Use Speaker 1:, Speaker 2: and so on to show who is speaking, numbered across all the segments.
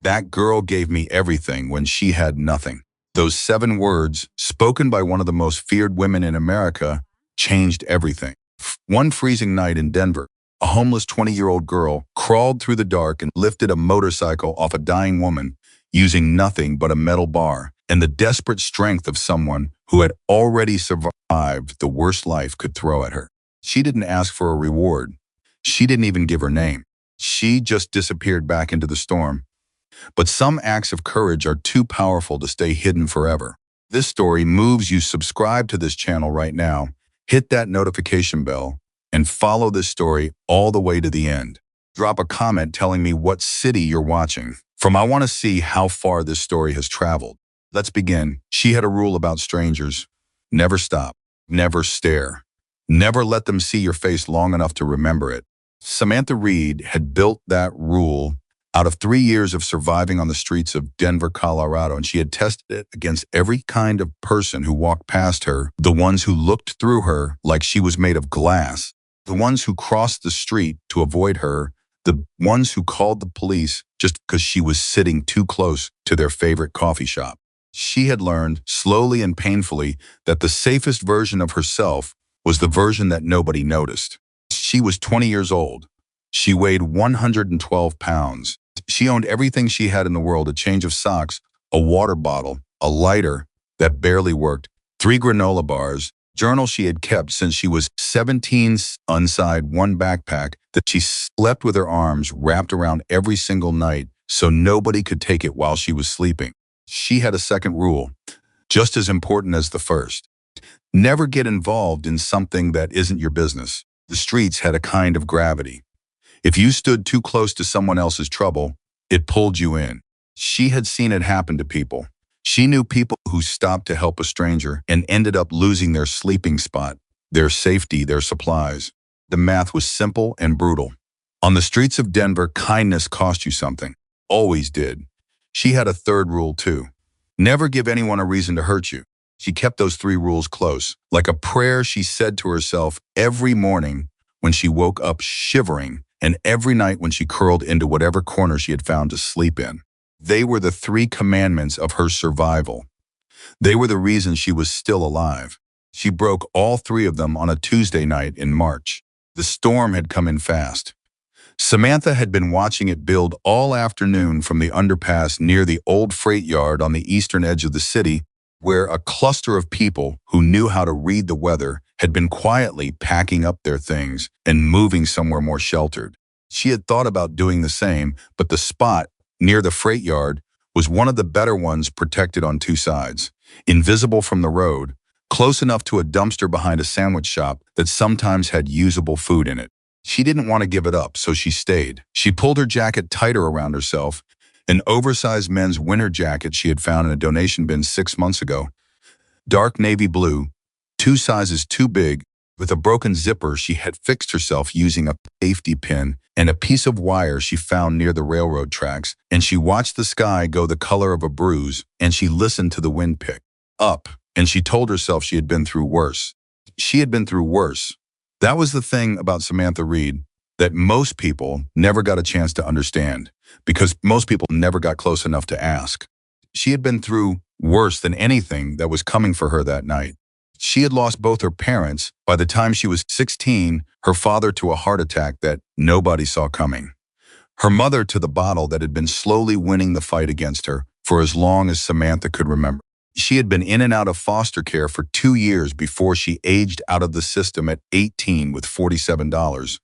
Speaker 1: That girl gave me everything when she had nothing. Those 7 words, spoken by one of the most feared women in America, changed everything. One freezing night in Denver, a homeless 20-year-old girl crawled through the dark and lifted a motorcycle off a dying woman using nothing but a metal bar and the desperate strength of someone who had already survived the worst life could throw at her. She didn't ask for a reward. She didn't even give her name. She just disappeared back into the storm. But some acts of courage are too powerful to stay hidden forever. This story moves you. Subscribe to this channel right now, hit that notification bell, and follow this story all the way to the end. Drop a comment telling me what city you're watching from. I want to see how far this story has traveled. Let's begin. She had a rule about strangers. Never stop. Never stare. Never let them see your face long enough to remember it. Samantha Reed had built that rule out of 3 years of surviving on the streets of Denver, Colorado, and she had tested it against every kind of person who walked past her, the ones who looked through her like she was made of glass, the ones who crossed the street to avoid her, the ones who called the police just because she was sitting too close to their favorite coffee shop. She had learned, slowly and painfully, that the safest version of herself was the version that nobody noticed. She was 20 years old. She weighed 112 pounds. She owned everything she had in the world: a change of socks, a water bottle, a lighter that barely worked, 3 granola bars, journal she had kept since she was 17, inside one backpack that she slept with her arms wrapped around every single night so nobody could take it while she was sleeping. She had a second rule, just as important as the first. Never get involved in something that isn't your business. The streets had a kind of gravity. If you stood too close to someone else's trouble, it pulled you in. She had seen it happen to people. She knew people who stopped to help a stranger and ended up losing their sleeping spot, their safety, their supplies. The math was simple and brutal. On the streets of Denver, kindness cost you something. Always did. She had a third rule too. Never give anyone a reason to hurt you. She kept those 3 rules close, like a prayer she said to herself every morning when she woke up shivering, and every night when she curled into whatever corner she had found to sleep in. They were the 3 commandments of her survival. They were the reason she was still alive. She broke all 3 of them on a Tuesday night in March. The storm had come in fast. Samantha had been watching it build all afternoon from the underpass near the old freight yard on the eastern edge of the city, where a cluster of people who knew how to read the weather had been quietly packing up their things and moving somewhere more sheltered. She had thought about doing the same, but the spot near the freight yard was one of the better ones, protected on 2 sides, invisible from the road, close enough to a dumpster behind a sandwich shop that sometimes had usable food in it. She didn't want to give it up, so she stayed. She pulled her jacket tighter around herself, an oversized men's winter jacket she had found in a donation bin 6 months ago. Dark navy blue, 2 sizes too big, with a broken zipper she had fixed herself using a safety pin and a piece of wire she found near the railroad tracks, and she watched the sky go the color of a bruise, and she listened to the wind pick up, and she told herself she had been through worse. She had been through worse. That was the thing about Samantha Reed that most people never got a chance to understand, because most people never got close enough to ask. She had been through worse than anything that was coming for her that night. She had lost both her parents by the time she was 16, her father to a heart attack that nobody saw coming, her mother to the bottle that had been slowly winning the fight against her for as long as Samantha could remember. She had been in and out of foster care for 2 years before she aged out of the system at 18 with $47,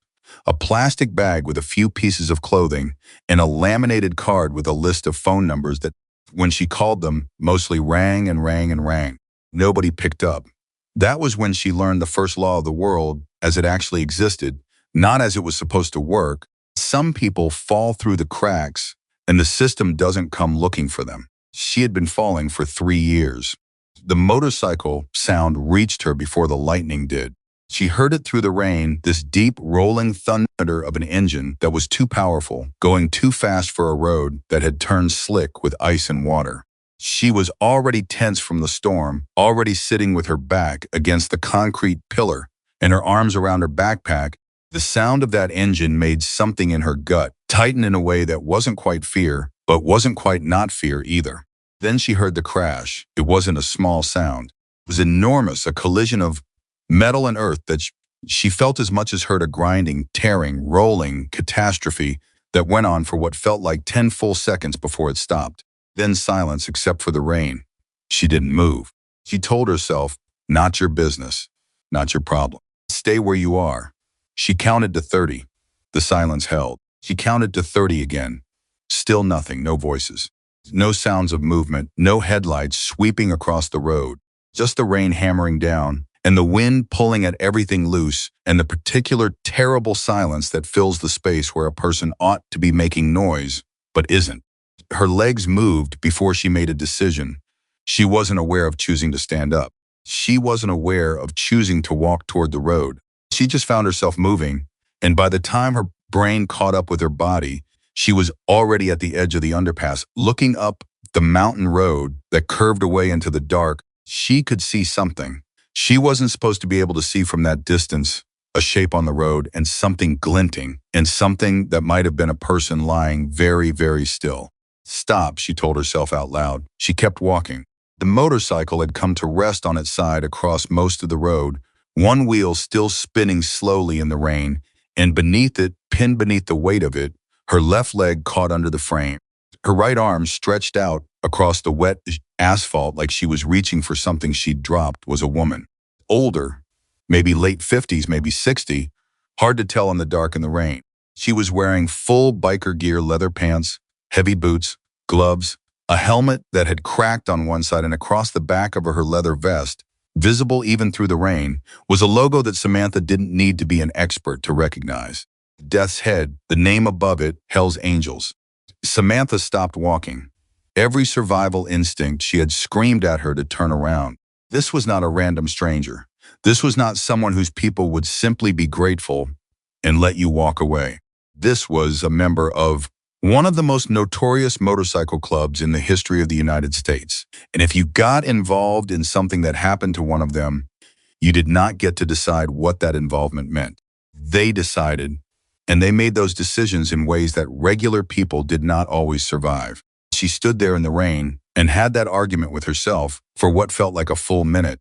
Speaker 1: a plastic bag with a few pieces of clothing, and a laminated card with a list of phone numbers that, when she called them, mostly rang and rang and rang. Nobody picked up. That was when she learned the first law of the world as it actually existed, not as it was supposed to work. Some people fall through the cracks, and the system doesn't come looking for them. She had been falling for 3 years. The motorcycle sound reached her before the lightning did. She heard it through the rain, this deep, rolling thunder of an engine that was too powerful, going too fast for a road that had turned slick with ice and water. She was already tense from the storm, already sitting with her back against the concrete pillar and her arms around her backpack. The sound of that engine made something in her gut tighten in a way that wasn't quite fear, but wasn't quite not fear either. Then she heard the crash. It wasn't a small sound. It was enormous, a collision of metal and earth that she felt as much as heard a grinding, tearing, rolling catastrophe that went on for what felt like 10 full seconds before it stopped. Then silence except for the rain. She didn't move. She told herself, not your business, not your problem. Stay where you are. She counted to 30. The silence held. She counted to 30 again. Still nothing, no voices. No sounds of movement, no headlights sweeping across the road. Just the rain hammering down, and the wind pulling at everything loose, and the particular terrible silence that fills the space where a person ought to be making noise, but isn't. Her legs moved before she made a decision. She wasn't aware of choosing to stand up. She wasn't aware of choosing to walk toward the road. She just found herself moving, and by the time her brain caught up with her body, she was already at the edge of the underpass, looking up the mountain road that curved away into the dark. She could see something. She wasn't supposed to be able to see from that distance, a shape on the road and something glinting, and something that might have been a person lying very, very still. Stop, she told herself out loud. She kept walking. The motorcycle had come to rest on its side across most of the road, one wheel still spinning slowly in the rain, and beneath it, pinned beneath the weight of it, her left leg caught under the frame. Her right arm stretched out across the wet asphalt like she was reaching for something she'd dropped was a woman. Older, maybe late 50s, maybe 60, hard to tell in the dark and the rain. She was wearing full biker gear, leather pants, heavy boots, gloves, a helmet that had cracked on one side, and across the back of her leather vest, visible even through the rain, was a logo that Samantha didn't need to be an expert to recognize. Death's Head, the name above it, Hell's Angels. Samantha stopped walking. Every survival instinct she had screamed at her to turn around. This was not a random stranger. This was not someone whose people would simply be grateful and let you walk away. This was a member of one of the most notorious motorcycle clubs in the history of the United States. And if you got involved in something that happened to one of them, you did not get to decide what that involvement meant. They decided. And they made those decisions in ways that regular people did not always survive. She stood there in the rain and had that argument with herself for what felt like a full minute.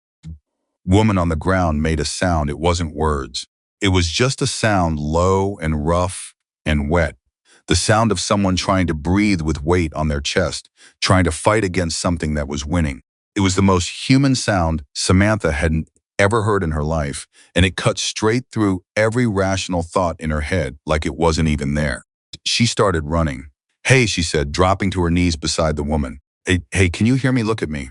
Speaker 1: Woman on the ground made a sound. It wasn't words. It was just a sound, low and rough and wet. The sound of someone trying to breathe with weight on their chest, trying to fight against something that was winning. It was the most human sound Samantha hadn't ever heard in her life, and it cut straight through every rational thought in her head like it wasn't even there. She started running. Hey, she said, dropping to her knees beside the woman. Hey, can you hear me? Look at me.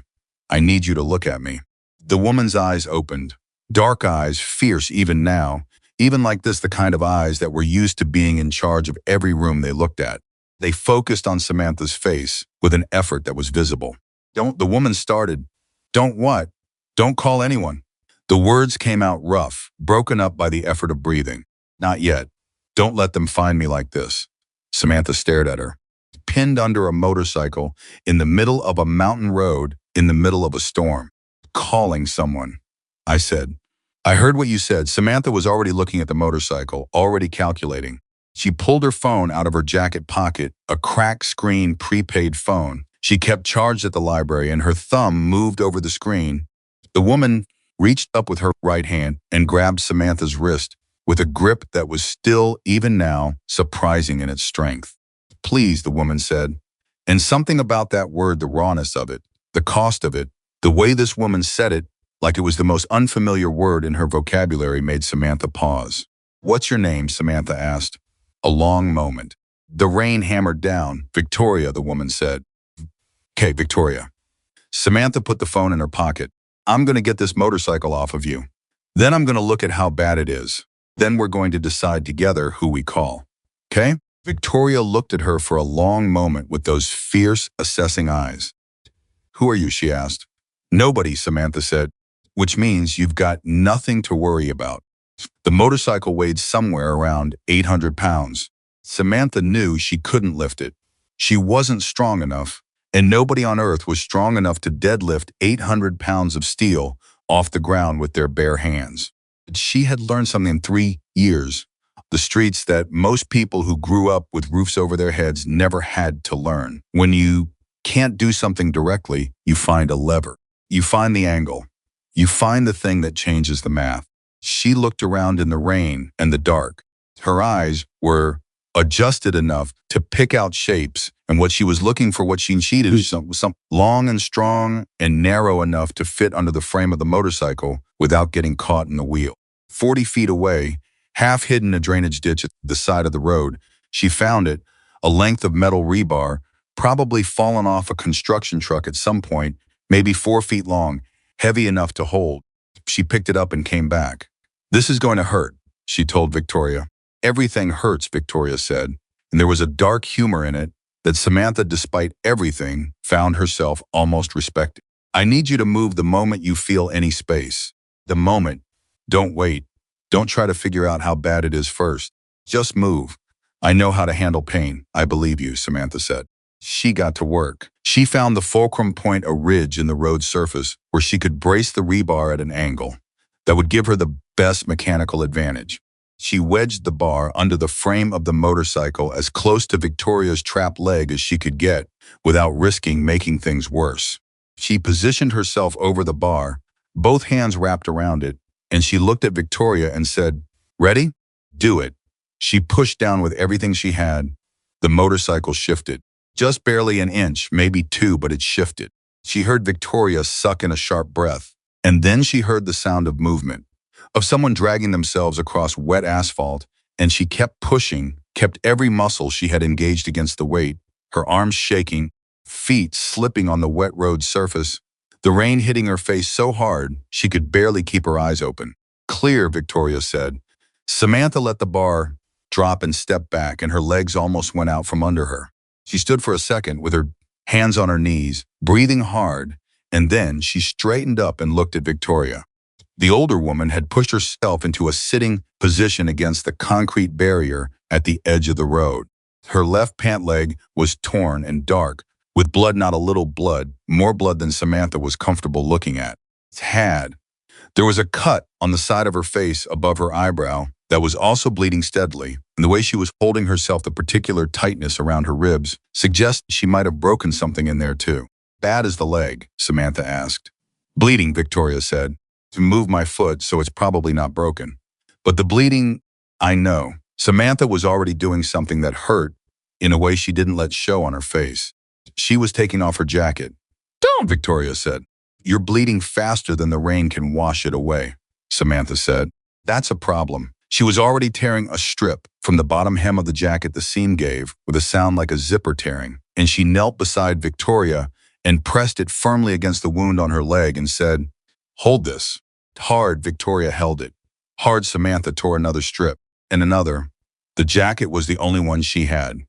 Speaker 1: I need you to look at me. The woman's eyes opened. Dark eyes, fierce even now, even like this, the kind of eyes that were used to being in charge of every room they looked at. They focused on Samantha's face with an effort that was visible. The woman started. Don't what? Don't call anyone. The words came out rough, broken up by the effort of breathing. Not yet. Don't let them find me like this. Samantha stared at her. Pinned under a motorcycle, in the middle of a mountain road, in the middle of a storm. Calling someone. I said. I heard what you said. Samantha was already looking at the motorcycle, already calculating. She pulled her phone out of her jacket pocket, a cracked screen prepaid phone. She kept charged at the library, and her thumb moved over the screen. The woman reached up with her right hand and grabbed Samantha's wrist with a grip that was still, even now, surprising in its strength. Please, the woman said. And something about that word, the rawness of it, the cost of it, the way this woman said it, like it was the most unfamiliar word in her vocabulary, made Samantha pause. What's your name? Samantha asked. A long moment. The rain hammered down. Victoria, the woman said. Okay, Victoria. Samantha put the phone in her pocket. I'm going to get this motorcycle off of you. Then I'm going to look at how bad it is. Then we're going to decide together who we call. Okay? Victoria looked at her for a long moment with those fierce, assessing eyes. Who are you? She asked. Nobody, Samantha said, which means you've got nothing to worry about. The motorcycle weighed somewhere around 800 pounds. Samantha knew she couldn't lift it. She wasn't strong enough, and nobody on earth was strong enough to deadlift 800 pounds of steel off the ground with their bare hands. But she had learned something in 3 years The streets that most people who grew up with roofs over their heads never had to learn. When you can't do something directly, you find a lever. You find the angle. You find the thing that changes the math. She looked around in the rain and the dark. Her eyes were adjusted enough to pick out shapes, and what she was looking for, what she needed was some long and strong and narrow enough to fit under the frame of the motorcycle without getting caught in the wheel. 40 feet away, half hidden in a drainage ditch at the side of the road, she found it, a length of metal rebar, probably fallen off a construction truck at some point, maybe 4 feet long, heavy enough to hold. She picked it up and came back. "This is going to hurt," she told Victoria. "Everything hurts," Victoria said, and there was a dark humor in it that Samantha, despite everything, found herself almost respecting. "I need you to move the moment you feel any space. The moment. Don't wait. Don't try to figure out how bad it is first. Just move. I know how to handle pain. I believe you," Samantha said. She got to work. She found the fulcrum point, a ridge in the road surface where she could brace the rebar at an angle that would give her the best mechanical advantage. She wedged the bar under the frame of the motorcycle as close to Victoria's trapped leg as she could get without risking making things worse. She positioned herself over the bar, both hands wrapped around it, and she looked at Victoria and said, "Ready? Do it." She pushed down with everything she had. The motorcycle shifted. Just barely an inch, maybe two, but it shifted. She heard Victoria suck in a sharp breath, and then she heard the sound of movement, of someone dragging themselves across wet asphalt, and she kept pushing, kept every muscle she had engaged against the weight, her arms shaking, feet slipping on the wet road surface, the rain hitting her face so hard she could barely keep her eyes open. "Clear," Victoria said. Samantha let the bar drop and stepped back, and her legs almost went out from under her. She stood for a second with her hands on her knees, breathing hard, and then she straightened up and looked at Victoria. The older woman had pushed herself into a sitting position against the concrete barrier at the edge of the road. Her left pant leg was torn and dark, with blood, not a little blood, more blood than Samantha was comfortable looking at. There was a cut on the side of her face above her eyebrow that was also bleeding steadily, and the way she was holding herself, the particular tightness around her ribs, suggests she might have broken something in there too. "Bad as the leg?" Samantha asked. "Bleeding," Victoria said. "To move my foot, so it's probably not broken. But the bleeding, I know." Samantha was already doing something that hurt in a way she didn't let show on her face. She was taking off her jacket. "Don't," Victoria said. "You're bleeding faster than the rain can wash it away," Samantha said. "That's a problem." She was already tearing a strip from the bottom hem of the jacket the seam gave, with a sound like a zipper tearing, and she knelt beside Victoria and pressed it firmly against the wound on her leg and said, "Hold this." Hard, Victoria held it. Hard, Samantha tore another strip, and another. The jacket was the only one she had.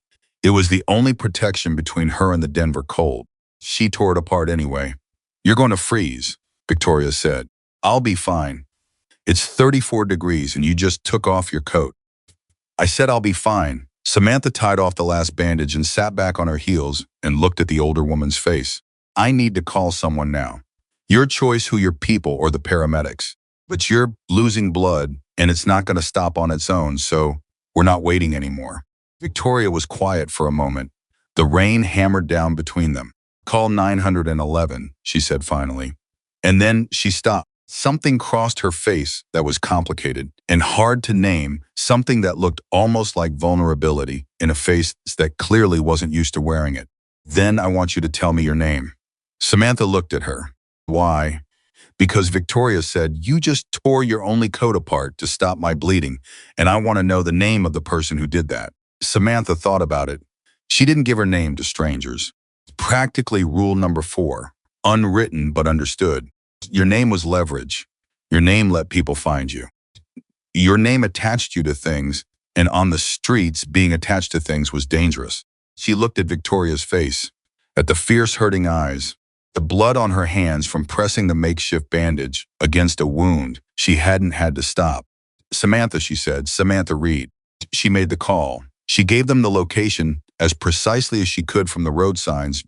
Speaker 1: It was the only protection between her and the Denver cold. She tore it apart anyway. "You're going to freeze," Victoria said. "I'll be fine. It's 34 degrees and you just took off your coat." "I said I'll be fine." Samantha tied off the last bandage and sat back on her heels and looked at the older woman's face. "I need to call someone now. Your choice who your people or the paramedics. But you're losing blood and it's not going to stop on its own, so we're not waiting anymore." Victoria was quiet for a moment. The rain hammered down between them. "Call 911, she said finally. And then she stopped. Something crossed her face that was complicated and hard to name, something that looked almost like vulnerability in a face that clearly wasn't used to wearing it. "Then I want you to tell me your name." Samantha looked at her. "Why?" "Because Victoria said, you just tore your only coat apart to stop my bleeding, and I want to know the name of the person who did that." Samantha thought about it. She didn't give her name to strangers. Practically rule number 4, unwritten but understood. Your name was leverage. Your name let people find you. Your name attached you to things, and on the streets, being attached to things was dangerous. She looked at Victoria's face, at the fierce hurting eyes, the blood on her hands from pressing the makeshift bandage against a wound she hadn't had to stop. "Samantha," she said, "Samantha Reed." She made the call. She gave them the location as precisely as she could from the road signs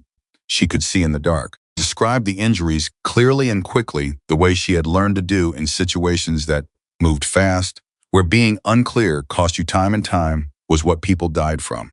Speaker 1: she could see in the dark. Described the injuries clearly and quickly, the way she had learned to do in situations that moved fast, where being unclear cost you time and time was what people died from.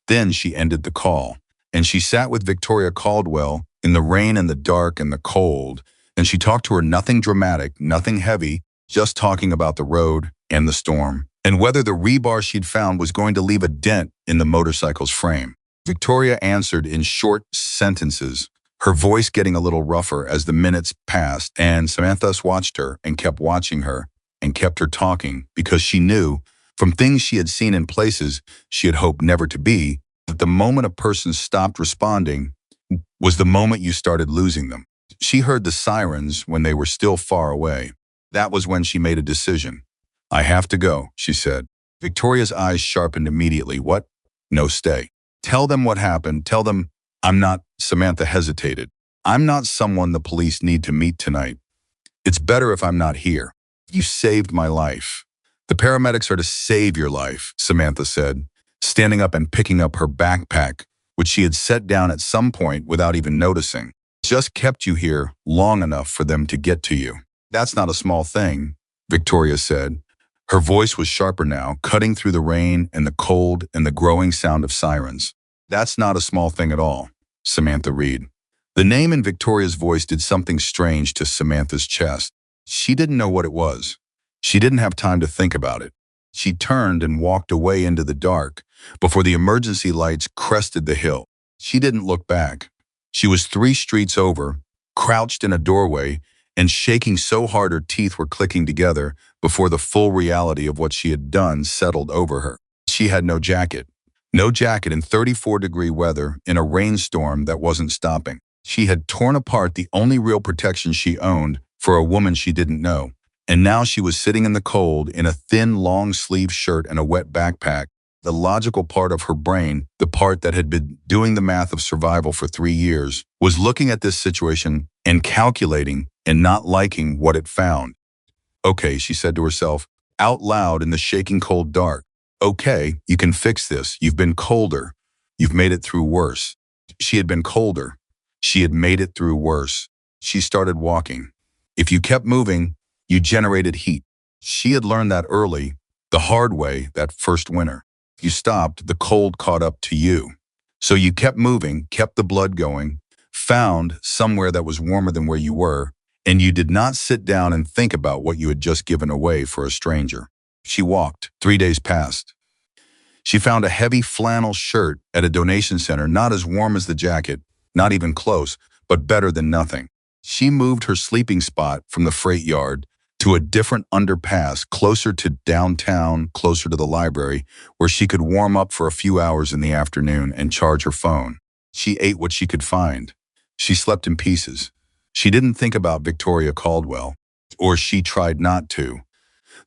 Speaker 1: Then she ended the call, and she sat with Victoria Caldwell in the rain and the dark and the cold, and she talked to her nothing dramatic, nothing heavy, just talking about the road and the storm, and whether the rebar she'd found was going to leave a dent in the motorcycle's frame. Victoria answered in short sentences, her voice getting a little rougher as the minutes passed, and Samantha watched her and kept watching her and kept her talking because she knew, from things she had seen in places she had hoped never to be, that the moment a person stopped responding was the moment you started losing them. She heard the sirens when they were still far away. That was when she made a decision. "I have to go," she said. Victoria's eyes sharpened immediately. "What?" "No, stay. Tell them what happened. Tell them I'm not," Samantha hesitated. "I'm not someone the police need to meet tonight. It's better if I'm not here. You saved my life." "The paramedics are to save your life," Samantha said, standing up and picking up her backpack, which she had set down at some point without even noticing. "Just kept you here long enough for them to get to you." "That's not a small thing," Victoria said. Her voice was sharper now, cutting through the rain and the cold and the growing sound of sirens. "That's not a small thing at all, Samantha Reed." The name in Victoria's voice did something strange to Samantha's chest. She didn't know what it was. She didn't have time to think about it. She turned and walked away into the dark before the emergency lights crested the hill. She didn't look back. She was 3 streets over, crouched in a doorway, and shaking so hard her teeth were clicking together before the full reality of what she had done settled over her. She had no jacket. No jacket in 34-degree weather in a rainstorm that wasn't stopping. She had torn apart the only real protection she owned for a woman she didn't know. And now she was sitting in the cold in a thin, long-sleeved shirt and a wet backpack. The logical part of her brain, the part that had been doing the math of survival for 3 years, was looking at this situation and calculating and not liking what it found. "Okay," she said to herself, out loud in the shaking cold dark. "Okay, you can fix this. You've been colder. You've made it through worse." She had been colder. She had made it through worse. She started walking. If you kept moving, you generated heat. She had learned that early, the hard way, that first winter. If you stopped, the cold caught up to you. So you kept moving, kept the blood going, found somewhere that was warmer than where you were, and you did not sit down and think about what you had just given away for a stranger. She walked. 3 days passed. She found a heavy flannel shirt at a donation center, not as warm as the jacket, not even close, but better than nothing. She moved her sleeping spot from the freight yard to a different underpass, closer to downtown, closer to the library, where she could warm up for a few hours in the afternoon and charge her phone. She ate what she could find. She slept in pieces. She didn't think about Victoria Caldwell, or she tried not to.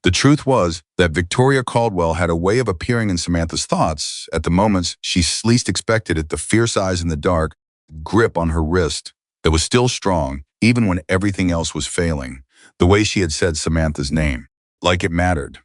Speaker 1: The truth was that Victoria Caldwell had a way of appearing in Samantha's thoughts at the moments she least expected it, the fierce eyes in the dark, grip on her wrist that was still strong, even when everything else was failing. The way she had said Samantha's name, like it mattered,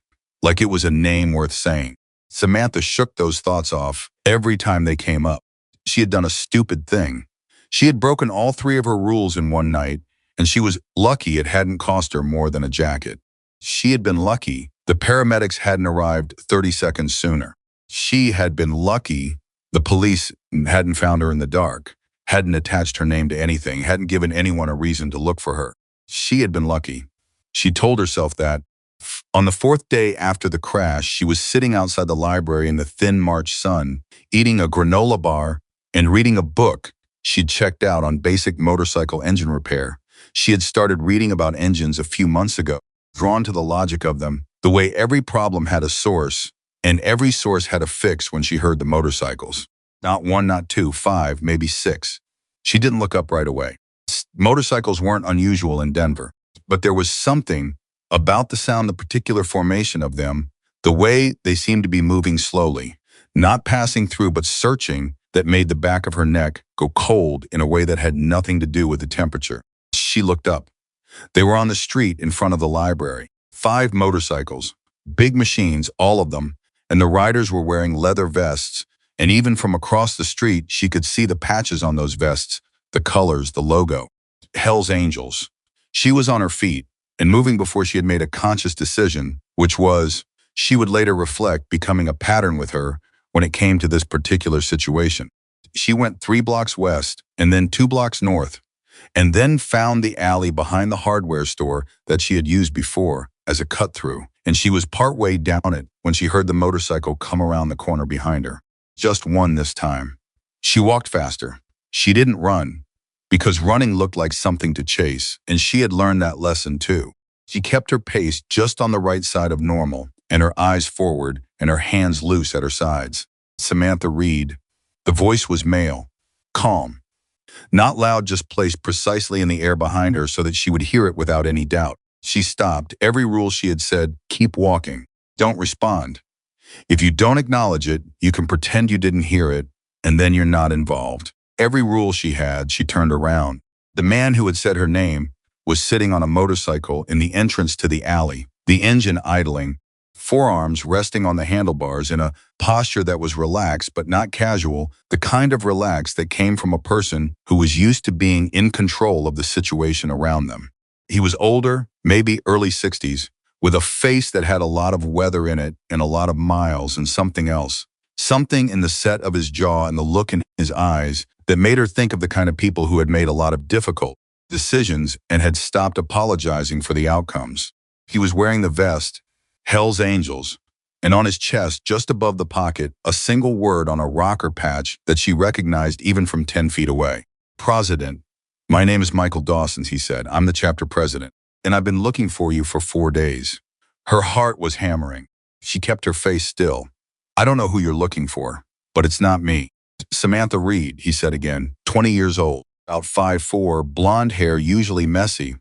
Speaker 1: like it was a name worth saying. Samantha shook those thoughts off every time they came up. She had done a stupid thing. She had broken all 3 of her rules in one night, and she was lucky it hadn't cost her more than a jacket. She had been lucky the paramedics hadn't arrived 30 seconds sooner. She had been lucky the police hadn't found her in the dark, hadn't attached her name to anything, hadn't given anyone a reason to look for her. She had been lucky. She told herself that. On the 4th day after the crash, she was sitting outside the library in the thin March sun, eating a granola bar and reading a book she'd checked out on basic motorcycle engine repair. She had started reading about engines a few months ago, drawn to the logic of them, the way every problem had a source, and every source had a fix when she heard the motorcycles. Not 1, not 2, 5, maybe 6. She didn't look up right away. Motorcycles weren't unusual in Denver, but there was something about the sound, the particular formation of them, the way they seemed to be moving slowly, not passing through but searching, that made the back of her neck go cold in a way that had nothing to do with the temperature. She looked up. They were on the street in front of the library. 5 motorcycles, big machines, all of them, and the riders were wearing leather vests, and even from across the street she could see the patches on those vests, the colors, the logo. Hell's Angels. She was on her feet and moving before she had made a conscious decision, which was, she would later reflect, becoming a pattern with her when it came to this particular situation. She went 3 blocks west and then 2 blocks north, and then found the alley behind the hardware store that she had used before as a cut-through, and she was partway down it when she heard the motorcycle come around the corner behind her. Just one this time. She walked faster. She didn't run, because running looked like something to chase, and she had learned that lesson too. She kept her pace just on the right side of normal, and her eyes forward and her hands loose at her sides. Samantha Reed. The voice was male, calm, not loud, just placed precisely in the air behind her so that she would hear it without any doubt. She stopped. Every rule she had said, keep walking, don't respond. If you don't acknowledge it, you can pretend you didn't hear it, and then you're not involved. Every rule she had, she turned around. The man who had said her name was sitting on a motorcycle in the entrance to the alley, the engine idling, forearms resting on the handlebars in a posture that was relaxed but not casual, the kind of relaxed that came from a person who was used to being in control of the situation around them. He was older, maybe early 60s, with a face that had a lot of weather in it and a lot of miles and something else. Something in the set of his jaw and the look in his eyes that made her think of the kind of people who had made a lot of difficult decisions and had stopped apologizing for the outcomes. He was wearing the vest, Hell's Angels, and on his chest, just above the pocket, a single word on a rocker patch that she recognized even from 10 feet away. President. My name is Michael Dawson, he said. I'm the chapter president, and I've been looking for you for 4 days. Her heart was hammering. She kept her face still. I don't know who you're looking for, but it's not me. Samantha Reed, he said again, 20 years old, about 5'4", blonde hair, usually messy,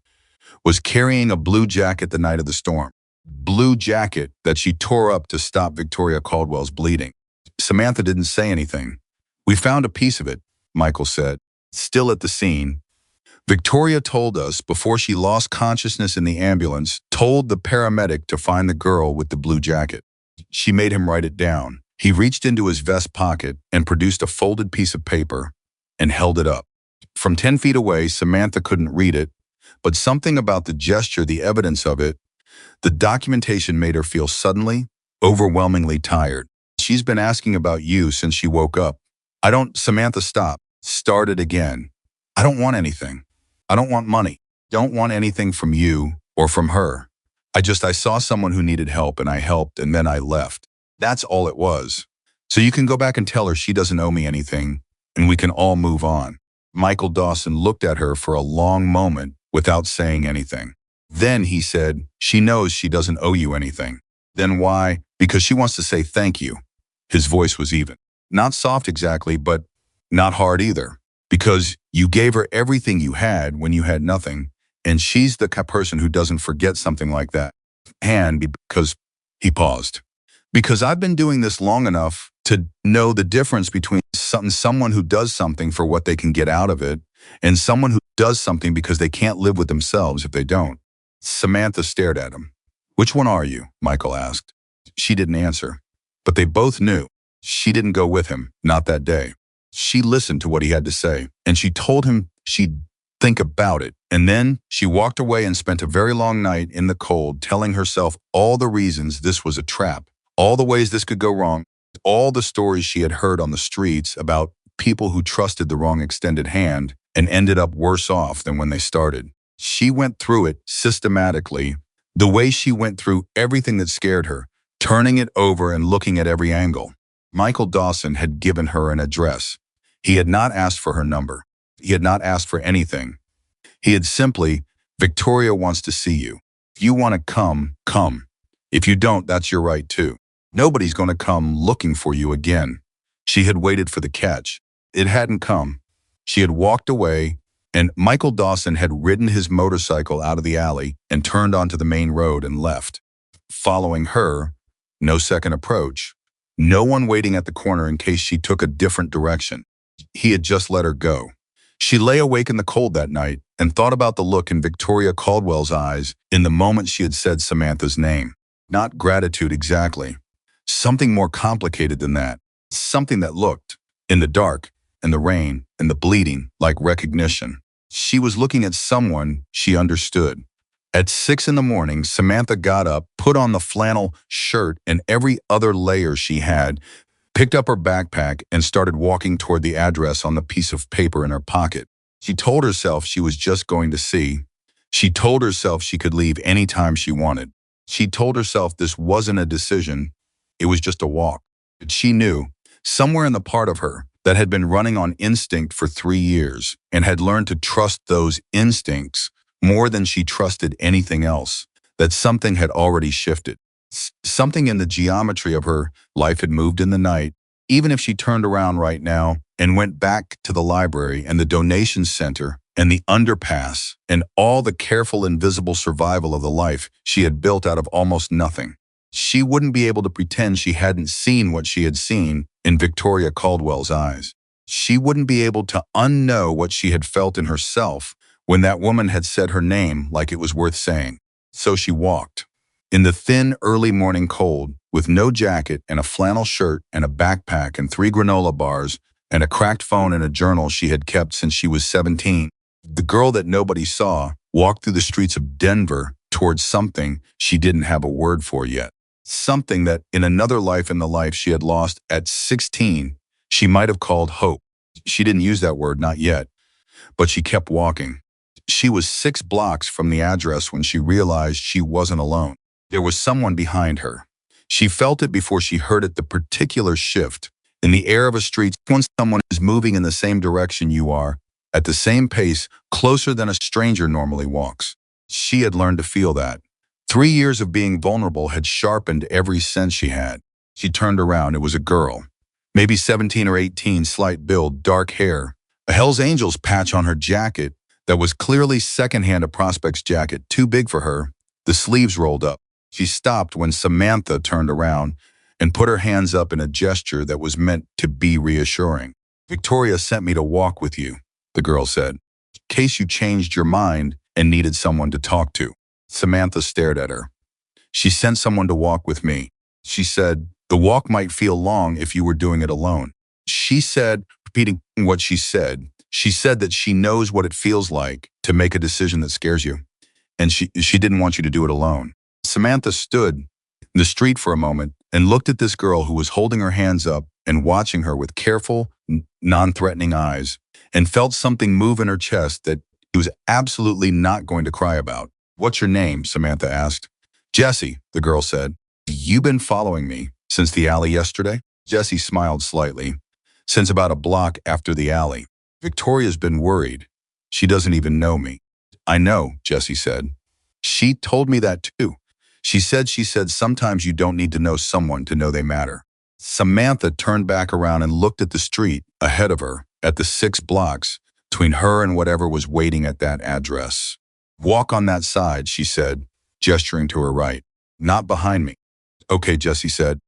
Speaker 1: was carrying a blue jacket the night of the storm. Blue jacket that she tore up to stop Victoria Caldwell's bleeding. Samantha didn't say anything. We found a piece of it, Michael said, still at the scene. Victoria told us before she lost consciousness in the ambulance, told the paramedic to find the girl with the blue jacket. She made him write it down. He reached into his vest pocket and produced a folded piece of paper and held it up. From 10 feet away, Samantha couldn't read it, but something about the gesture, the evidence of it, the documentation made her feel suddenly, overwhelmingly tired. She's been asking about you since she woke up. Samantha stopped, started again. I don't want anything. I don't want money. Don't want anything from you or from her. I saw someone who needed help and I helped and then I left. That's all it was. So you can go back and tell her she doesn't owe me anything and we can all move on. Michael Dawson looked at her for a long moment without saying anything. Then he said, she knows she doesn't owe you anything. Then why? Because she wants to say thank you. His voice was even. Not soft exactly, but not hard either. Because you gave her everything you had when you had nothing, and she's the person who doesn't forget something like that. And because he paused. Because I've been doing this long enough to know the difference between someone who does something for what they can get out of it and someone who does something because they can't live with themselves if they don't. Samantha stared at him. Which one are you? Michael asked. She didn't answer. But they both knew. She didn't go with him, not that day. She listened to what he had to say, and she told him she'd think about it. And then she walked away and spent a very long night in the cold, telling herself all the reasons this was a trap, all the ways this could go wrong, all the stories she had heard on the streets about people who trusted the wrong extended hand and ended up worse off than when they started. She went through it systematically, the way she went through everything that scared her, turning it over and looking at every angle. Michael Dawson had given her an address. He had not asked for her number. He had not asked for anything. He had simply, Victoria wants to see you. If you want to come, come. If you don't, that's your right too. Nobody's going to come looking for you again. She had waited for the catch. It hadn't come. She had walked away, and Michael Dawson had ridden his motorcycle out of the alley and turned onto the main road and left. Following her, no second approach, no one waiting at the corner in case she took a different direction. He had just let her go. She lay awake in the cold that night and thought about the look in Victoria Caldwell's eyes in the moment she had said Samantha's name. Not gratitude exactly. Something more complicated than that. Something that looked, in the dark, and the rain, and the bleeding, like recognition. She was looking at someone she understood, At 6 in the morning, Samantha got up, put on the flannel shirt and every other layer she had, picked up her backpack, and started walking toward the address on the piece of paper in her pocket. She told herself she was just going to see. She told herself she could leave anytime she wanted. She told herself this wasn't a decision, it was just a walk. But she knew, somewhere in the part of her that had been running on instinct for 3 years and had learned to trust those instincts more than she trusted anything else, that something had already shifted. Something in the geometry of her life had moved in the night. Even if she turned around right now and went back to the library and the donation center and the underpass and all the careful invisible survival of the life she had built out of almost nothing, she wouldn't be able to pretend she hadn't seen what she had seen in Victoria Caldwell's eyes. She wouldn't be able to unknow what she had felt in herself when that woman had said her name like it was worth saying. So she walked. In the thin, early morning cold, with no jacket and a flannel shirt and a backpack and 3 granola bars and a cracked phone and a journal she had kept since she was 17, the girl that nobody saw walked through the streets of Denver towards something she didn't have a word for yet. Something that, in another life in the life she had lost at 16, she might have called hope. She didn't use that word, not yet, but she kept walking. She was 6 blocks from the address when she realized she wasn't alone. There was someone behind her. She felt it before she heard it, the particular shift in the air of a street when someone is moving in the same direction you are, at the same pace, closer than a stranger normally walks. She had learned to feel that. 3 years of being vulnerable had sharpened every sense she had. She turned around. It was a girl, maybe 17 or 18, slight build, dark hair, a Hell's Angels patch on her jacket that was clearly secondhand, a prospect's jacket, too big for her, the sleeves rolled up. She stopped when Samantha turned around and put her hands up in a gesture that was meant to be reassuring. "Victoria sent me to walk with you," the girl said, "in case you changed your mind and needed someone to talk to." Samantha stared at her. "She sent someone to walk with me," she said. "The walk might feel long if you were doing it alone." She said, repeating what she said that she knows what it feels like to make a decision that scares you, and she didn't want you to do it alone. Samantha stood in the street for a moment and looked at this girl who was holding her hands up and watching her with careful, non-threatening eyes, and felt something move in her chest that she was absolutely not going to cry about. "What's your name?" Samantha asked. "Jessie," the girl said. "You been following me since the alley yesterday?" Jessie smiled slightly. "Since about a block after the alley. Victoria's been worried. She doesn't even know me." "I know," Jessie said. "She told me that too. She said sometimes you don't need to know someone to know they matter." Samantha turned back around and looked at the street ahead of her, at the 6 blocks between her and whatever was waiting at that address. "Walk on that side," she said, gesturing to her right. "Not behind me." "Okay," Jessie said,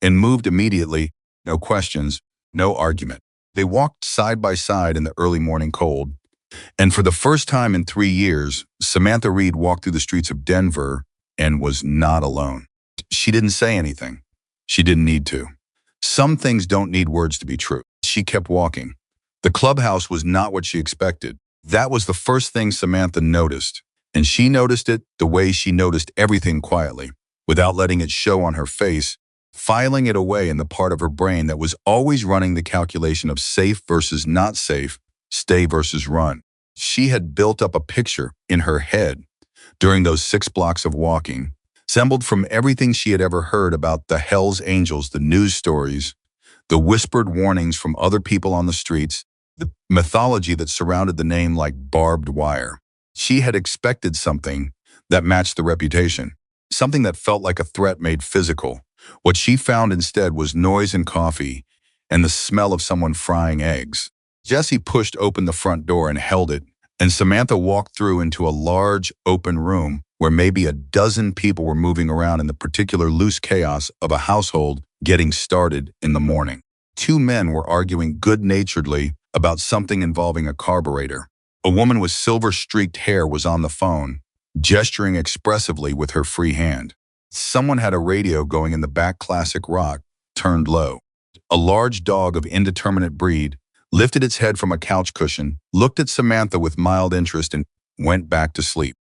Speaker 1: and moved immediately. No questions, no argument. They walked side by side in the early morning cold, and for the first time in 3 years, Samantha Reed walked through the streets of Denver and was not alone. She didn't say anything. She didn't need to. Some things don't need words to be true. She kept walking. The clubhouse was not what she expected. That was the first thing Samantha noticed, and she noticed it the way she noticed everything, quietly, without letting it show on her face, filing it away in the part of her brain that was always running the calculation of safe versus not safe, stay versus run. She had built up a picture in her head during those 6 blocks of walking, assembled from everything she had ever heard about the Hell's Angels, the news stories, the whispered warnings from other people on the streets, the mythology that surrounded the name like barbed wire. She had expected something that matched the reputation, something that felt like a threat made physical. What she found instead was noise and coffee and the smell of someone frying eggs. Jessie pushed open the front door and held it, and Samantha walked through into a large, open room where maybe a dozen people were moving around in the particular loose chaos of a household getting started in the morning. 2 men were arguing good-naturedly about something involving a carburetor. A woman with silver-streaked hair was on the phone, gesturing expressively with her free hand. Someone had a radio going in the back, classic rock, turned low. A large dog of indeterminate breed lifted its head from a couch cushion, looked at Samantha with mild interest, and went back to sleep.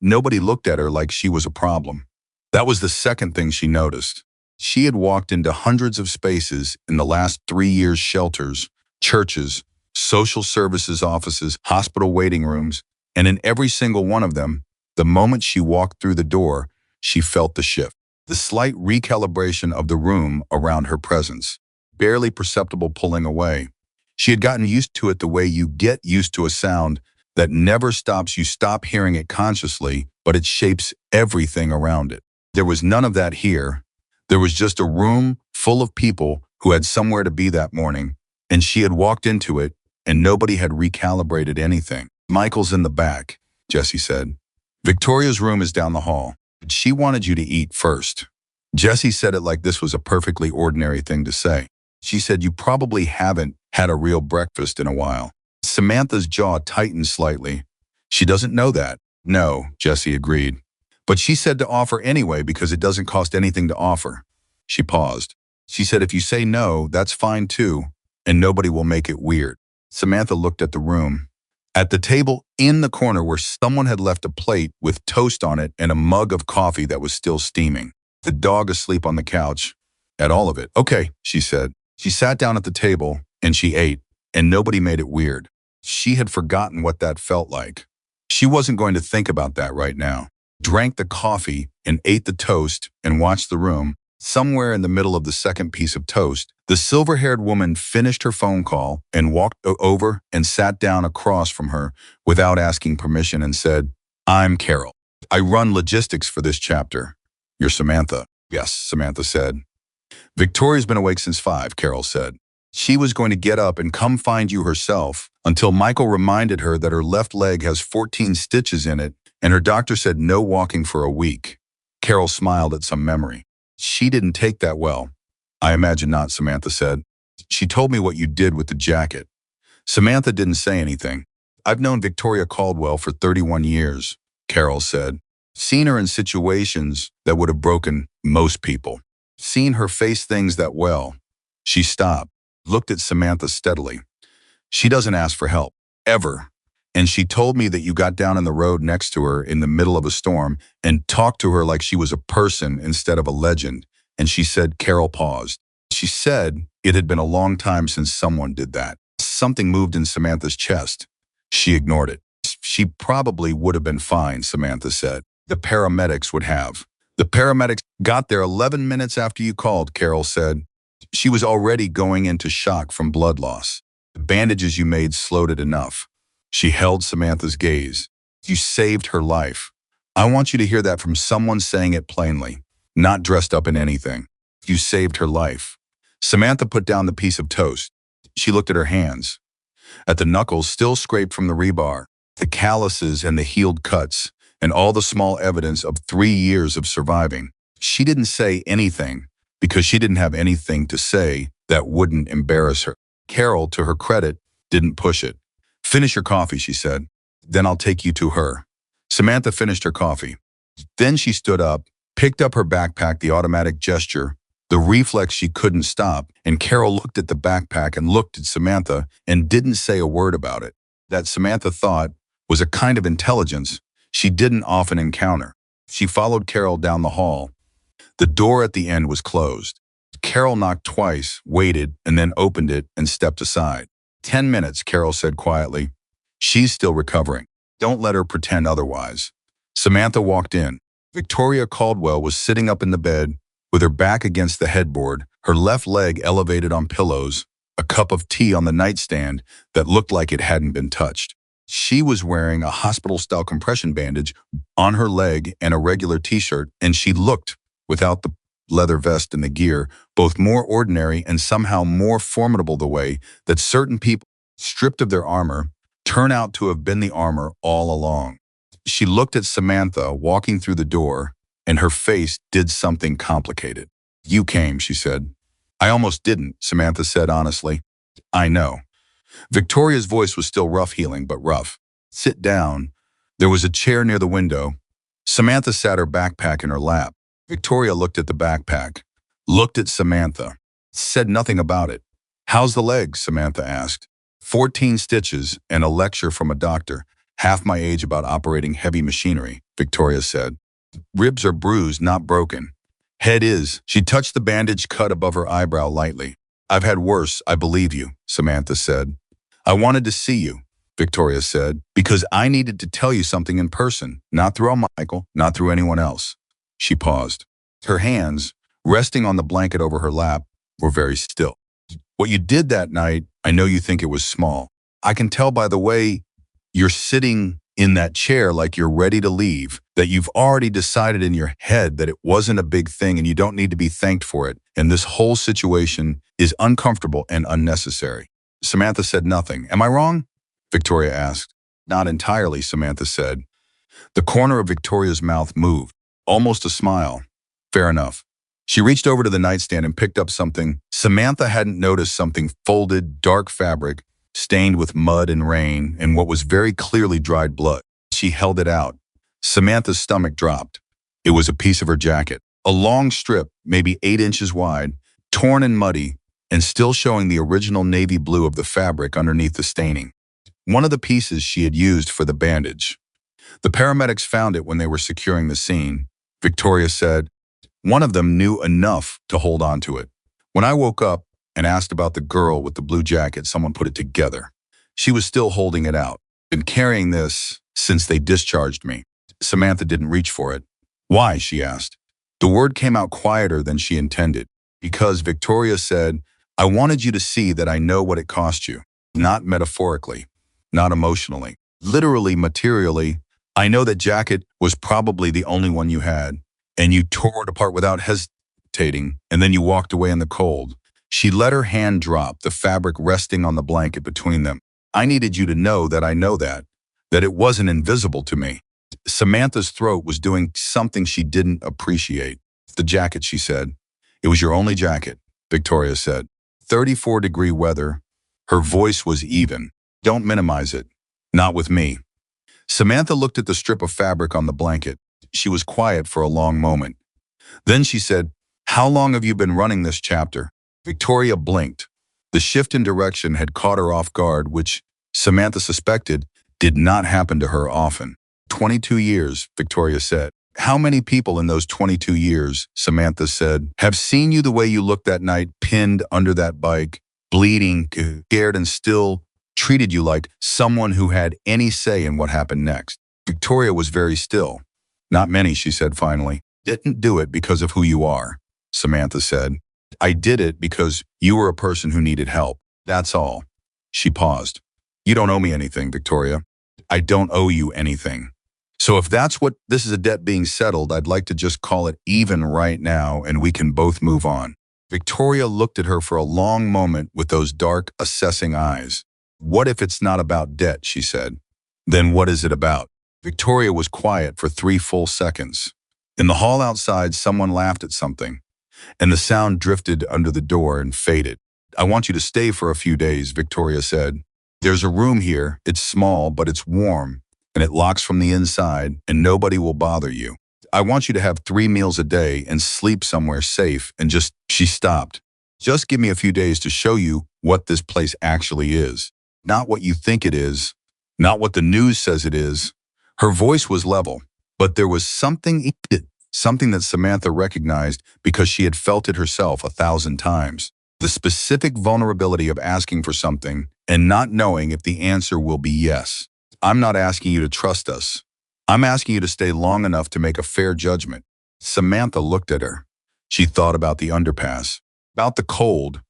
Speaker 1: Nobody looked at her like she was a problem. That was the second thing she noticed. She had walked into hundreds of spaces in the last 3 years: shelters, churches, social services offices, hospital waiting rooms, and in every single one of them, the moment she walked through the door, she felt the shift. The slight recalibration of the room around her presence, barely perceptible pulling away. She had gotten used to it the way you get used to a sound that never stops. You stop hearing it consciously, but it shapes everything around it. There was none of that here. There was just a room full of people who had somewhere to be that morning, and she had walked into it, and nobody had recalibrated anything. "Michael's in the back," Jesse said. "Victoria's room is down the hall. But she wanted you to eat first." Jesse said it like this was a perfectly ordinary thing to say. She said, "You probably haven't had a real breakfast in a while." Samantha's jaw tightened slightly. "She doesn't know that." "No," Jesse agreed. "But she said to offer anyway because it doesn't cost anything to offer." She paused. She said, "If you say no, that's fine too, and nobody will make it weird." Samantha looked at the room. At the table in the corner where someone had left a plate with toast on it and a mug of coffee that was still steaming. The dog asleep on the couch. At all of it. "Okay," she said. She sat down at the table and she ate, and nobody made it weird. She had forgotten what that felt like. She wasn't going to think about that right now. Drank the coffee and ate the toast and watched the room. Somewhere in the middle of the second piece of toast, the silver-haired woman finished her phone call and walked over and sat down across from her without asking permission and said, "I'm Carol. I run logistics for this chapter." "You're Samantha." "Yes," Samantha said. "Victoria's been awake since 5, Carol said. She was going to get up and come find you herself until Michael reminded her that her left leg has 14 stitches in it and her doctor said no walking for a week." Carol smiled at some memory. "She didn't take that well." "I imagine not," Samantha said. "She told me what you did with the jacket." Samantha didn't say anything. "I've known Victoria Caldwell for 31 years, Carol said. Seen her in situations that would have broken most people. Seen her face things that well." She stopped, looked at Samantha steadily. "She doesn't ask for help, ever. And she told me that you got down in the road next to her in the middle of a storm and talked to her like she was a person instead of a legend." And she said, Carol paused. She said it had been a long time since someone did that. Something moved in Samantha's chest. She ignored it. "She probably would have been fine," Samantha said. "The paramedics would have." "The paramedics got there 11 minutes after you called," Carol said. "She was already going into shock from blood loss. The bandages you made slowed it enough." She held Samantha's gaze. "You saved her life. I want you to hear that from someone saying it plainly, not dressed up in anything. You saved her life." Samantha put down the piece of toast. She looked at her hands, at the knuckles still scraped from the rebar, the calluses and the healed cuts, and all the small evidence of 3 years of surviving. She didn't say anything because she didn't have anything to say that wouldn't embarrass her. Carol, to her credit, didn't push it. "Finish your coffee," she said. "Then I'll take you to her." Samantha finished her coffee. Then she stood up, picked up her backpack, the automatic gesture, the reflex she couldn't stop, and Carol looked at the backpack and looked at Samantha and didn't say a word about it. That, Samantha thought, was a kind of intelligence she didn't often encounter. She followed Carol down the hall. The door at the end was closed. Carol knocked twice, waited, and then opened it and stepped aside. 10 minutes, Carol said quietly. "She's still recovering. Don't let her pretend otherwise." Samantha walked in. Victoria Caldwell was sitting up in the bed with her back against the headboard, her left leg elevated on pillows, a cup of tea on the nightstand that looked like it hadn't been touched. She was wearing a hospital-style compression bandage on her leg and a regular t-shirt, and she looked, without the leather vest and the gear, both more ordinary and somehow more formidable, the way that certain people, stripped of their armor, turn out to have been the armor all along. She looked at Samantha walking through the door, and her face did something complicated. "You came," she said. "I almost didn't," Samantha said honestly. "I know." Victoria's voice was still rough-heeling, but rough. "Sit down." There was a chair near the window. Samantha sat her backpack in her lap. Victoria looked at the backpack, looked at Samantha, said nothing about it. "How's the leg?" Samantha asked. 14 stitches and a lecture from a doctor. Half my age about operating heavy machinery, Victoria said. Ribs are bruised, not broken. Head is. She touched the bandage cut above her eyebrow lightly. I've had worse, I believe you, Samantha said. I wanted to see you, Victoria said, because I needed to tell you something in person, not through Michael, not through anyone else. She paused. Her hands, resting on the blanket over her lap, were very still. What you did that night, I know you think it was small. I can tell by the way you're sitting in that chair like you're ready to leave, that you've already decided in your head that it wasn't a big thing and you don't need to be thanked for it, and this whole situation is uncomfortable and unnecessary. Samantha said nothing. Am I wrong? Victoria asked. Not entirely, Samantha said. The corner of Victoria's mouth moved, almost a smile. Fair enough. She reached over to the nightstand and picked up something. Samantha hadn't noticed something folded, dark fabric, stained with mud and rain, and what was very clearly dried blood. She held it out. Samantha's stomach dropped. It was a piece of her jacket. A long strip, maybe 8 inches wide, torn and muddy, and still showing the original navy blue of the fabric underneath the staining. One of the pieces she had used for the bandage. The paramedics found it when they were securing the scene. Victoria said, one of them knew enough to hold on to it. When I woke up and asked about the girl with the blue jacket, someone put it together. She was still holding it out. Been carrying this since they discharged me. Samantha didn't reach for it. Why? She asked. The word came out quieter than she intended. Because Victoria said, I wanted you to see that I know what it cost you. Not metaphorically, not emotionally, literally, materially. I know that jacket was probably the only one you had, and you tore it apart without hesitating, and then you walked away in the cold. She let her hand drop, the fabric resting on the blanket between them. I needed you to know that I know that it wasn't invisible to me. Samantha's throat was doing something she didn't appreciate. The jacket, she said. It was your only jacket, Victoria said. 34-degree weather. Her voice was even. Don't minimize it. Not with me. Samantha looked at the strip of fabric on the blanket. She was quiet for a long moment. Then she said, how long have you been running this chapter? Victoria blinked. The shift in direction had caught her off guard, which, Samantha suspected, did not happen to her often. 22 years, Victoria said. How many people in those 22 years, Samantha said, have seen you the way you looked that night, pinned under that bike, bleeding, scared, and still treated you like someone who had any say in what happened next? Victoria was very still. Not many, she said finally. Didn't do it because of who you are, Samantha said. I did it because you were a person who needed help. That's all. She paused. You don't owe me anything, Victoria. I don't owe you anything. So if that's what this is, a debt being settled, I'd like to just call it even right now and we can both move on. Victoria looked at her for a long moment with those dark, assessing eyes. What if it's not about debt, she said. Then what is it about? Victoria was quiet for 3 full seconds. In the hall outside, someone laughed at something, and the sound drifted under the door and faded. I want you to stay for a few days, Victoria said. There's a room here. It's small, but it's warm, and it locks from the inside, and nobody will bother you. I want you to have 3 meals a day and sleep somewhere safe and just, she stopped. Just give me a few days to show you what this place actually is. Not what you think it is, not what the news says it is. Her voice was level, but there was something that Samantha recognized because she had felt it herself 1,000 times. The specific vulnerability of asking for something and not knowing if the answer will be yes. I'm not asking you to trust us. I'm asking you to stay long enough to make a fair judgment. Samantha looked at her. She thought about the underpass, about the cold,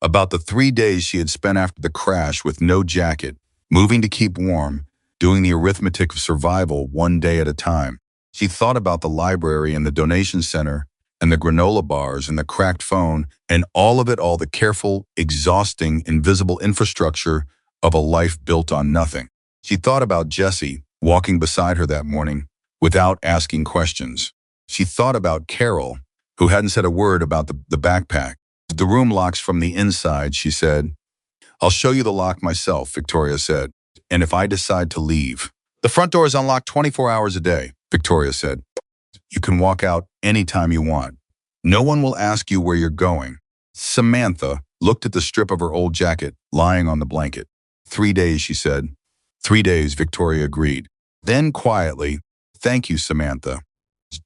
Speaker 1: about the 3 days she had spent after the crash with no jacket, moving to keep warm, doing the arithmetic of survival one day at a time. She thought about the library and the donation center and the granola bars and the cracked phone and all of it all, the careful, exhausting, invisible infrastructure of a life built on nothing. She thought about Jessie walking beside her that morning without asking questions. She thought about Carol, who hadn't said a word about the backpack. The room locks from the inside, she said. I'll show you the lock myself, Victoria said. And if I decide to leave, the front door is unlocked 24 hours a day, Victoria said. You can walk out anytime you want. No one will ask you where you're going. Samantha looked at the strip of her old jacket lying on the blanket. 3 days, she said. 3 days, Victoria agreed. Then quietly, thank you, Samantha.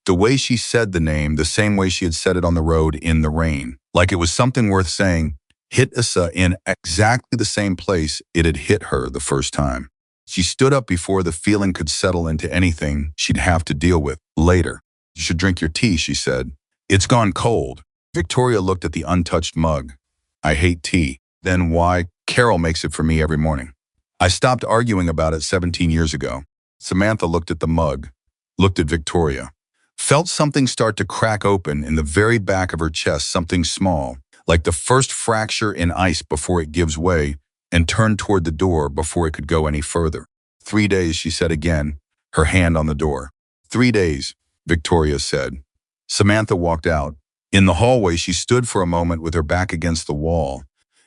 Speaker 1: The way she said the name, the same way she had said it on the road in the rain, like it was something worth saying, hit Issa in exactly the same place it had hit her the first time. She stood up before the feeling could settle into anything she'd have to deal with later. You should drink your tea, she said. It's gone cold. Victoria looked at the untouched mug. I hate tea. Then why? Carol makes it for me every morning. I stopped arguing about it 17 years ago. Samantha looked at the mug, looked at Victoria, felt something start to crack open in the very back of her chest, something small, like the first fracture in ice before it gives way, and turned toward the door before it could go any further. 3 days, she said again, her hand on the door. 3 days, Victoria said. Samantha walked out. In the hallway, she stood for a moment with her back against the wall,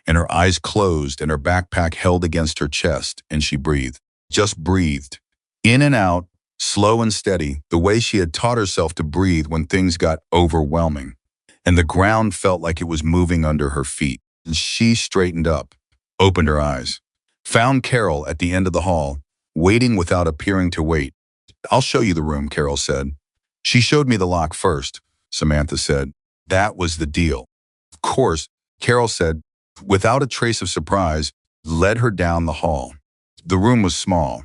Speaker 1: and her eyes closed and her backpack held against her chest, and she breathed. Just breathed. In and out, slow and steady, the way she had taught herself to breathe when things got overwhelming. And the ground felt like it was moving under her feet. And she straightened up, opened her eyes, found Carol at the end of the hall, waiting without appearing to wait. I'll show you the room, Carol said. She showed me the lock first, Samantha said. That was the deal. Of course, Carol said, without a trace of surprise, led her down the hall. The room was small.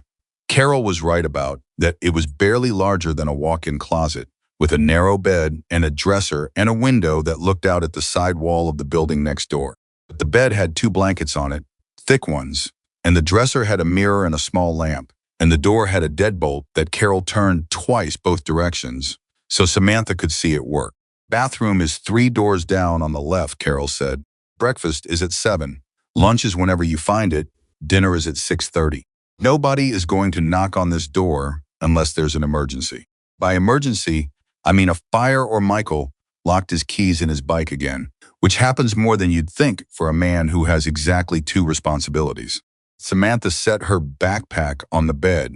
Speaker 1: Carol was right about that. It was barely larger than a walk-in closet, with a narrow bed and a dresser and a window that looked out at the side wall of the building next door. But the bed had 2 blankets on it, thick ones, and the dresser had a mirror and a small lamp, and the door had a deadbolt that Carol turned twice both directions, so Samantha could see it work. Bathroom is 3 doors down on the left, Carol said. Breakfast is at 7. Lunch is whenever you find it. Dinner is at 6:30. Nobody is going to knock on this door unless there's an emergency. By emergency, I mean a fire or Michael locked his keys in his bike again, which happens more than you'd think for a man who has exactly 2 responsibilities. Samantha set her backpack on the bed.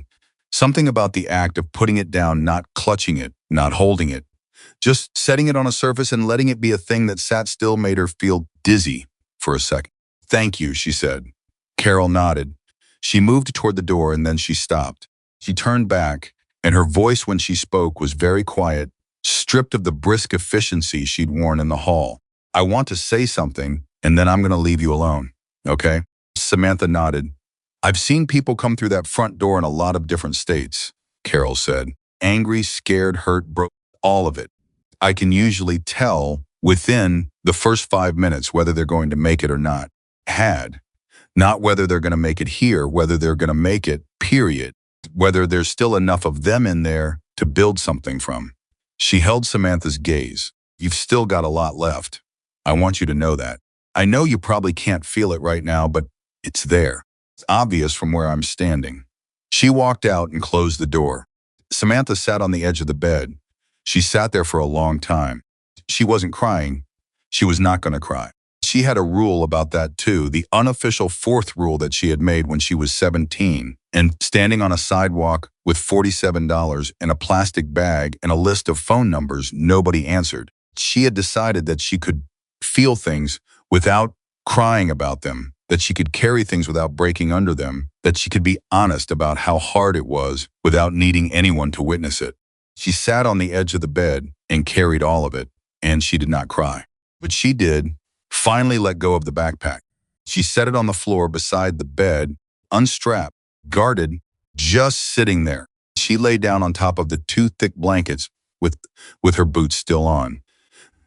Speaker 1: Something about the act of putting it down, not clutching it, not holding it, just setting it on a surface and letting it be a thing that sat still made her feel dizzy for a second. Thank you, she said. Carol nodded. She moved toward the door and then she stopped. She turned back, and her voice when she spoke was very quiet, stripped of the brisk efficiency she'd worn in the hall. I want to say something, and then I'm going to leave you alone, okay? Samantha nodded. I've seen people come through that front door in a lot of different states, Carol said. Angry, scared, hurt, broke, all of it. I can usually tell within the first 5 minutes whether they're going to make it or not. Not whether they're going to make it here, whether they're going to make it, period. Whether there's still enough of them in there to build something from. She held Samantha's gaze. You've still got a lot left. I want you to know that. I know you probably can't feel it right now, but it's there. It's obvious from where I'm standing. She walked out and closed the door. Samantha sat on the edge of the bed. She sat there for a long time. She wasn't crying. She was not going to cry. She had a rule about that too, the unofficial 4th rule that she had made when she was 17, and standing on a sidewalk with $47 and a plastic bag and a list of phone numbers nobody answered. She had decided that she could feel things without crying about them, that she could carry things without breaking under them, that she could be honest about how hard it was without needing anyone to witness it. She sat on the edge of the bed and carried all of it, and she did not cry. But she did finally let go of the backpack. She set it on the floor beside the bed, unstrapped, guarded, just sitting there. She lay down on top of the 2 thick blankets with her boots still on.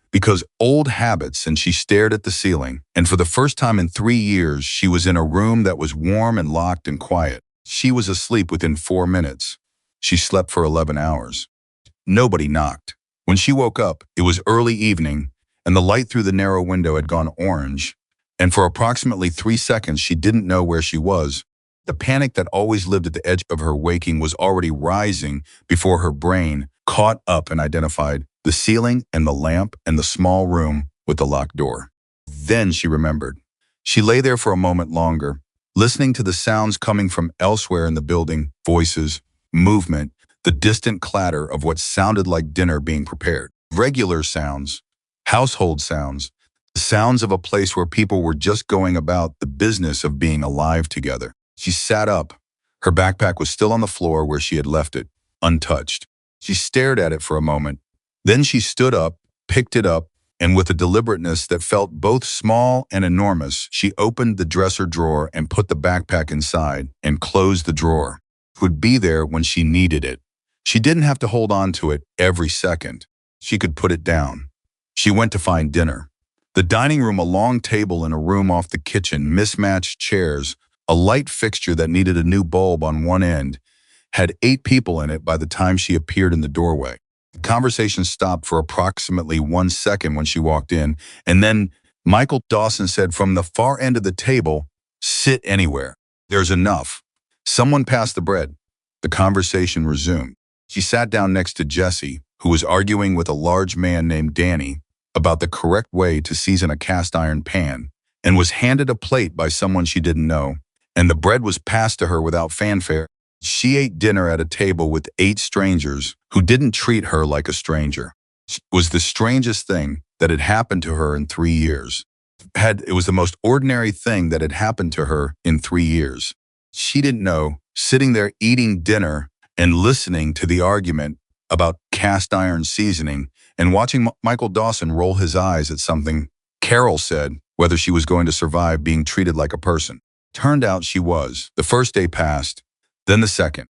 Speaker 1: Because old habits, and she stared at the ceiling, and for the first time in 3 years, she was in a room that was warm and locked and quiet. She was asleep within 4 minutes. She slept for 11 hours. Nobody knocked. When she woke up, it was early evening, and the light through the narrow window had gone orange, and for approximately 3 seconds she didn't know where she was. The panic that always lived at the edge of her waking was already rising before her brain caught up and identified the ceiling and the lamp and the small room with the locked door. Then she remembered. She lay there for a moment longer, listening to the sounds coming from elsewhere in the building, voices, movement, the distant clatter of what sounded like dinner being prepared. Regular sounds, household sounds, the sounds of a place where people were just going about the business of being alive together. She sat up, Her backpack was still on the floor where she had left it, untouched. She stared at it for a moment. Then she stood up, picked it up, and with a deliberateness that felt both small and enormous, she opened the dresser drawer and put the backpack inside and closed the drawer. It would be there when she needed it. She didn't have to hold on to it every second. She could put it down. She went to find dinner. The dining room, a long table in a room off the kitchen, mismatched chairs, a light fixture that needed a new bulb on one end, had 8 people in it by the time she appeared in the doorway. The conversation stopped for approximately 1 second when she walked in, and then Michael Dawson said from the far end of the table, "Sit anywhere. There's enough." Someone passed the bread. The conversation resumed. She sat down next to Jesse, who was arguing with a large man named Danny about the correct way to season a cast iron pan, and was handed a plate by someone she didn't know, and the bread was passed to her without fanfare. She ate dinner at a table with 8 strangers who didn't treat her like a stranger. It was the strangest thing that had happened to her in 3 years. It was the most ordinary thing that had happened to her in 3 years. She didn't know, sitting there eating dinner and listening to the argument about cast iron seasoning and watching Michael Dawson roll his eyes at something Carol said, whether she was going to survive being treated like a person. Turned out she was. The first day passed, then the second.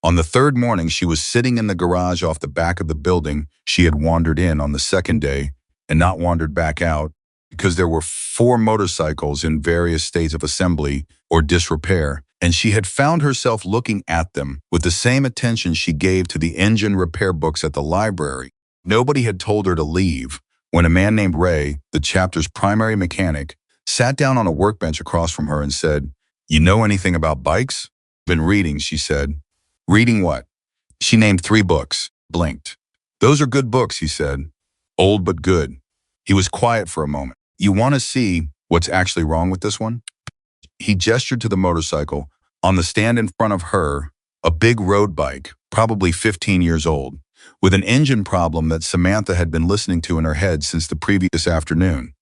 Speaker 1: On the third morning, she was sitting in the garage off the back of the building she had wandered in on the second day and not wandered back out because there were 4 motorcycles in various states of assembly or disrepair, and she had found herself looking at them with the same attention she gave to the engine repair books at the library. Nobody had told her to leave when a man named Ray, the chapter's primary mechanic, sat down on a workbench across from her and said, "You know anything about bikes?" "Been reading," she said. "Reading what?" She named 3 books, blinked. "Those are good books," he said. "Old but good." He was quiet for a moment. "You want to see what's actually wrong with this one?" He gestured to the motorcycle. On the stand in front of her, a big road bike, probably 15 years old, with an engine problem that Samantha had been listening to in her head since the previous afternoon,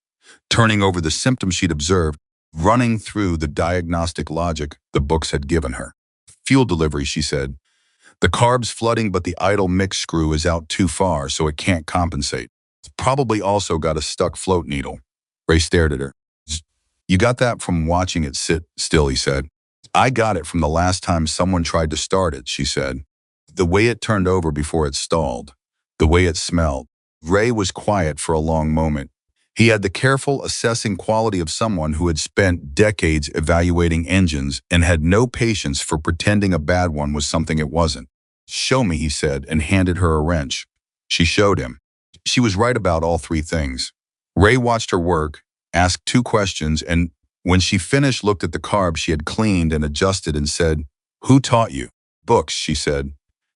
Speaker 1: turning over the symptoms she'd observed, running through the diagnostic logic the books had given her. "Fuel delivery," she said. "The carb's flooding, but the idle mix screw is out too far, so it can't compensate. It's probably also got a stuck float needle." Ray stared at her. "You got that from watching it sit still," he said. "I got it from the last time someone tried to start it," she said. "The way it turned over before it stalled. The way it smelled." Ray was quiet for a long moment. He had the careful, assessing quality of someone who had spent decades evaluating engines and had no patience for pretending a bad one was something it wasn't. "Show me," he said, and handed her a wrench. She showed him. She was right about all 3 things. Ray watched her work, asked 2 questions, and when she finished, looked at the carb she had cleaned and adjusted and said, "Who taught you?" "Books," she said,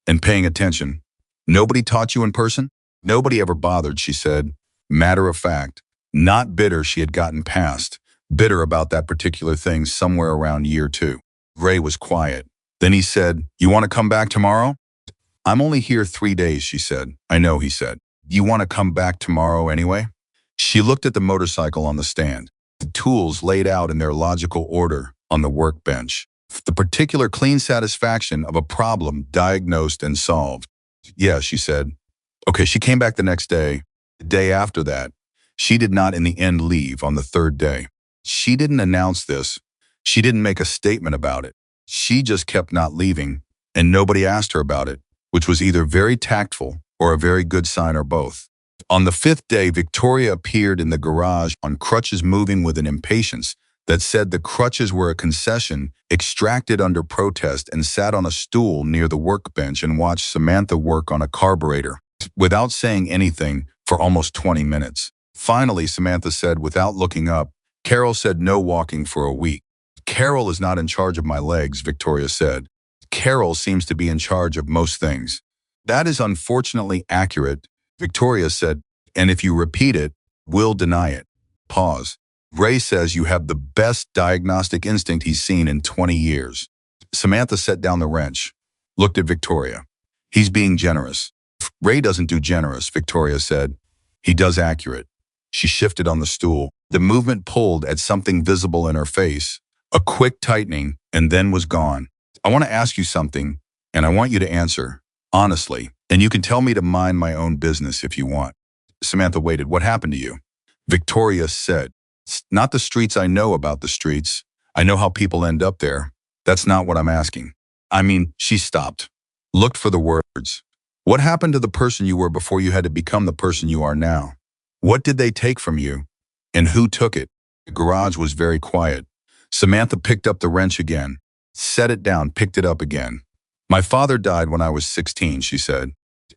Speaker 1: and paying attention. "Nobody taught you in person?" "Nobody ever bothered," she said. Matter of fact. Not bitter she had gotten past, bitter about that particular thing somewhere around year 2. Ray was quiet. Then he said, "You want to come back tomorrow?" "I'm only here 3 days," she said. "I know," he said. "You want to come back tomorrow anyway?" She looked at the motorcycle on the stand, the tools laid out in their logical order on the workbench, the particular clean satisfaction of a problem diagnosed and solved. "Yeah," she said. Okay, she came back the next day. The day after that, she did not in the end leave on the 3rd day. She didn't announce this. She didn't make a statement about it. She just kept not leaving, and nobody asked her about it, which was either very tactful or a very good sign or both. On the 5th day, Victoria appeared in the garage on crutches, moving with an impatience that said the crutches were a concession extracted under protest, and sat on a stool near the workbench and watched Samantha work on a carburetor without saying anything for almost 20 minutes. Finally, Samantha said without looking up, "Carol said no walking for a week." "Carol is not in charge of my legs," Victoria said. "Carol seems to be in charge of most things." "That is unfortunately accurate," Victoria said, "and if you repeat it, we'll deny it." Pause. "Ray says you have the best diagnostic instinct he's seen in 20 years. Samantha set down the wrench, looked at Victoria. "He's being generous." "Ray doesn't do generous," Victoria said. "He does accurate." She shifted on the stool. The movement pulled at something visible in her face, A quick tightening, and then was gone. I want to ask you something, and I want you to answer honestly, and you can tell me to mind my own business if you want. Samantha waited. What happened to you? Victoria said, Not the streets. I know about the streets. I know how people end up there. That's not what I'm asking. I mean, she stopped, looked for the words. What happened to the person you were before you had to become the person you are now? What did they take from you? And who took it? The garage was very quiet. Samantha picked up the wrench again, set it down, picked it up again. My father died when I was 16, she said.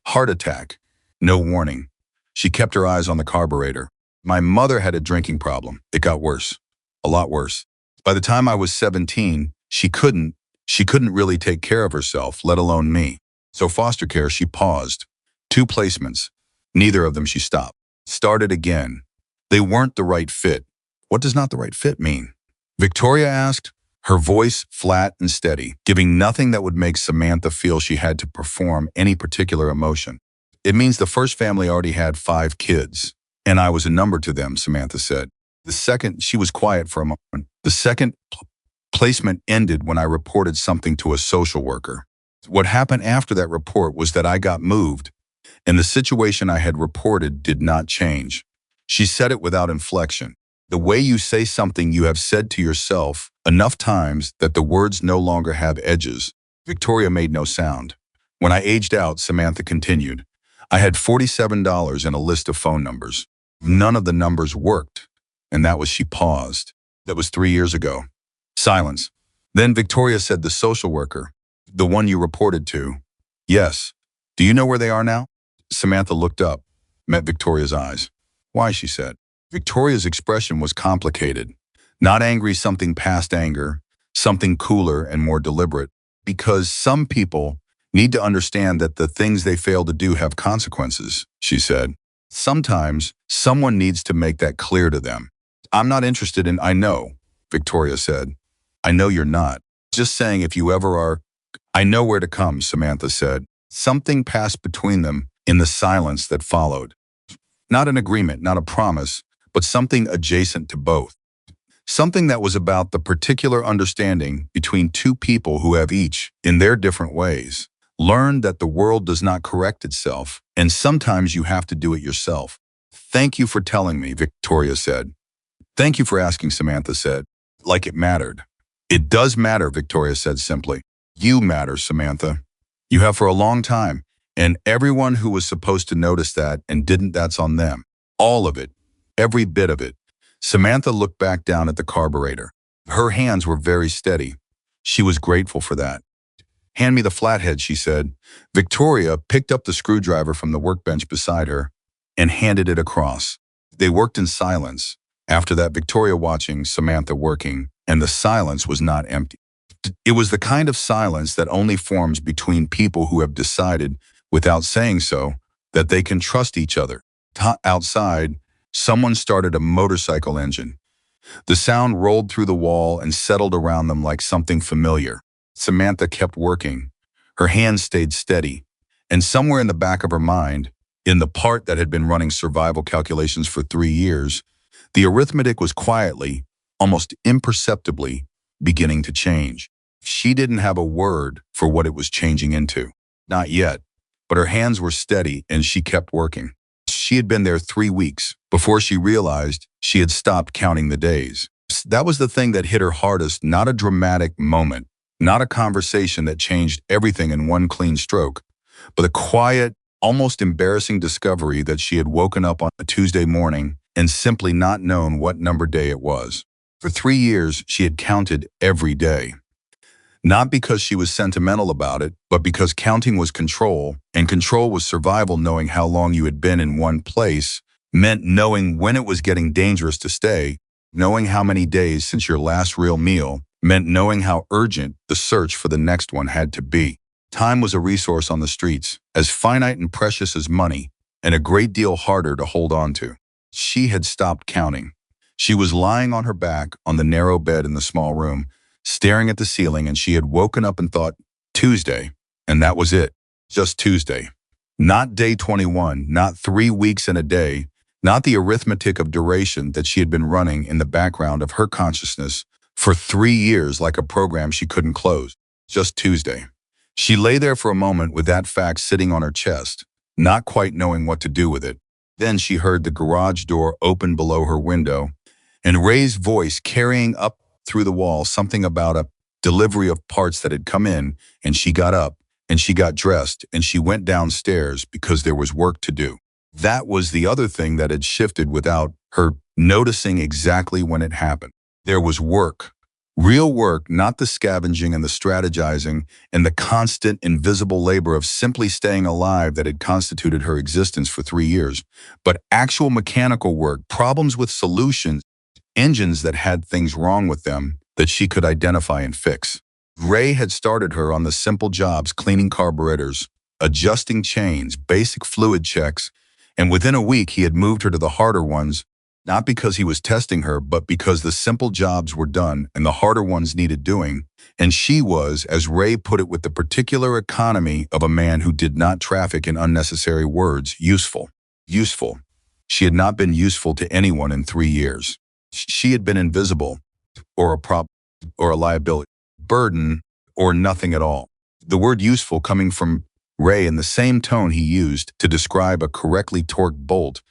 Speaker 1: Heart attack. No warning. She kept her eyes on the carburetor. My mother had a drinking problem. It got worse. A lot worse. By the time I was 17, she couldn't really take care of herself, let alone me. So foster care, she paused. 2 placements. Neither of them she stopped. Started again. They weren't the right fit. What does not the right fit mean? Victoria asked, her voice flat and steady, giving nothing that would make Samantha feel she had to perform any particular emotion. It means the first family already had 5 kids, and I was a number to them, Samantha said. She was quiet for a moment. The second placement ended when I reported something to a social worker. What happened after that report was that I got moved, and the situation I had reported did not change. She said it without inflection. The way you say something you have said to yourself enough times that the words no longer have edges. Victoria made no sound. When I aged out, Samantha continued, I had $47 and a list of phone numbers. None of the numbers worked, and she paused. That was 3 years ago. Silence. Then Victoria said, the social worker, the one you reported to. Yes. Do you know where they are now? Samantha looked up, met Victoria's eyes. Why, she said. Victoria's expression was complicated. Not angry, something past anger, something cooler and more deliberate. Because some people need to understand that the things they fail to do have consequences, she said. Sometimes someone needs to make that clear to them. I'm not interested in, I know, Victoria said. I know you're not. Just saying if you ever are. I know where to come, Samantha said. Something passed between them in the silence that followed. Not an agreement, not a promise, but something adjacent to both. Something that was about the particular understanding between 2 people who have each, in their different ways, learned that the world does not correct itself, and sometimes you have to do it yourself. Thank you for telling me, Victoria said. Thank you for asking, Samantha said, like it mattered. It does matter, Victoria said simply. You matter, Samantha. You have for a long time, and everyone who was supposed to notice that and didn't, that's on them. All of it. Every bit of it. Samantha looked back down at the carburetor. Her hands were very steady. She was grateful for that. Hand me the flathead, she said. Victoria picked up the screwdriver from the workbench beside her and handed it across. They worked in silence. After that, Victoria watching Samantha working, and the silence was not empty. It was the kind of silence that only forms between people who have decided, without saying so, that they can trust each other. Outside, someone started a motorcycle engine. The sound rolled through the wall and settled around them like something familiar. Samantha kept working. Her hands stayed steady. And somewhere in the back of her mind, in the part that had been running survival calculations for 3 years, the arithmetic was quietly, almost imperceptibly, beginning to change. She didn't have a word for what it was changing into. Not yet. But her hands were steady and she kept working. She had been there 3 weeks before she realized she had stopped counting the days. That was the thing that hit her hardest, not a dramatic moment, not a conversation that changed everything in one clean stroke, but a quiet, almost embarrassing discovery that she had woken up on a Tuesday morning and simply not known what number day it was. For 3 years, she had counted every day. Not because she was sentimental about it, but because counting was control, and control was survival. Knowing how long you had been in one place meant knowing when it was getting dangerous to stay. Knowing how many days since your last real meal meant knowing how urgent the search for the next one had to be. Time was a resource on the streets, as finite and precious as money, and a great deal harder to hold on to. She had stopped counting. She was lying on her back on the narrow bed in the small room, staring at the ceiling, and she had woken up and thought, Tuesday, and that was it. Just Tuesday. Not day 21, not 3 weeks and a day, not the arithmetic of duration that she had been running in the background of her consciousness For 3 years, like a program she couldn't close. Just Tuesday. She lay there for a moment with that fact sitting on her chest, not quite knowing what to do with it. Then she heard the garage door open below her window, and Ray's voice carrying up through the wall something about a delivery of parts that had come in, and she got up, and she got dressed, and she went downstairs because there was work to do. That was the other thing that had shifted without her noticing exactly when it happened. There was work. Real work, not the scavenging and the strategizing and the constant invisible labor of simply staying alive that had constituted her existence for 3 years, but actual mechanical work, problems with solutions, engines that had things wrong with them that she could identify and fix. Ray had started her on the simple jobs, cleaning carburetors, adjusting chains, basic fluid checks, and within a week he had moved her to the harder ones, not because he was testing her, but because the simple jobs were done and the harder ones needed doing, and she was, as Ray put it with the particular economy of a man who did not traffic in unnecessary words, useful. Useful. She had not been useful to anyone in 3 years. She had been invisible, or a prop, or a liability, burden, or nothing at all. The word useful coming from Ray in the same tone he used to describe a correctly torqued bolt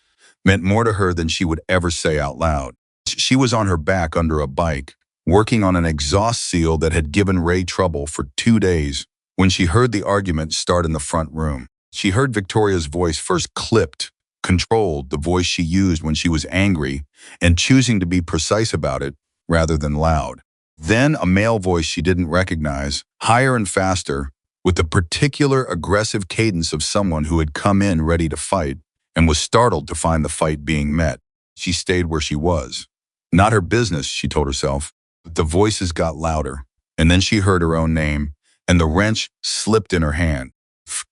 Speaker 1: meant more to her than she would ever say out loud. She was on her back under a bike, working on an exhaust seal that had given Ray trouble for 2 days when she heard the argument start in the front room. She heard Victoria's voice first clipped, controlled, the voice she used when she was angry and choosing to be precise about it rather than loud. Then a male voice she didn't recognize, higher and faster, with the particular aggressive cadence of someone who had come in ready to fight and was startled to find the fight being met. She stayed where she was. Not her business, she told herself. But the voices got louder, and then she heard her own name, and the wrench slipped in her hand.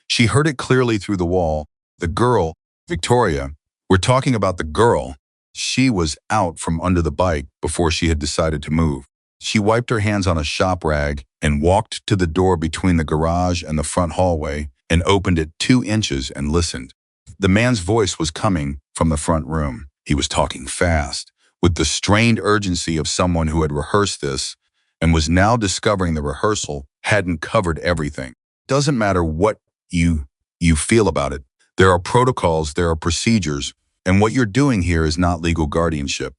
Speaker 1: She heard it clearly through the wall. The girl, Victoria, we're talking about the girl. She was out from under the bike before she had decided to move. She wiped her hands on a shop rag and walked to the door between the garage and the front hallway and opened it 2 inches and listened. The man's voice was coming from the front room. He was talking fast, with the strained urgency of someone who had rehearsed this and was now discovering the rehearsal hadn't covered everything. Doesn't matter what you feel about it. There are protocols, there are procedures, and what you're doing here is not legal guardianship.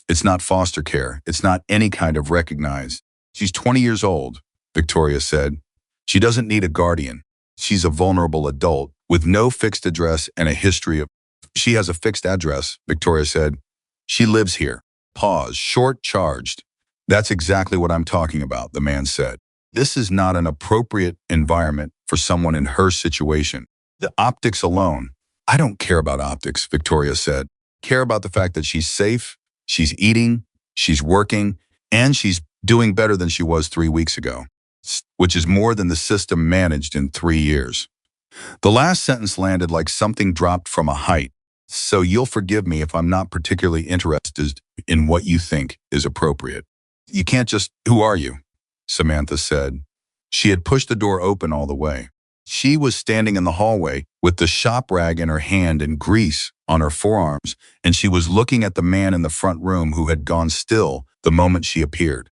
Speaker 1: It's not foster care. It's not any kind of recognized. She's 20 years old, Victoria said. She doesn't need a guardian. She's a vulnerable adult with no fixed address and a history of... She has a fixed address, Victoria said. She lives here. Pause, short-charged. That's exactly what I'm talking about, the man said. This is not an appropriate environment for someone in her situation. The optics alone. I don't care about optics, Victoria said. I care about the fact that she's safe, she's eating, she's working, and she's doing better than she was 3 weeks ago, which is more than the system managed in 3 years. The last sentence landed like something dropped from a height, so you'll forgive me if I'm not particularly interested in what you think is appropriate. You can't just... Who are you? Samantha said. She had pushed the door open all the way. She was standing in the hallway with the shop rag in her hand and grease on her forearms, and she was looking at the man in the front room who had gone still the moment she appeared.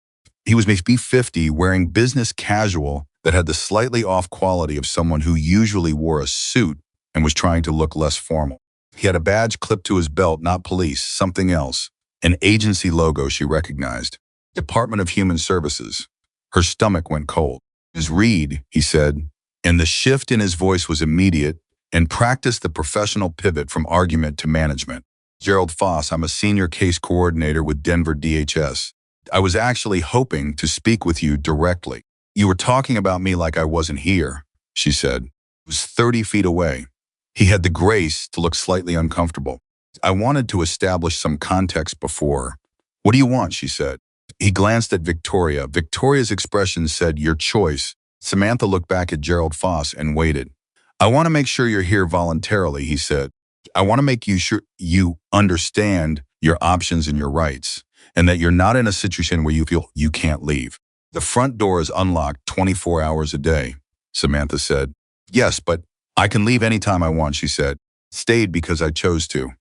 Speaker 1: He was maybe 50, wearing business casual that had the slightly off quality of someone who usually wore a suit and was trying to look less formal. He had a badge clipped to his belt, not police, something else, an agency logo she recognized. Department of Human Services. Her stomach went cold. Ms. Reed, he said, and the shift in his voice was immediate and practiced the professional pivot from argument to management. Gerald Foss, I'm a senior case coordinator with Denver DHS. I was actually hoping to speak with you directly. You were talking about me like I wasn't here, she said. He was 30 feet away. He had the grace to look slightly uncomfortable. I wanted to establish some context before. What do you want, she said. He glanced at Victoria. Victoria's expression said, your choice. Samantha looked back at Gerald Foss and waited. I want to make sure you're here voluntarily, he said. I want to make you sure you understand your options and your rights, and that you're not in a situation where you feel you can't leave. The front door is unlocked 24 hours a day, Samantha said. Yes, but I can leave anytime I want, she said. Stayed because I chose to.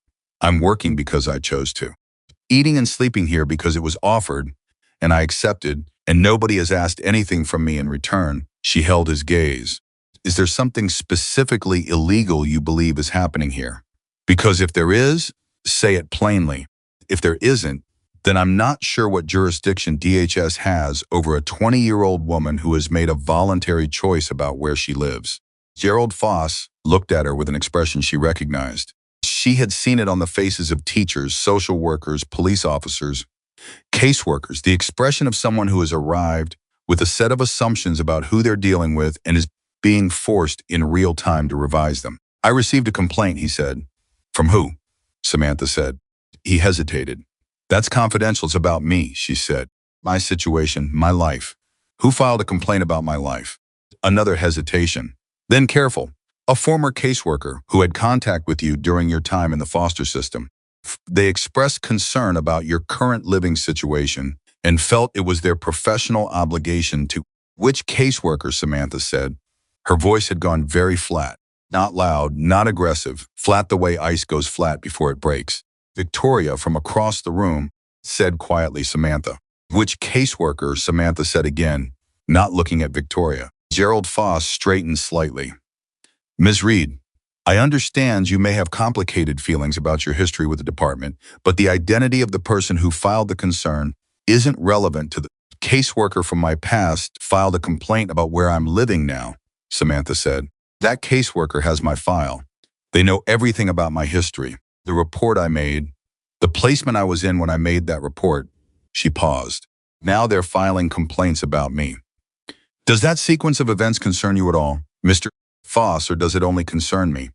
Speaker 1: I'm working because I chose to. Eating and sleeping here because it was offered, and I accepted, and nobody has asked anything from me in return. She held his gaze. Is there something specifically illegal you believe is happening here? Because if there is, say it plainly. If there isn't, then I'm not sure what jurisdiction DHS has over a 20-year-old woman who has made a voluntary choice about where she lives. Gerald Foss looked at her with an expression she recognized. She had seen it on the faces of teachers, social workers, police officers, caseworkers, the expression of someone who has arrived with a set of assumptions about who they're dealing with and is being forced in real time to revise them. I received a complaint, he said. From who? Samantha said. He hesitated. That's confidential. It's about me, she said. My situation, my life. Who filed a complaint about my life? Another hesitation. Then careful. A former caseworker who had contact with you during your time in the foster system. They expressed concern about your current living situation and felt it was their professional obligation to. Which caseworker? Samantha said. Her voice had gone very flat. Not loud, not aggressive, flat the way ice goes flat before it breaks. Victoria, from across the room, said quietly, Samantha. Which caseworker? Samantha said again, not looking at Victoria. Gerald Foss straightened slightly. Ms. Reed, I understand you may have complicated feelings about your history with the department, but the identity of the person who filed the concern isn't relevant to the caseworker from my past filed a complaint about where I'm living now, Samantha said. That caseworker has my file. They know everything about my history, the report I made, the placement I was in when I made that report. She paused. Now they're filing complaints about me. Does that sequence of events concern you at all, Mr. Foss, or does it only concern me?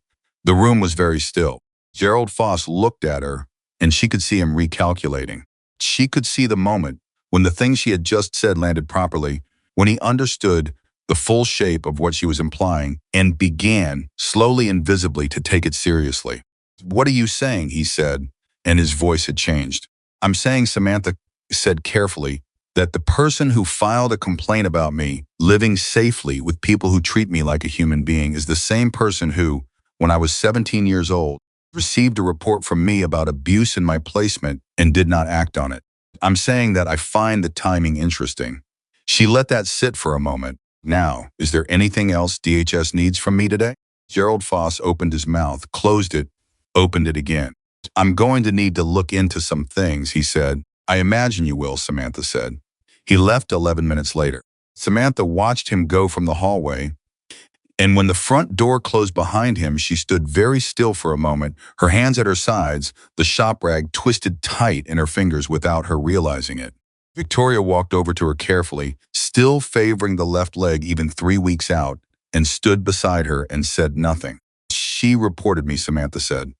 Speaker 1: The room was very still. Gerald Foss looked at her, and she could see him recalculating. She could see the moment when the thing she had just said landed properly, when he understood the full shape of what she was implying and began, slowly and visibly, to take it seriously. What are you saying? He said, and his voice had changed. I'm saying, Samantha said carefully, that the person who filed a complaint about me living safely with people who treat me like a human being is the same person who, when I was 17 years old, received a report from me about abuse in my placement and did not act on it. I'm saying that I find the timing interesting. She let that sit for a moment. Now, is there anything else DHS needs from me today? Gerald Foss opened his mouth, closed it, opened it again. I'm going to need to look into some things, he said. I imagine you will, Samantha said. He left 11 minutes later. Samantha watched him go from the hallway, and when the front door closed behind him, she stood very still for a moment, her hands at her sides, the shop rag twisted tight in her fingers without her realizing it. Victoria walked over to her carefully, still favoring the left leg even 3 weeks out, and stood beside her and said nothing. She reported me, Samantha said.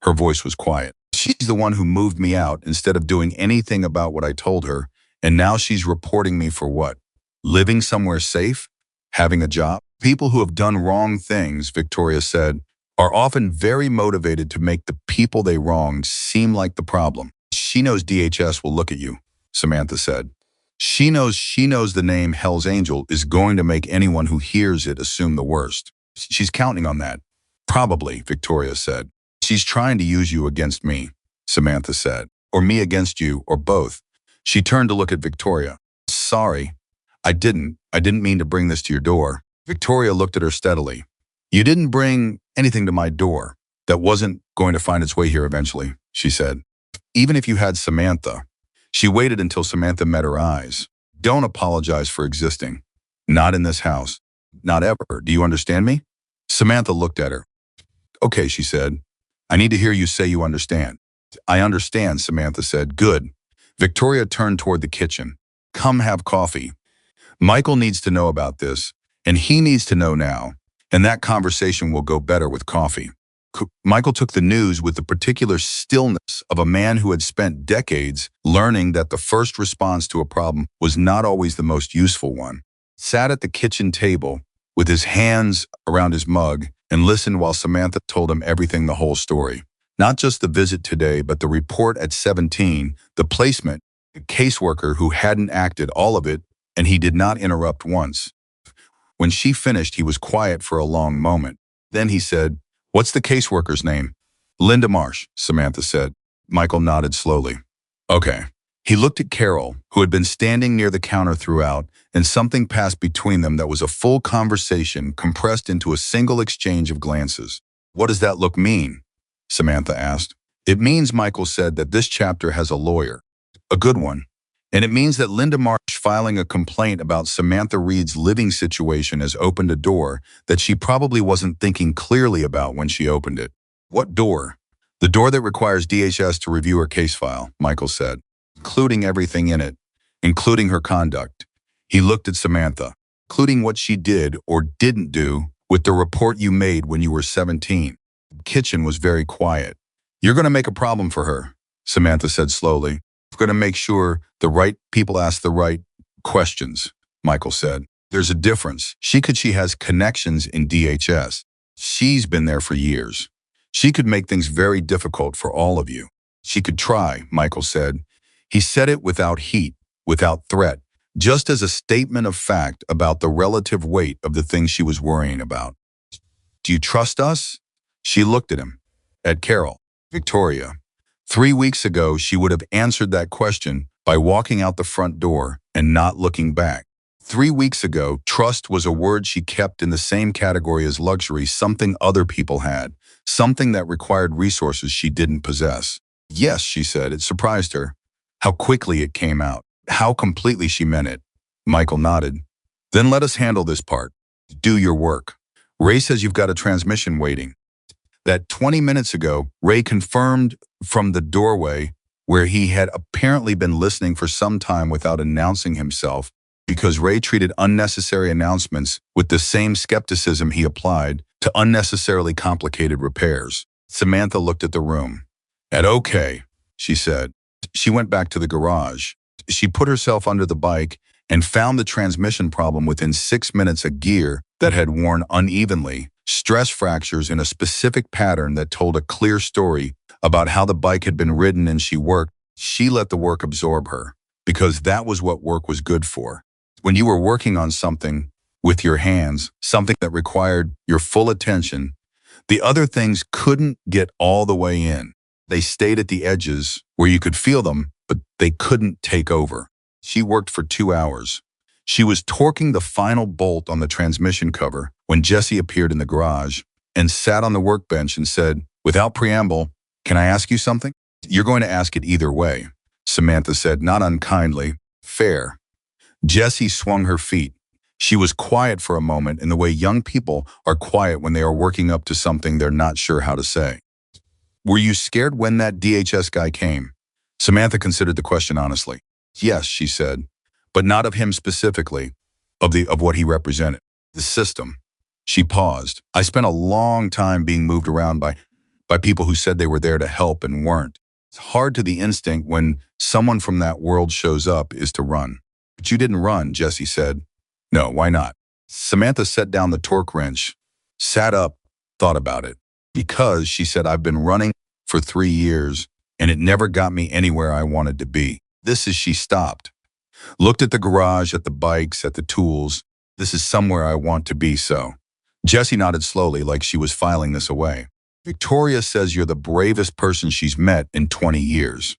Speaker 1: Her voice was quiet. She's the one who moved me out instead of doing anything about what I told her, and now she's reporting me for what? Living somewhere safe? Having a job? People who have done wrong things, Victoria said, are often very motivated to make the people they wronged seem like the problem. She knows DHS will look at you, Samantha said. She knows the name Hell's Angel is going to make anyone who hears it assume the worst. She's counting on that. Probably, Victoria said. She's trying to use you against me, Samantha said. Or me against you, or both. She turned to look at Victoria. Sorry, I didn't mean to bring this to your door. Victoria looked at her steadily. You didn't bring anything to my door that wasn't going to find its way here eventually, she said. Even if you had Samantha. She waited until Samantha met her eyes. Don't apologize for existing. Not in this house. Not ever. Do you understand me? Samantha looked at her. Okay, she said. I need to hear you say you understand. I understand, Samantha said. Good. Victoria turned toward the kitchen. Come have coffee. Michael needs to know about this, and he needs to know now, and that conversation will go better with coffee. Michael took the news with the particular stillness of a man who had spent decades learning that the first response to a problem was not always the most useful one. Sat at the kitchen table with his hands around his mug and listened while Samantha told him everything, the whole story. Not just the visit today, but the report at 17, the placement, the caseworker who hadn't acted, all of it, and he did not interrupt once. When she finished, he was quiet for a long moment. Then he said, What's the caseworker's name? Linda Marsh, Samantha said. Michael nodded slowly. Okay. He looked at Carol, who had been standing near the counter throughout, and something passed between them that was a full conversation compressed into a single exchange of glances. "What does that look mean?" Samantha asked. "It means," Michael said, "that this chapter has a lawyer. A good one. And it means that Linda Marsh filing a complaint about Samantha Reed's living situation has opened a door that she probably wasn't thinking clearly about when she opened it." "What door?" "The door that requires DHS to review her case file," Michael said, "including everything in it, including her conduct." He looked at Samantha, "Including what she did or didn't do with the report you made when you were 17. The kitchen was very quiet. "You're going to make a problem for her," Samantha said slowly. "We're going to make sure the right people ask the right questions," Michael said. "There's a difference. She has connections in DHS. She's been there for years. She could make things very difficult for all of you." "She could try," Michael said. He said it without heat, without threat, just as a statement of fact about the relative weight of the things she was worrying about. "Do you trust us?" She looked at him, at Carol. Victoria. 3 weeks ago, she would have answered that question by walking out the front door and not looking back. 3 weeks ago, trust was a word she kept in the same category as luxury, something other people had, something that required resources she didn't possess. "Yes," she said. It surprised her how quickly it came out, how completely she meant it. Michael nodded. "Then let us handle this part. Do your work. Ray says you've got a transmission waiting." That 20 minutes ago, Ray confirmed from the doorway, where he had apparently been listening for some time without announcing himself, because Ray treated unnecessary announcements with the same skepticism he applied to unnecessarily complicated repairs. Samantha looked at the room. "Okay," she said. She went back to the garage. She put herself under the bike and found the transmission problem within 6 minutes, a gear that had worn unevenly, stress fractures in a specific pattern that told a clear story about how the bike had been ridden, and she worked. She let the work absorb her, because that was what work was good for. When you were working on something with your hands, something that required your full attention, the other things couldn't get all the way in. They stayed at the edges where you could feel them, but they couldn't take over. She worked for 2 hours. She was torquing the final bolt on the transmission cover when Jesse appeared in the garage and sat on the workbench and said, without preamble, "Can I ask you something?" "You're going to ask it either way," Samantha said, not unkindly. "Fair." Jessie swung her feet. She was quiet for a moment in the way young people are quiet when they are working up to something they're not sure how to say. "Were you scared when that DHS guy came?" Samantha considered the question honestly. "Yes," she said, "but not of him specifically, of what he represented. The system." She paused. "I spent a long time being moved around by people who said they were there to help and weren't. It's hard to the instinct when someone from that world shows up is to run." "But you didn't run," Jessie said. "No, why not?" Samantha set down the torque wrench, sat up, thought about it. "Because," she said, "I've been running for 3 years, and it never got me anywhere I wanted to be." This is, she stopped, looked at the garage, at the bikes, at the tools. "This is somewhere I want to be, so." Jessie nodded slowly, like she was filing this away. "Victoria says you're the bravest person she's met in 20 years.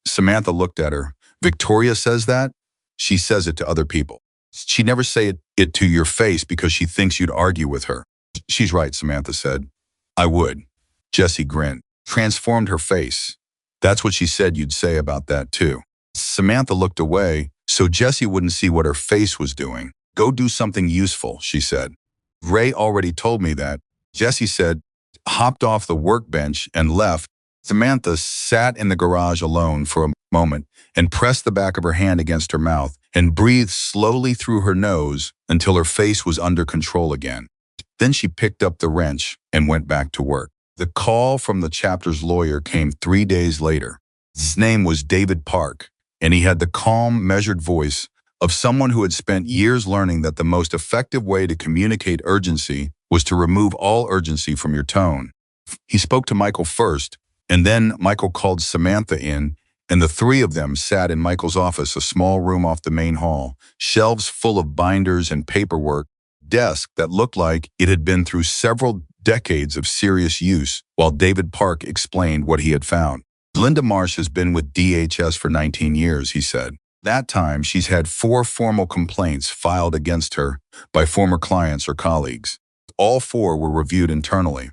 Speaker 1: Samantha looked at her. "Victoria says that?" "She says it to other people. She'd never say it to your face because she thinks you'd argue with her." "She's right," Samantha said. "I would." Jessie grinned, transformed her face. "That's what she said you'd say about that, too." Samantha looked away so Jessie wouldn't see what her face was doing. "Go do something useful," she said. "Ray already told me that," Jessie said, hopped off the workbench and left. Samantha sat in the garage alone for a moment and pressed the back of her hand against her mouth and breathed slowly through her nose until her face was under control again. Then she picked up the wrench and went back to work. The call from the chapter's lawyer came 3 days later. His name was David Park, and he had the calm, measured voice of someone who had spent years learning that the most effective way to communicate urgency was to remove all urgency from your tone. He spoke to Michael first, and then Michael called Samantha in, and the three of them sat in Michael's office, a small room off the main hall, shelves full of binders and paperwork, desk that looked like it had been through several decades of serious use, while David Park explained what he had found. Linda Marsh has been with DHS for 19 years, he said. That time, she's had 4 formal complaints filed against her by former clients or colleagues. All 4 were reviewed internally.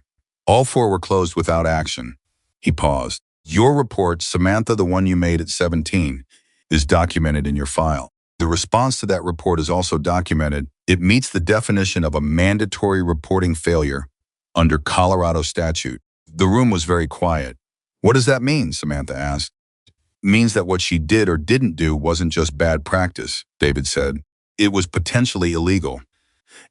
Speaker 1: All 4 were closed without action. He paused. Your report, Samantha, the one you made at 17, is documented in your file. The response to that report is also documented. It meets the definition of a mandatory reporting failure under Colorado statute. The room was very quiet. What does that mean? Samantha asked. Means that what she did or didn't do wasn't just bad practice, David said. It was potentially illegal.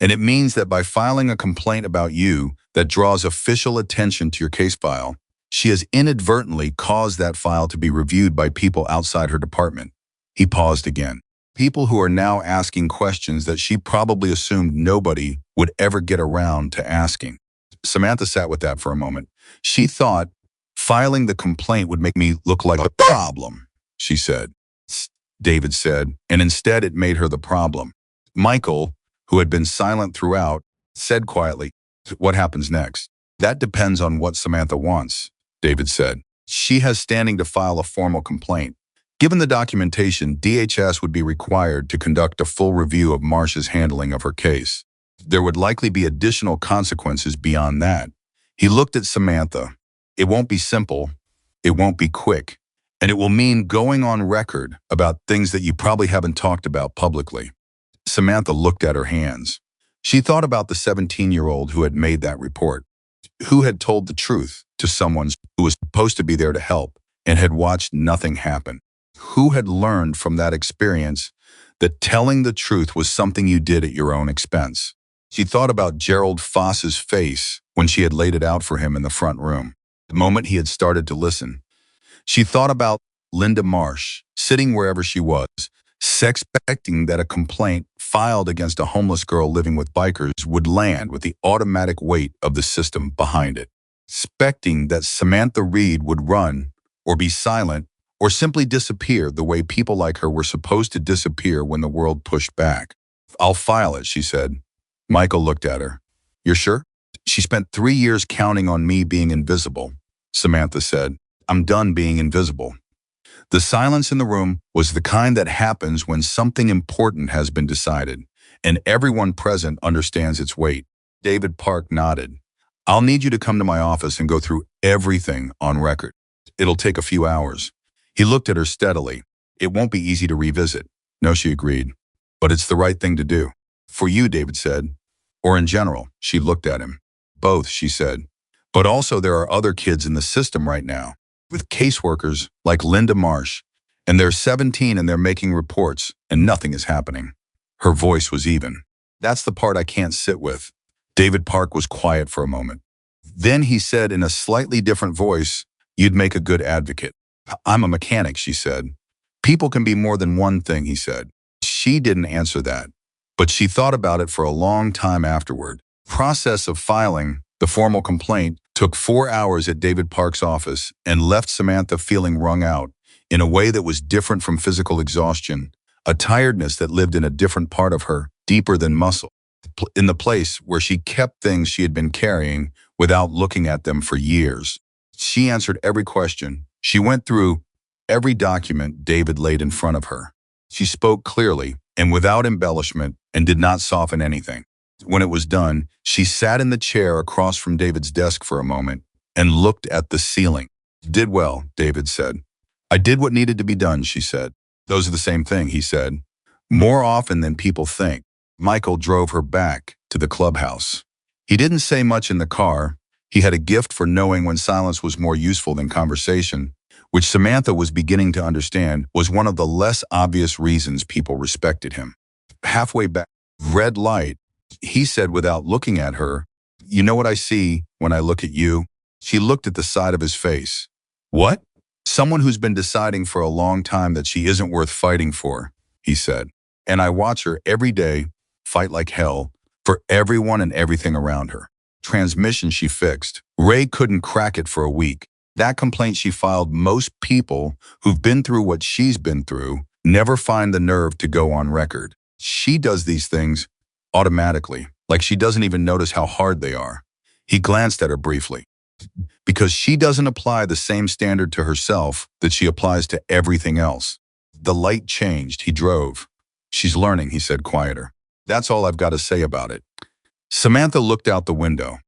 Speaker 1: And it means that by filing a complaint about you that draws official attention to your case file, she has inadvertently caused that file to be reviewed by people outside her department. He paused again. People who are now asking questions that she probably assumed nobody would ever get around to asking. Samantha sat with that for a moment. She thought filing the complaint would make me look like a problem, she said. David said, and instead it made her the problem. Michael, who had been silent throughout, said quietly, what happens next? That depends on what Samantha wants, David said. She has standing to file a formal complaint. Given the documentation, DHS would be required to conduct a full review of Marsh's handling of her case. There would likely be additional consequences beyond that. He looked at Samantha. It won't be simple, it won't be quick, and it will mean going on record about things that you probably haven't talked about publicly. Samantha looked at her hands. She thought about the 17-year-old who had made that report, who had told the truth to someone who was supposed to be there to help and had watched nothing happen, who had learned from that experience that telling the truth was something you did at your own expense. She thought about Gerald Foss's face when she had laid it out for him in the front room, the moment he had started to listen. She thought about Linda Marsh, sitting wherever she was, expecting that a complaint filed against a homeless girl living with bikers would land with the automatic weight of the system behind it, expecting that Samantha Reed would run or be silent or simply disappear the way people like her were supposed to disappear when the world pushed back. I'll file it, she said. Michael looked at her. You're sure? She spent 3 years counting on me being invisible, Samantha said. I'm done being invisible. The silence in the room was the kind that happens when something important has been decided, and everyone present understands its weight. David Park nodded. I'll need you to come to my office and go through everything on record. It'll take a few hours. He looked at her steadily. It won't be easy to revisit. No, she agreed. But it's the right thing to do. For you, David said. Or in general, she looked at him. Both, she said. But also there are other kids in the system right now, with caseworkers like Linda Marsh, and they're 17 and they're making reports, and nothing is happening. Her voice was even. That's the part I can't sit with. David Park was quiet for a moment. Then he said in a slightly different voice, you'd make a good advocate. I'm a mechanic, she said. People can be more than one thing, he said. She didn't answer that, but she thought about it for a long time afterward. The process of filing the formal complaint took 4 hours at David Park's office and left Samantha feeling wrung out in a way that was different from physical exhaustion, a tiredness that lived in a different part of her, deeper than muscle, in the place where she kept things she had been carrying without looking at them for years. She answered every question. She went through every document David laid in front of her. She spoke clearly and without embellishment and did not soften anything. When it was done, she sat in the chair across from David's desk for a moment and looked at the ceiling. Did well, David said. I did what needed to be done, she said. Those are the same thing, he said. More often than people think. Michael drove her back to the clubhouse. He didn't say much in the car. He had a gift for knowing when silence was more useful than conversation, which Samantha was beginning to understand was one of the less obvious reasons people respected him. Halfway back, red light, he said without looking at her, you know what I see when I look at you? She looked at the side of his face. What? Someone who's been deciding for a long time that she isn't worth fighting for, he said. And I watch her every day fight like hell for everyone and everything around her. Transmission she fixed. Ray couldn't crack it for a week. That complaint she filed, most people who've been through what she's been through never find the nerve to go on record. She does these things automatically, like she doesn't even notice how hard they are. He glanced at her briefly. because she doesn't apply the same standard to herself that she applies to everything else. The light changed. He drove. She's learning, he said quieter. That's all I've got to say about it. Samantha looked out the window.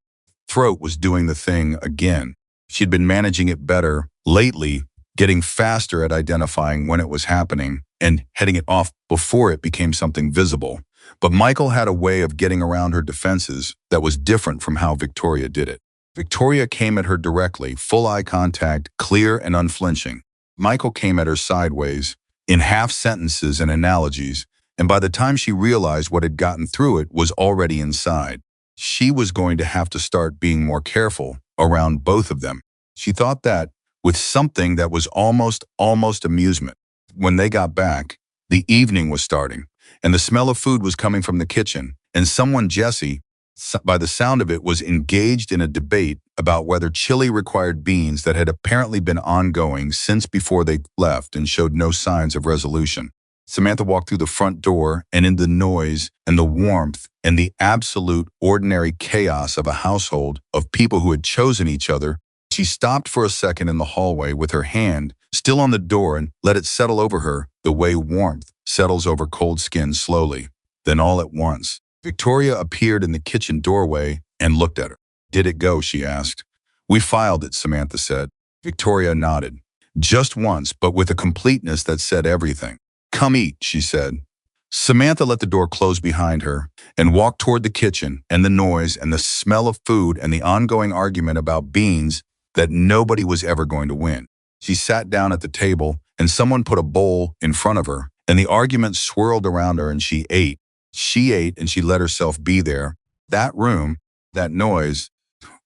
Speaker 1: Throat was doing the thing again. She'd been managing it better lately, getting faster at identifying when it was happening and heading it off before it became something visible. But Michael had a way of getting around her defenses that was different from how Victoria did it. Victoria came at her directly, full eye contact, clear and unflinching. Michael came at her sideways, in half sentences and analogies, and by the time she realized what had gotten through it was already inside. She was going to have to start being more careful around both of them. She thought that with something that was almost amusement. When they got back, the evening was starting, and the smell of food was coming from the kitchen, and someone, Jesse, by the sound of it, was engaged in a debate about whether chili required beans that had apparently been ongoing since before they left and showed no signs of resolution. Samantha walked through the front door, and in the noise and the warmth and the absolute ordinary chaos of a household of people who had chosen each other, she stopped for a second in the hallway with her hand still on the door and let it settle over her the way warmth settles over cold skin slowly. Then all at once, Victoria appeared in the kitchen doorway and looked at her. "Did it go?" she asked. "We filed it," Samantha said. Victoria nodded. Just once, but with a completeness that said everything. "Come eat," she said. Samantha let the door close behind her and walked toward the kitchen, and the noise and the smell of food and the ongoing argument about beans that nobody was ever going to win. She sat down at the table, and someone put a bowl in front of her, and the argument swirled around her, and she ate. She ate, and she let herself be there. That room, that noise,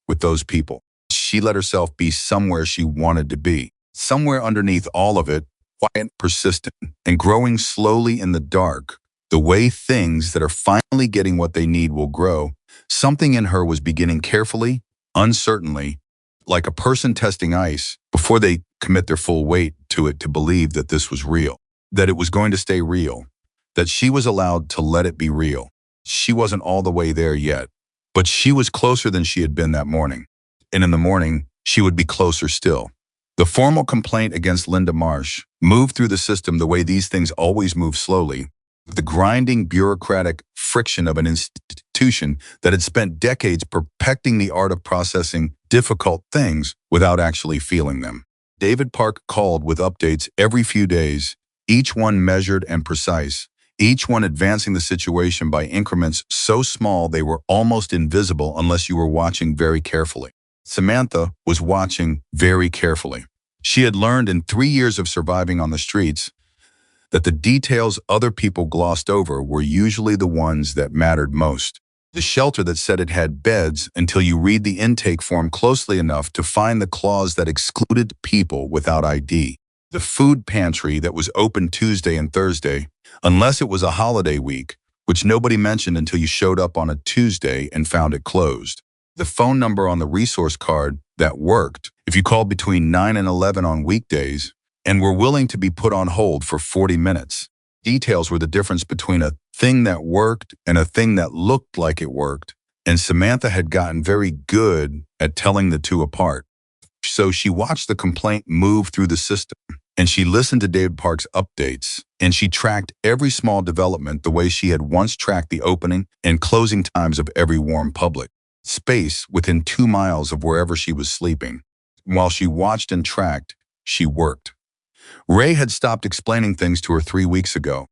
Speaker 1: with those people. She let herself be somewhere she wanted to be. Somewhere underneath all of it, quiet, persistent, and growing slowly in the dark, the way things that are finally getting what they need will grow. Something in her was beginning carefully, uncertainly, like a person testing ice before they commit their full weight to it, to believe that this was real, that it was going to stay real, that she was allowed to let it be real. She wasn't all the way there yet, but she was closer than she had been that morning. And in the morning, she would be closer still. The formal complaint against Linda Marsh moved through the system the way these things always move slowly, with the grinding bureaucratic friction of an institution that had spent decades perfecting the art of processing difficult things without actually feeling them. David Park called with updates every few days, each one measured and precise, each one advancing the situation by increments so small they were almost invisible unless you were watching very carefully. Samantha was watching very carefully. She had learned in 3 years of surviving on the streets that the details other people glossed over were usually the ones that mattered most. The shelter that said it had beds until you read the intake form closely enough to find the clause that excluded people without ID. The food pantry that was open Tuesday and Thursday, unless it was a holiday week, which nobody mentioned until you showed up on a Tuesday and found it closed. The phone number on the resource card that worked if you called between 9 and 11 on weekdays and were willing to be put on hold for 40 minutes. Details were the difference between a thing that worked and a thing that looked like it worked, and Samantha had gotten very good at telling the two apart. So she watched the complaint move through the system, and she listened to David Park's updates, and she tracked every small development the way she had once tracked the opening and closing times of every warm public space within 2 miles of wherever she was sleeping. While she watched and tracked, she worked. Ray had stopped explaining things to her 3 weeks ago,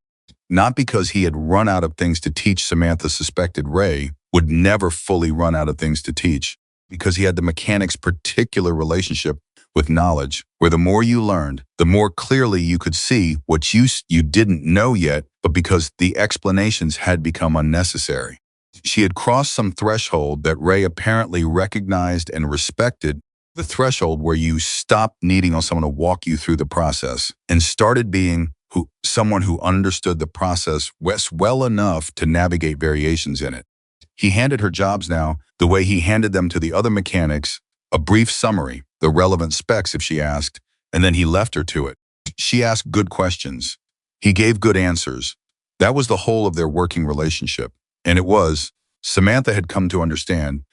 Speaker 1: not because he had run out of things to teach. Samantha suspected Ray would never fully run out of things to teach, because he had the mechanic's particular relationship with knowledge, where the more you learned, the more clearly you could see what you didn't know yet, but because the explanations had become unnecessary. She had crossed some threshold that Ray apparently recognized and respected, the threshold where you stopped needing someone to walk you through the process and started being someone who understood the process well enough to navigate variations in it. He handed her jobs now the way he handed them to the other mechanics, a brief summary, the relevant specs if she asked, and then he left her to it. She asked good questions. He gave good answers. That was the whole of their working relationship. And it was, Samantha had come to understand,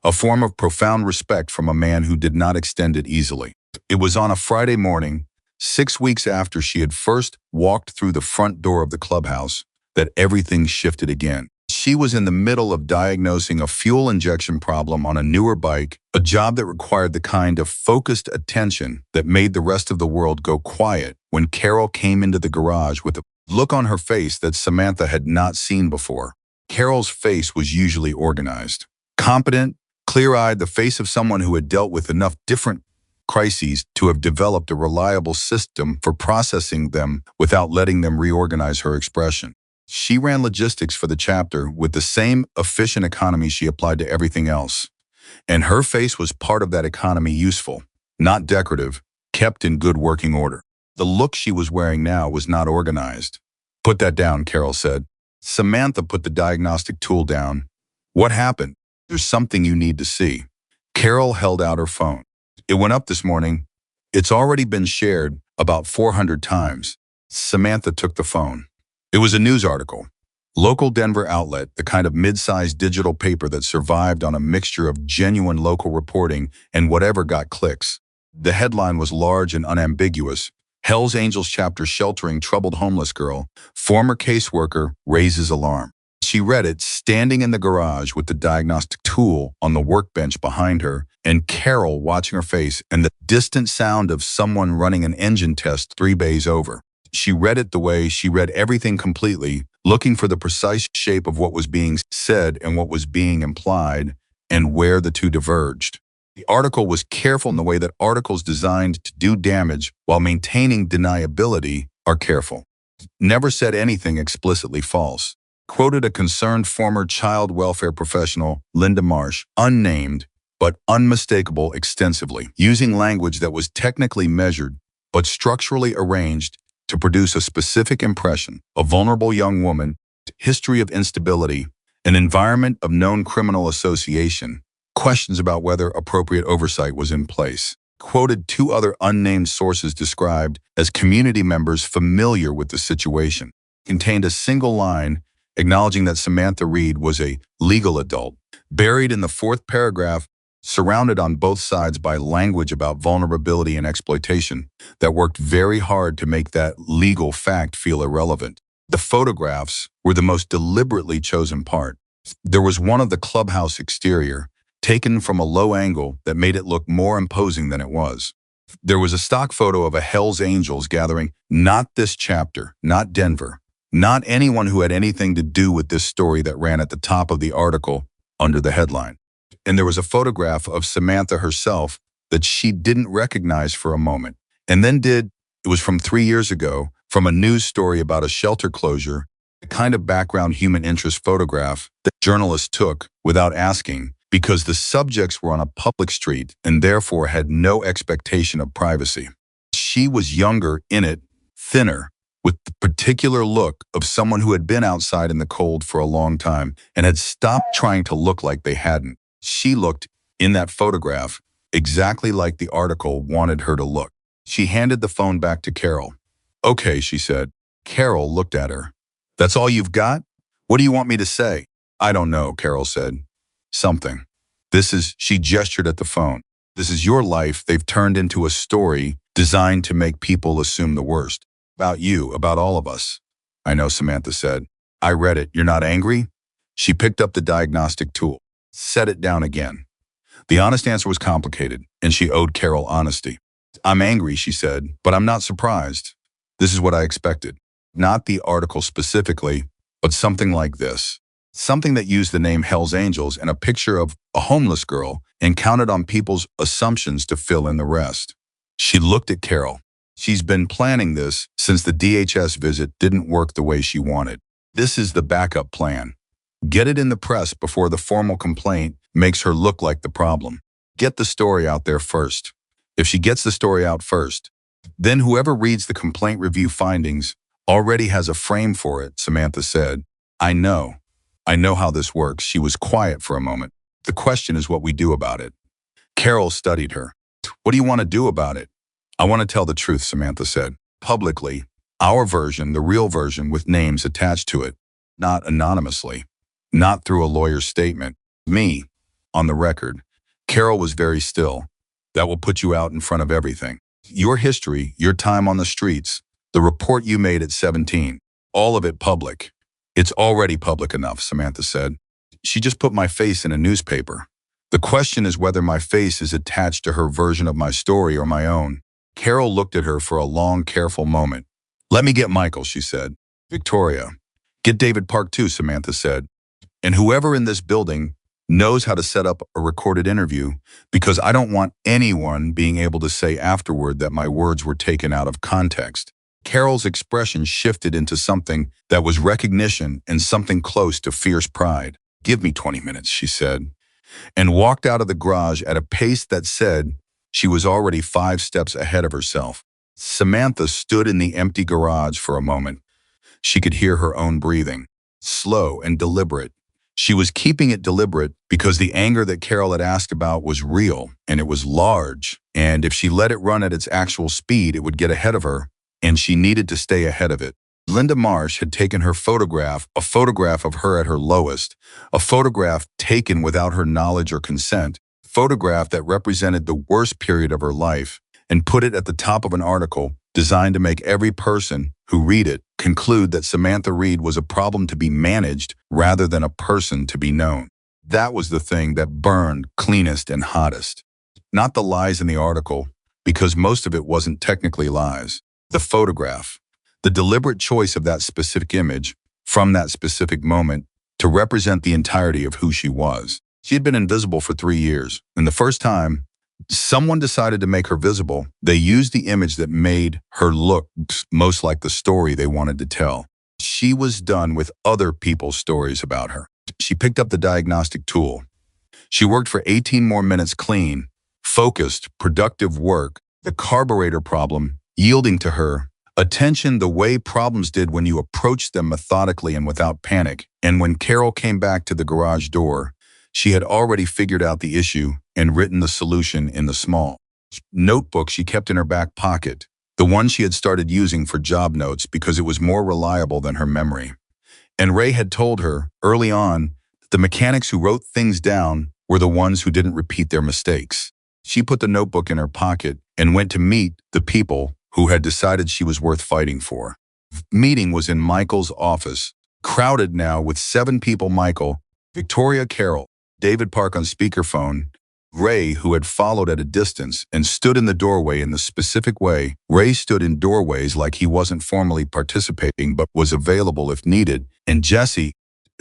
Speaker 1: a form of profound respect from a man who did not extend it easily. It was on a Friday morning, 6 weeks after she had first walked through the front door of the clubhouse, that everything shifted again. She was in the middle of diagnosing a fuel injection problem on a newer bike, a job that required the kind of focused attention that made the rest of the world go quiet, when Carol came into the garage with a look on her face that Samantha had not seen before. Carol's face was usually organized, competent, clear-eyed, the face of someone who had dealt with enough different crises to have developed a reliable system for processing them without letting them reorganize her expression. She ran logistics for the chapter with the same efficient economy she applied to everything else. And her face was part of that economy, useful, not decorative, kept in good working order. The look she was wearing now was not organized. "Put that down," Carol said. Samantha put the diagnostic tool down. "What happened?" "There's something you need to see." Carol held out her phone. "It went up this morning. It's already been shared about 400 times. Samantha took the phone. It was a news article. Local Denver outlet, the kind of mid-sized digital paper that survived on a mixture of genuine local reporting and whatever got clicks. The headline was large and unambiguous. "Hell's Angels chapter sheltering troubled homeless girl. Former caseworker raises alarm." She read it standing in the garage with the diagnostic tool on the workbench behind her, and Carol watching her face and the distant sound of someone running an engine test 3 bays over. She read it the way she read everything, completely, looking for the precise shape of what was being said and what was being implied, and where the two diverged. The article was careful in the way that articles designed to do damage while maintaining deniability are careful. Never said anything explicitly false. Quoted a concerned former child welfare professional, Linda Marsh, unnamed but unmistakable extensively, using language that was technically measured but structurally arranged to produce a specific impression: a vulnerable young woman, history of instability, an environment of known criminal association, questions about whether appropriate oversight was in place. Quoted 2 other unnamed sources described as community members familiar with the situation. Contained a single line acknowledging that Samantha Reed was a legal adult. Buried in the 4th paragraph, surrounded on both sides by language about vulnerability and exploitation that worked very hard to make that legal fact feel irrelevant. The photographs were the most deliberately chosen part. There was one of the clubhouse exterior, taken from a low angle that made it look more imposing than it was. There was a stock photo of a Hell's Angels gathering, not this chapter, not Denver, not anyone who had anything to do with this story that ran at the top of the article under the headline. And there was a photograph of Samantha herself that she didn't recognize for a moment, and then did. It was from 3 years ago, from a news story about a shelter closure, the kind of background human interest photograph that journalists took without asking, because the subjects were on a public street and therefore had no expectation of privacy. She was younger in it, thinner, with the particular look of someone who had been outside in the cold for a long time and had stopped trying to look like they hadn't. She looked, in that photograph, exactly like the article wanted her to look. She handed the phone back to Carol. "Okay," she said. Carol looked at her. "That's all you've got? What do you want me to say?" "I don't know," Carol said. "Something. She gestured at the phone. "This is your life they've turned into a story designed to make people assume the worst. About you, about all of us." "I know," Samantha said. "I read it. You're not angry?" She picked up the diagnostic tool. Set it down again. The honest answer was complicated, and she owed Carol honesty. "I'm angry," she said, "but I'm not surprised. This is what I expected. Not the article specifically, but something like this. Something that used the name Hell's Angels and a picture of a homeless girl and counted on people's assumptions to fill in the rest." She looked at Carol. "She's been planning this since the DHS visit didn't work the way she wanted. This is the backup plan. Get it in the press before the formal complaint makes her look like the problem. Get the story out there first. If she gets the story out first, then whoever reads the complaint review findings already has a frame for it," Samantha said. I know how this works." She was quiet for a moment. "The question is what we do about it." Carol studied her. "What do you want to do about it?" "I want to tell the truth," Samantha said. "Publicly. Our version, the real version with names attached to it. Not anonymously. Not through a lawyer's statement. Me. on the record. Carol was very still. That will put you out in front of everything. Your history, your time on the streets, the report you made at 17, all of it public. It's already public enough, Samantha said. She just put my face in a newspaper. The question is whether my face is attached to her version of my story or my own. Carol looked at her for a long, careful moment. Let me get Michael, she said. Victoria. Get David Park too, Samantha said. And whoever in this building knows how to set up a recorded interview, because I don't want anyone being able to say afterward that my words were taken out of context. Carol's expression shifted into something that was recognition and something close to fierce pride. Give me 20 minutes, she said, and walked out of the garage at a pace that said she was already 5 steps ahead of herself. Samantha stood in the empty garage for a moment. She could hear her own breathing, slow and deliberate. She was keeping it deliberate because the anger that Carol had asked about was real, and it was large, and if she let it run at its actual speed, it would get ahead of her, and she needed to stay ahead of it. Linda Marsh had taken her photograph, a photograph of her at her lowest, a photograph taken without her knowledge or consent, a photograph that represented the worst period of her life, and put it at the top of an article designed to make every person who read it conclude that Samantha Reed was a problem to be managed rather than a person to be known. That was the thing that burned cleanest and hottest. Not the lies in the article, because most of it wasn't technically lies. The photograph. The deliberate choice of that specific image, from that specific moment, to represent the entirety of who she was. She had been invisible for 3 years, and the first time someone decided to make her visible, they used the image that made her look most like the story they wanted to tell. She was done with other people's stories about her. She picked up the diagnostic tool. She worked for 18 more minutes clean, focused, productive work, the carburetor problem yielding to her attention the way problems did when you approached them methodically and without panic. And when Carol came back to the garage door, she had already figured out the issue and written the solution in the small notebook she kept in her back pocket, the one she had started using for job notes because it was more reliable than her memory. And Ray had told her early on that the mechanics who wrote things down were the ones who didn't repeat their mistakes. She put the notebook in her pocket and went to meet the people who had decided she was worth fighting for. The meeting was in Michael's office, crowded now with 7 people: Michael, Victoria, Carol, David Park on speakerphone, Ray, who had followed at a distance and stood in the doorway in the specific way Ray stood in doorways, like he wasn't formally participating but was available if needed, and Jessie,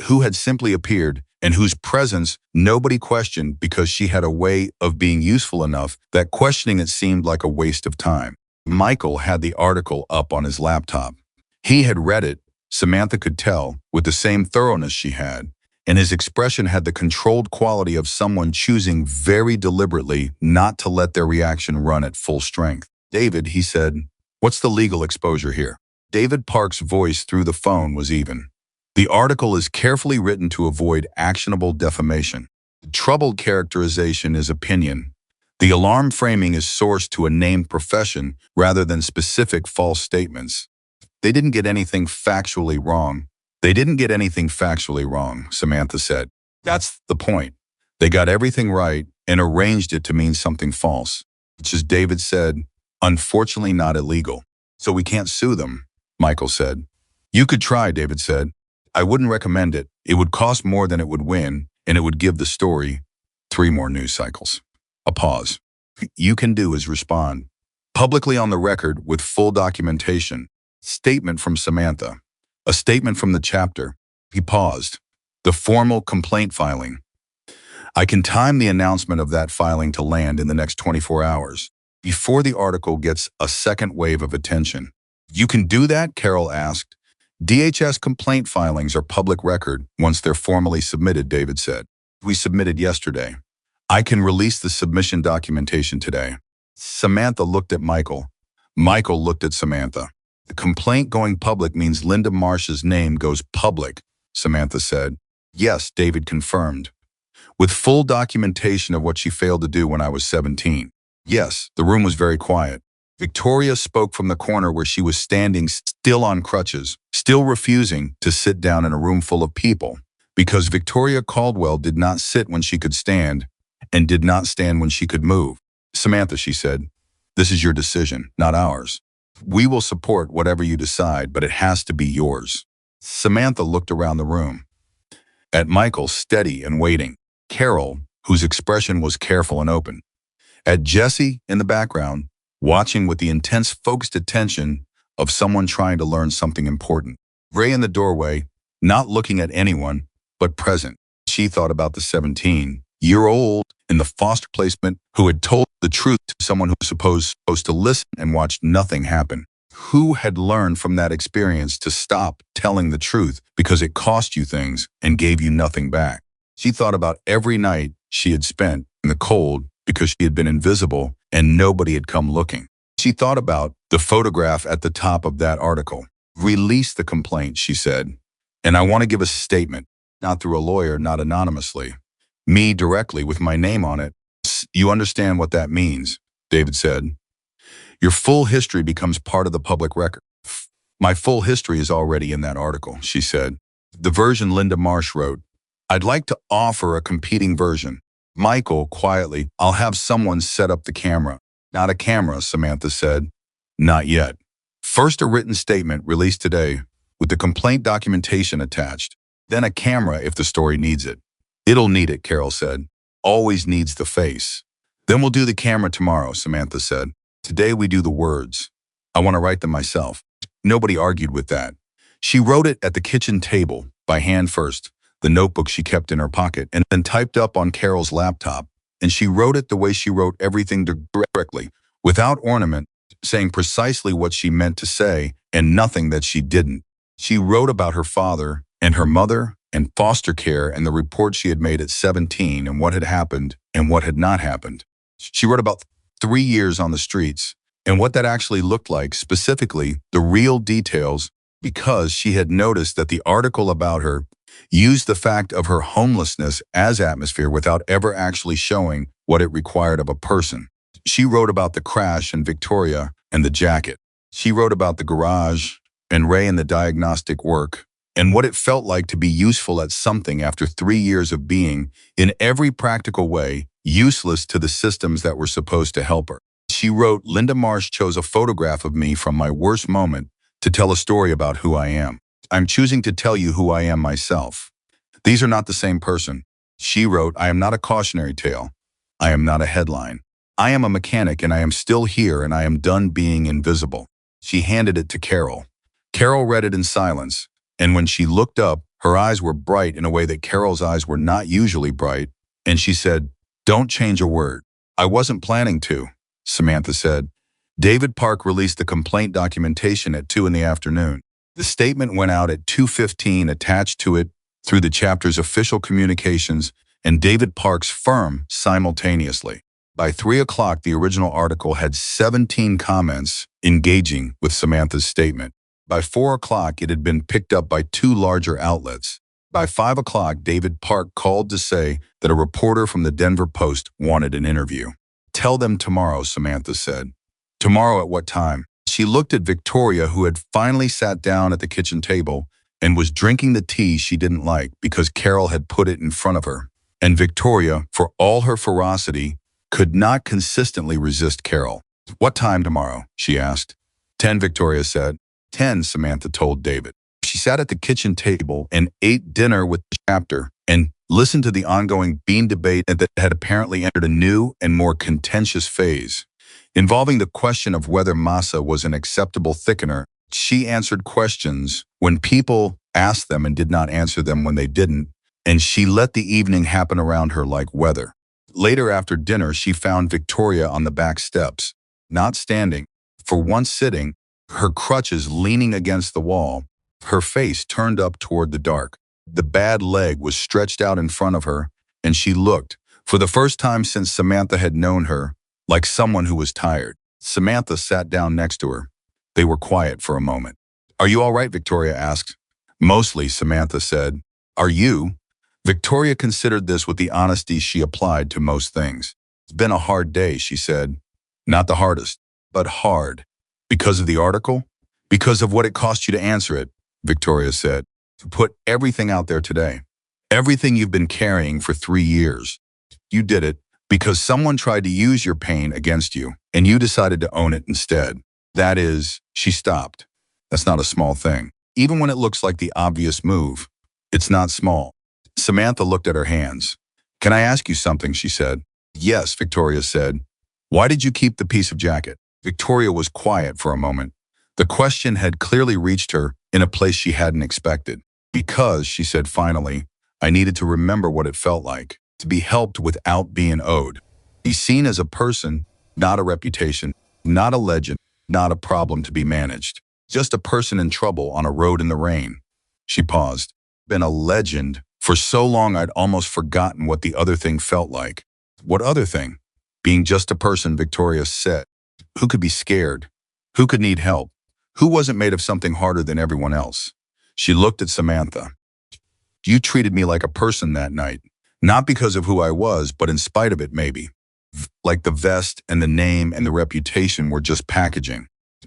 Speaker 1: who had simply appeared and whose presence nobody questioned because she had a way of being useful enough that questioning it seemed like a waste of time. Michael had the article up on his laptop. He had read it, Samantha could tell, with the same thoroughness she had, and his expression had the controlled quality of someone choosing very deliberately not to let their reaction run at full strength. David, he said, what's the legal exposure here? David Park's voice through the phone was even. The article is carefully written to avoid actionable defamation. The troubled characterization is opinion. The alarm framing is sourced to a named profession rather than specific false statements. They didn't get anything factually wrong. They didn't get anything factually wrong, Samantha said. That's the point. They got everything right and arranged it to mean something false, which, as David said, unfortunately not illegal. So we can't sue them, Michael said. You could try, David said. I wouldn't recommend it. It would cost more than it would win, and it would give the story 3 more news cycles. A pause. You can do is respond. Publicly on the record with full documentation. Statement from Samantha. A statement from the chapter. He paused. The formal complaint filing. I can time the announcement of that filing to land in the next 24 hours, before the article gets a second wave of attention. You can do that? Carol asked. DHS complaint filings are public record once they're formally submitted, David said. We submitted yesterday. I can release the submission documentation today. Samantha looked at Michael. Michael looked at Samantha. The complaint going public means Linda Marsh's name goes public, Samantha said. Yes, David confirmed. With full documentation of what she failed to do when I was 17. Yes, the room was very quiet. Victoria spoke from the corner where she was standing, still on crutches, still refusing to sit down in a room full of people. Because Victoria Caldwell did not sit when she could stand and did not stand when she could move. Samantha, she said, this is your decision, not ours. We will support whatever you decide, but it has to be yours. Samantha looked around the room. At Michael, steady and waiting. Carol, whose expression was careful and open. At Jesse, in the background, watching with the intense, focused attention of someone trying to learn something important. Ray in the doorway, not looking at anyone, but present. She thought about the 17-year-old in the foster placement who had told the truth to someone who was supposed to listen and watch nothing happen. Who had learned from that experience to stop telling the truth because it cost you things and gave you nothing back. She thought about every night she had spent in the cold because she had been invisible and nobody had come looking. She thought about the photograph at the top of that article. Release the complaint, she said. And I want to give a statement, not through a lawyer, not anonymously. Me directly with my name on it. You understand what that means, David said. Your full history becomes part of the public record. My full history is already in that article, she said. The version Linda Marsh wrote. I'd like to offer a competing version. Michael, quietly, I'll have someone set up the camera. Not a camera, Samantha said. Not yet. First a written statement released today with the complaint documentation attached. Then a camera if the story needs it. It'll need it, Carol said. Always needs the face. Then we'll do the camera tomorrow, Samantha said. Today we do the words. I want to write them myself. Nobody argued with that. She wrote it at the kitchen table, by hand first, the notebook she kept in her pocket, and then typed up on Carol's laptop. And she wrote it the way she wrote everything directly, without ornament, saying precisely what she meant to say and nothing that she didn't. She wrote about her father and her mother and foster care and the report she had made at 17 and what had happened and what had not happened. She wrote about 3 years on the streets and what that actually looked like, specifically the real details, because she had noticed that the article about her used the fact of her homelessness as atmosphere without ever actually showing what it required of a person. She wrote about the crash and Victoria and the jacket. She wrote about the garage and Ray and the diagnostic work and what it felt like to be useful at something after 3 years of being, in every practical way, useless to the systems that were supposed to help her. She wrote, Linda Marsh chose a photograph of me from my worst moment to tell a story about who I am. I'm choosing to tell you who I am myself. These are not the same person. She wrote, I am not a cautionary tale. I am not a headline. I am a mechanic and I am still here and I am done being invisible. She handed it to Carol. Carol read it in silence, and when she looked up, her eyes were bright in a way that Carol's eyes were not usually bright, and she said, don't change a word. I wasn't planning to, Samantha said. David Park released the complaint documentation at 2 in the afternoon. The statement went out at 2:15, attached to it through the chapter's official communications and David Park's firm simultaneously. By 3 o'clock, the original article had 17 comments engaging with Samantha's statement. By 4 o'clock, it had been picked up by 2 larger outlets. By 5 o'clock, David Park called to say that a reporter from the Denver Post wanted an interview. Tell them tomorrow, Samantha said. Tomorrow at what time? She looked at Victoria, who had finally sat down at the kitchen table and was drinking the tea she didn't like because Carol had put it in front of her. And Victoria, for all her ferocity, could not consistently resist Carol. What time tomorrow? She asked. 10, Victoria said. 10, Samantha told David. She sat at the kitchen table and ate dinner with the chapter and listened to the ongoing bean debate that had apparently entered a new and more contentious phase. Involving the question of whether masa was an acceptable thickener, she answered questions when people asked them and did not answer them when they didn't, and she let the evening happen around her like weather. Later after dinner, she found Victoria on the back steps, not standing, for once sitting, her crutches leaning against the wall, her face turned up toward the dark. The bad leg was stretched out in front of her, and she looked, for the first time since Samantha had known her, like someone who was tired. Samantha sat down next to her. They were quiet for a moment. Are you all right, Victoria asked. Mostly, Samantha said. Are you? Victoria considered this with the honesty she applied to most things. It's been a hard day, she said. Not the hardest, but hard. Because of the article? Because of what it cost you to answer it, Victoria said. To put everything out there today. Everything you've been carrying for 3 years. You did it because someone tried to use your pain against you, and you decided to own it instead. That is, she stopped. That's not a small thing. Even when it looks like the obvious move, it's not small. Samantha looked at her hands. Can I ask you something, she said. Yes, Victoria said. Why did you keep the piece of jacket? Victoria was quiet for a moment. The question had clearly reached her in a place she hadn't expected. Because, she said finally, I needed to remember what it felt like, to be helped without being owed. Be seen as a person, not a reputation, not a legend, not a problem to be managed. Just a person in trouble on a road in the rain. She paused. Been a legend. For so long I'd almost forgotten what the other thing felt like. What other thing? Being just a person, Victoria said. Who could be scared? Who could need help? Who wasn't made of something harder than everyone else? She looked at Samantha. You treated me like a person that night. Not because of who I was, but in spite of it, maybe. Like the vest and the name and the reputation were just packaging.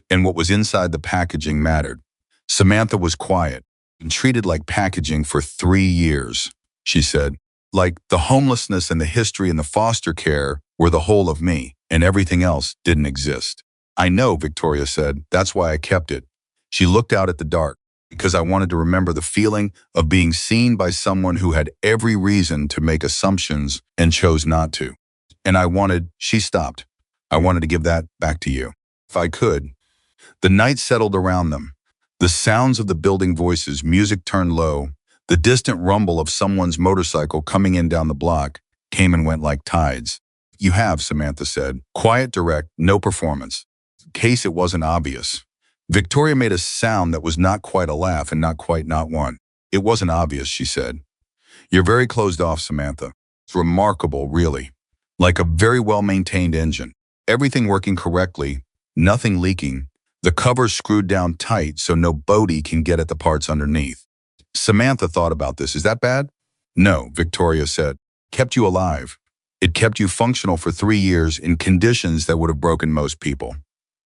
Speaker 1: And what was inside the packaging mattered. Samantha was quiet and treated like packaging for 3 years, she said. Like the homelessness and the history and the foster care were the whole of me, and everything else didn't exist. I know, Victoria said. That's why I kept it. She looked out at the dark, because I wanted to remember the feeling of being seen by someone who had every reason to make assumptions and chose not to. And she stopped. I wanted to give that back to you. If I could. The night settled around them. The sounds of the building voices, music turned low. The distant rumble of someone's motorcycle coming in down the block came and went like tides. You have, Samantha said. Quiet, direct, no performance. In case it wasn't obvious. Victoria made a sound that was not quite a laugh and not quite not one. It wasn't obvious, she said. You're very closed off, Samantha. It's remarkable, really. Like a very well-maintained engine. Everything working correctly, nothing leaking. The covers screwed down tight so no boatie can get at the parts underneath. Samantha thought about this. Is that bad? No, Victoria said. Kept you alive. It kept you functional for 3 years in conditions that would have broken most people.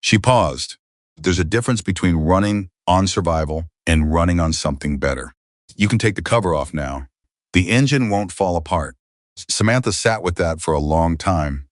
Speaker 1: She paused. There's a difference between running on survival and running on something better. You can take the cover off now. The engine won't fall apart. Samantha sat with that for a long time.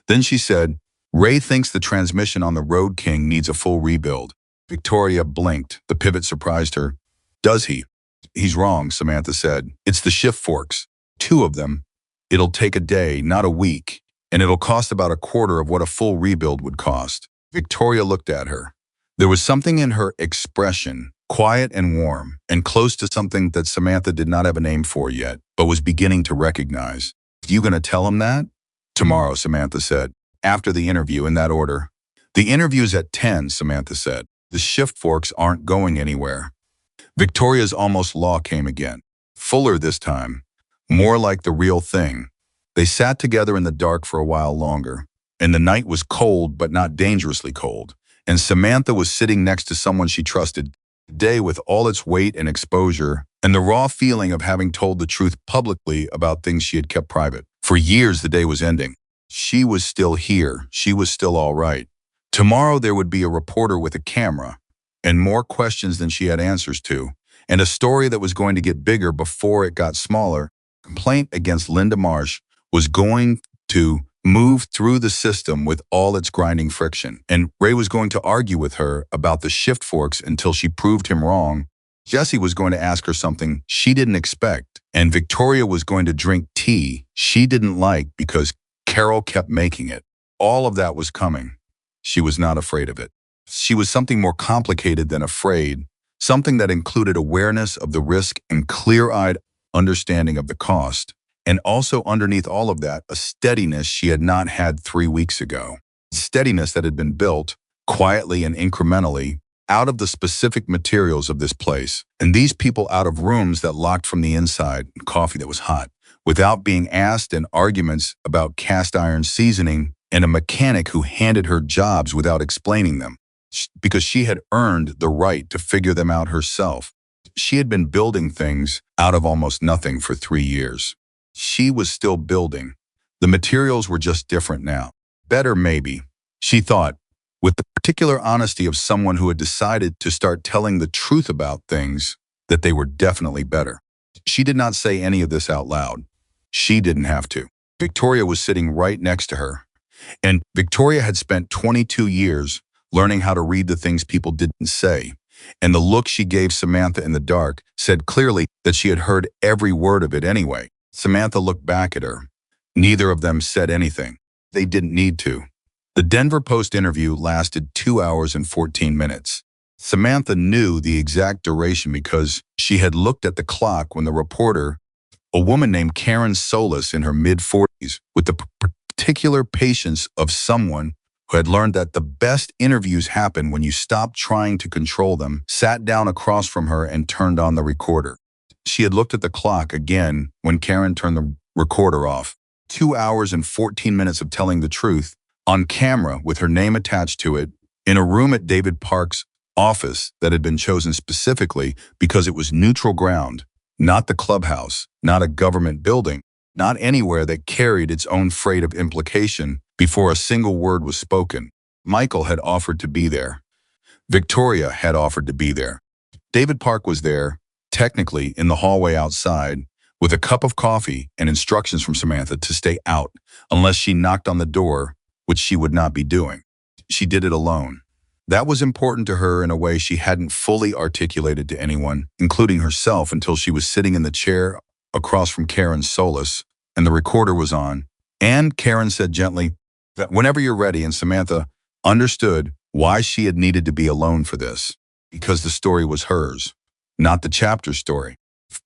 Speaker 1: Then she said, Ray thinks the transmission on the Road King needs a full rebuild. Victoria blinked. The pivot surprised her. Does he? He's wrong, Samantha said. It's the shift forks. 2 of them. It'll take a day, not a week, and it'll cost about a quarter of what a full rebuild would cost. Victoria looked at her. There was something in her expression, quiet and warm, and close to something that Samantha did not have a name for yet, but was beginning to recognize. You gonna tell him that? Tomorrow, Samantha said. After the interview, in that order. The interview's at 10, Samantha said. The shift forks aren't going anywhere. Victoria's almost law came again. Fuller this time. More like the real thing. They sat together in the dark for a while longer, and the night was cold but not dangerously cold. And Samantha was sitting next to someone she trusted. The day with all its weight and exposure, and the raw feeling of having told the truth publicly about things she had kept private. For years the day was ending. She was still here. She was still all right. Tomorrow there would be a reporter with a camera, and more questions than she had answers to, and a story that was going to get bigger before it got smaller. Complaint against Linda Marsh was going to move through the system with all its grinding friction, and Ray was going to argue with her about the shift forks until she proved him wrong. Jessie was going to ask her something she didn't expect, and Victoria was going to drink tea she didn't like because Carol kept making it. All of that was coming. She was not afraid of it. She was something more complicated than afraid, something that included awareness of the risk and clear-eyed understanding of the cost. And also underneath all of that, a steadiness she had not had 3 weeks ago. Steadiness that had been built, quietly and incrementally, out of the specific materials of this place. And these people out of rooms that locked from the inside, and coffee that was hot, without being asked, and arguments about cast iron seasoning, and a mechanic who handed her jobs without explaining them, because she had earned the right to figure them out herself. She had been building things out of almost nothing for 3 years. She was still building. The materials were just different now. Better maybe, she thought, with the particular honesty of someone who had decided to start telling the truth about things, that they were definitely better. She did not say any of this out loud. She didn't have to. Victoria was sitting right next to her, and Victoria had spent 22 years learning how to read the things people didn't say. And the look she gave Samantha in the dark said clearly that she had heard every word of it anyway. Samantha looked back at her. Neither of them said anything. They didn't need to. The Denver Post interview lasted 2 hours and 14 minutes. Samantha knew the exact duration because she had looked at the clock when the reporter, a woman named Karen Solis in her mid-40s, with the particular patience of someone who had learned that the best interviews happen when you stop trying to control them, sat down across from her and turned on the recorder. She had looked at the clock again when Karen turned the recorder off. 2 hours and 14 minutes of telling the truth, on camera with her name attached to it, in a room at David Park's office that had been chosen specifically because it was neutral ground, not the clubhouse, not a government building, not anywhere that carried its own freight of implication before a single word was spoken. Michael had offered to be there. Victoria had offered to be there. David Park was there, technically in the hallway outside, with a cup of coffee and instructions from Samantha to stay out unless she knocked on the door, which she would not be doing. She did it alone. That was important to her in a way she hadn't fully articulated to anyone, including herself, until she was sitting in the chair across from Karen Solis, and the recorder was on. And Karen said gently that whenever you're ready, and Samantha understood why she had needed to be alone for this, because the story was hers, not the chapter story,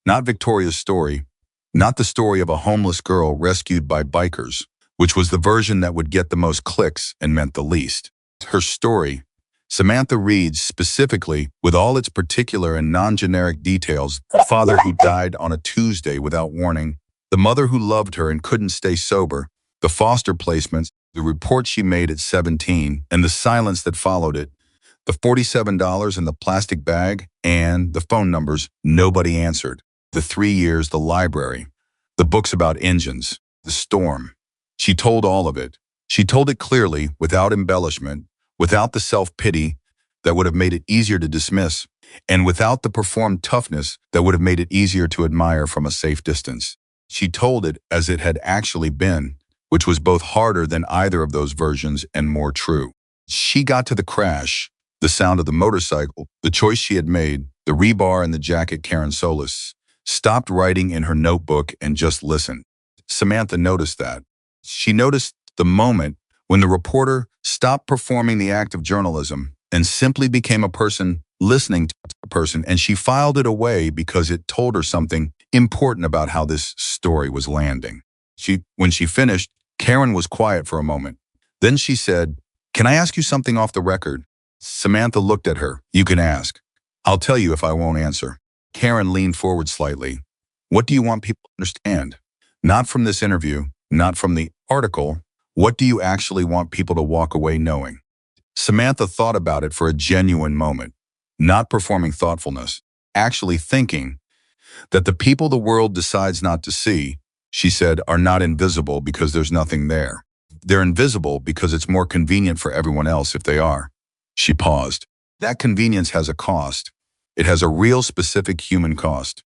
Speaker 1: not Victoria's story, not the story of a homeless girl rescued by bikers, which was the version that would get the most clicks and meant the least. Her story, Samantha Reed's specifically, with all its particular and non-generic details, the father who died on a Tuesday without warning, the mother who loved her and couldn't stay sober, the foster placements, the report she made at 17, and the silence that followed it, the $47 in the plastic bag, and the phone numbers nobody answered, the 3 years, the library, the books about engines, the storm. She told all of it. She told it clearly, without embellishment, without the self-pity that would have made it easier to dismiss, and without the performed toughness that would have made it easier to admire from a safe distance. She told it as it had actually been, which was both harder than either of those versions and more true. She got to the crash, the sound of the motorcycle, the choice she had made, the rebar and the jacket Karen Solis, stopped writing in her notebook and just listened. Samantha noticed that. She noticed the moment when the reporter stopped performing the act of journalism and simply became a person listening to a person, and she filed it away because it told her something important about how this story was landing. When she finished, Karen was quiet for a moment. Then she said, "Can I ask you something off the record?" Samantha looked at her. "You can ask. I'll tell you if I won't answer." Karen leaned forward slightly. "What do you want people to understand? Not from this interview, not from the article. What do you actually want people to walk away knowing?" Samantha thought about it for a genuine moment, not performing thoughtfulness, actually thinking that the people the world decides not to see, she said, are not invisible because there's nothing there. They're invisible because it's more convenient for everyone else if they are. She paused. That convenience has a cost. It has a real specific human cost.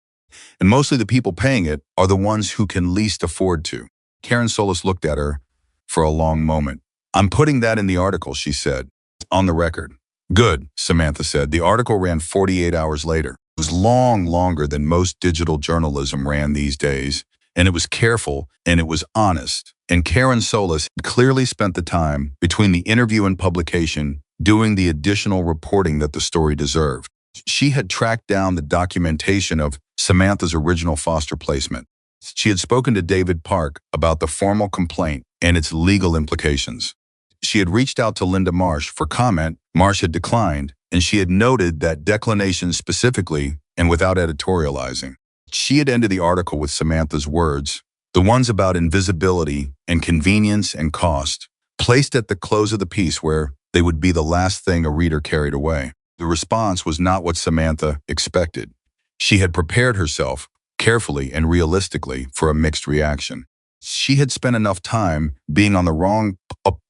Speaker 1: And mostly the people paying it are the ones who can least afford to. Karen Solis looked at her for a long moment. "I'm putting that in the article," she said, "on the record." "Good," Samantha said. The article ran 48 hours later. It was longer than most digital journalism ran these days, and it was careful, and it was honest. And Karen Solis had clearly spent the time between the interview and publication doing the additional reporting that the story deserved. She had tracked down the documentation of Samantha's original foster placement. She had spoken to David Park about the formal complaint and its legal implications. She had reached out to Linda Marsh for comment. Marsh had declined, and she had noted that declination specifically and without editorializing. She had ended the article with Samantha's words, the ones about invisibility and convenience and cost, placed at the close of the piece where they would be the last thing a reader carried away. The response was not what Samantha expected. She had prepared herself carefully and realistically for a mixed reaction. She had spent enough time being on the wrong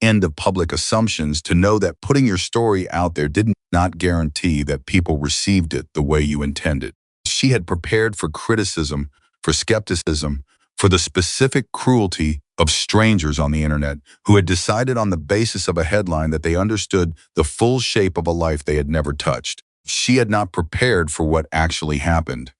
Speaker 1: end of public assumptions to know that putting your story out there did not guarantee that people received it the way you intended. She had prepared for criticism, for skepticism, for the specific cruelty of strangers on the internet who had decided on the basis of a headline that they understood the full shape of a life they had never touched. She had not prepared for what actually happened.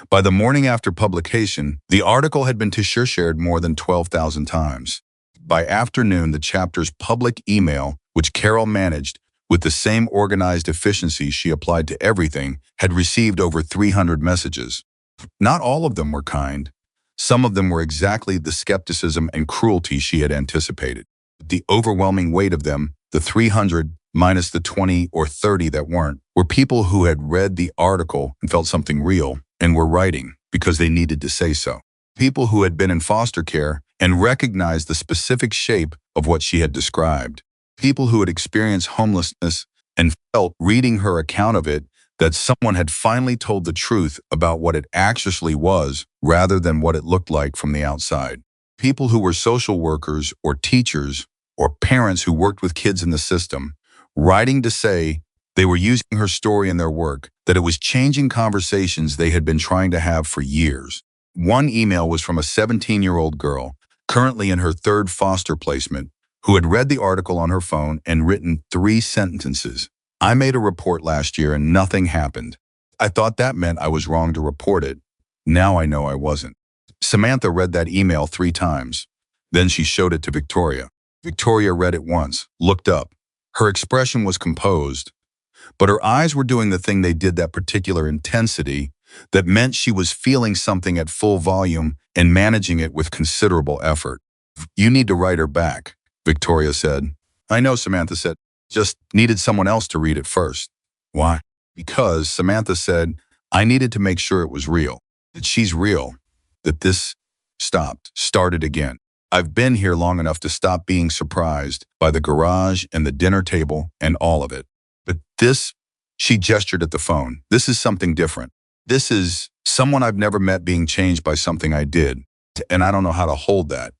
Speaker 1: By the morning after publication, the article had been shared more than 12,000 times. By afternoon, the chapter's public email, which Carol managed with the same organized efficiency she applied to everything, had received over 300 messages. Not all of them were kind. Some of them were exactly the skepticism and cruelty she had anticipated. The overwhelming weight of them, the 300 minus the 20 or 30 that weren't, were people who had read the article and felt something real and were writing because they needed to say so. People who had been in foster care and recognized the specific shape of what she had described. People who had experienced homelessness and felt, reading her account of it, that someone had finally told the truth about what it actually was rather than what it looked like from the outside. People who were social workers or teachers or parents who worked with kids in the system, writing to say they were using her story in their work, that it was changing conversations they had been trying to have for years. One email was from a 17-year-old girl, currently in her third foster placement, who had read the article on her phone and written 3 sentences. I made a report last year and nothing happened. I thought that meant I was wrong to report it. Now I know I wasn't. Samantha read that email 3 times. Then she showed it to Victoria. Victoria read it once, looked up. Her expression was composed, but her eyes were doing the thing they did, that particular intensity, that meant she was feeling something at full volume and managing it with considerable effort. "You need to write her back," Victoria said. "I know," Samantha said. "Just needed someone else to read it first." "Why?" "Because," Samantha said, "I needed to make sure it was real, that she's real, that this started again. I've been here long enough to stop being surprised by the garage and the dinner table and all of it. But this," she gestured at the phone, "this is something different. This is someone I've never met being changed by something I did, and I don't know how to hold that."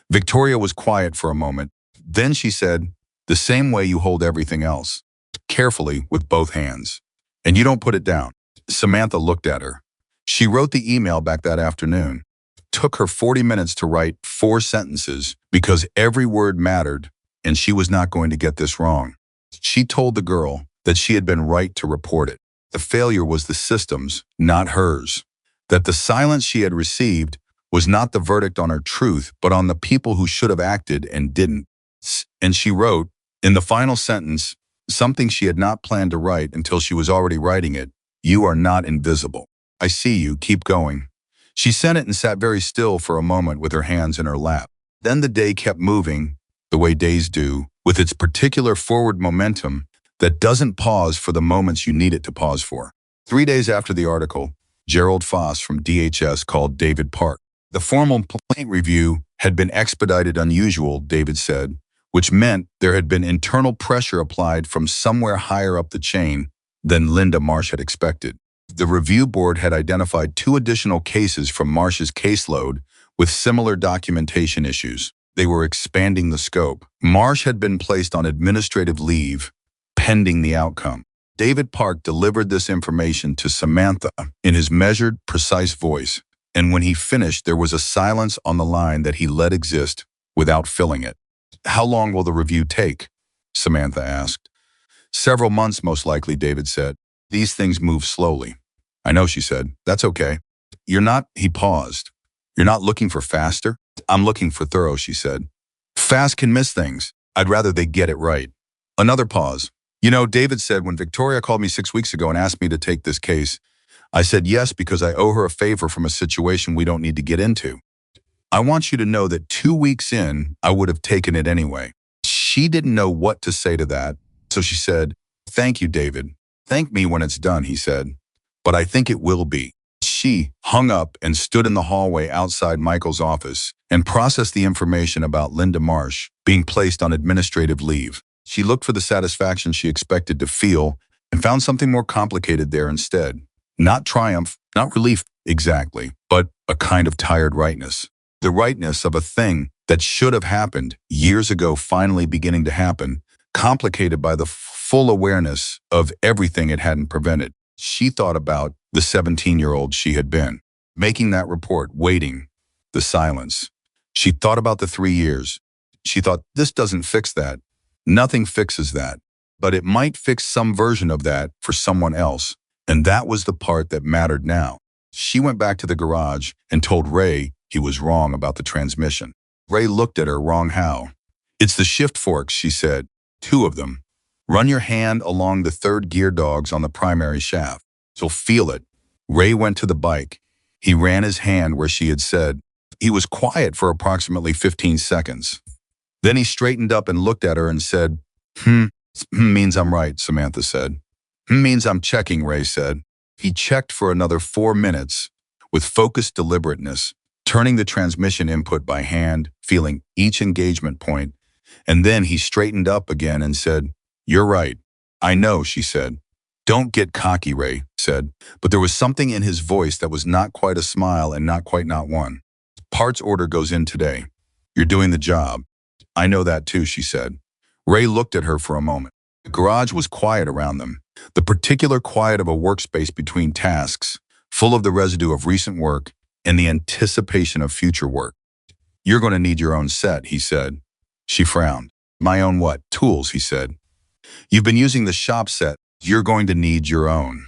Speaker 1: Victoria was quiet for a moment. Then she said, "The same way you hold everything else, carefully with both hands. And you don't put it down." Samantha looked at her. She wrote the email back that afternoon. It took her 40 minutes to write 4 sentences because every word mattered, and she was not going to get this wrong. She told the girl that she had been right to report it. The failure was the system's, not hers. That the silence she had received was not the verdict on her truth, but on the people who should have acted and didn't. And she wrote, in the final sentence, something she had not planned to write until she was already writing it: "You are not invisible. I see you, keep going." She sent it and sat very still for a moment with her hands in her lap. Then the day kept moving, the way days do, with its particular forward momentum that doesn't pause for the moments you need it to pause for. 3 days after the article, Gerald Foss from DHS called David Park. The formal complaint review had been expedited unusual, David said, which meant there had been internal pressure applied from somewhere higher up the chain than Linda Marsh had expected. The review board had identified 2 additional cases from Marsh's caseload with similar documentation issues. They were expanding the scope. Marsh had been placed on administrative leave, pending the outcome. David Park delivered this information to Samantha in his measured, precise voice, and when he finished, there was a silence on the line that he let exist without filling it. "How long will the review take?" Samantha asked. "Several months, most likely," David said. "These things move slowly." "I know," she said. "That's okay." "You're not," he paused. "You're not looking for faster?" "I'm looking for thorough," she said. "Fast can miss things. I'd rather they get it right." Another pause. "You know," David said, "when Victoria called me 6 weeks ago and asked me to take this case, I said yes because I owe her a favor from a situation we don't need to get into. I want you to know that 2 weeks in, I would have taken it anyway." She didn't know what to say to that, so she said, "Thank you, David." "Thank me when it's done," he said. "But I think it will be." She hung up and stood in the hallway outside Michael's office and processed the information about Linda Marsh being placed on administrative leave. She looked for the satisfaction she expected to feel and found something more complicated there instead. Not triumph, not relief exactly, but a kind of tired rightness. The rightness of a thing that should have happened years ago finally beginning to happen, complicated by the full awareness of everything it hadn't prevented. She thought about the 17-year-old she had been. Making that report, waiting, the silence. She thought about the 3 years. She thought, this doesn't fix that. Nothing fixes that. But it might fix some version of that for someone else. And that was the part that mattered now. She went back to the garage and told Ray he was wrong about the transmission. Ray looked at her. Wrong how? It's the shift forks, she said. 2 of them. Run your hand along the third gear dogs on the primary shaft. You'll feel it. Ray went to the bike. He ran his hand where she had said. He was quiet for approximately 15 seconds. Then he straightened up and looked at her and said, means I'm right, Samantha said. Means I'm checking, Ray said. He checked for another 4 minutes with focused deliberateness, turning the transmission input by hand, feeling each engagement point, and then he straightened up again and said, you're right. I know, she said. Don't get cocky, Ray said, but there was something in his voice that was not quite a smile and not quite not one. Parts order goes in today. You're doing the job. I know that too, she said. Ray looked at her for a moment. The garage was quiet around them, the particular quiet of a workspace between tasks, full of the residue of recent work and the anticipation of future work. You're going to need your own set, he said. She frowned. My own what? Tools, he said. You've been using the shop set. You're going to need your own.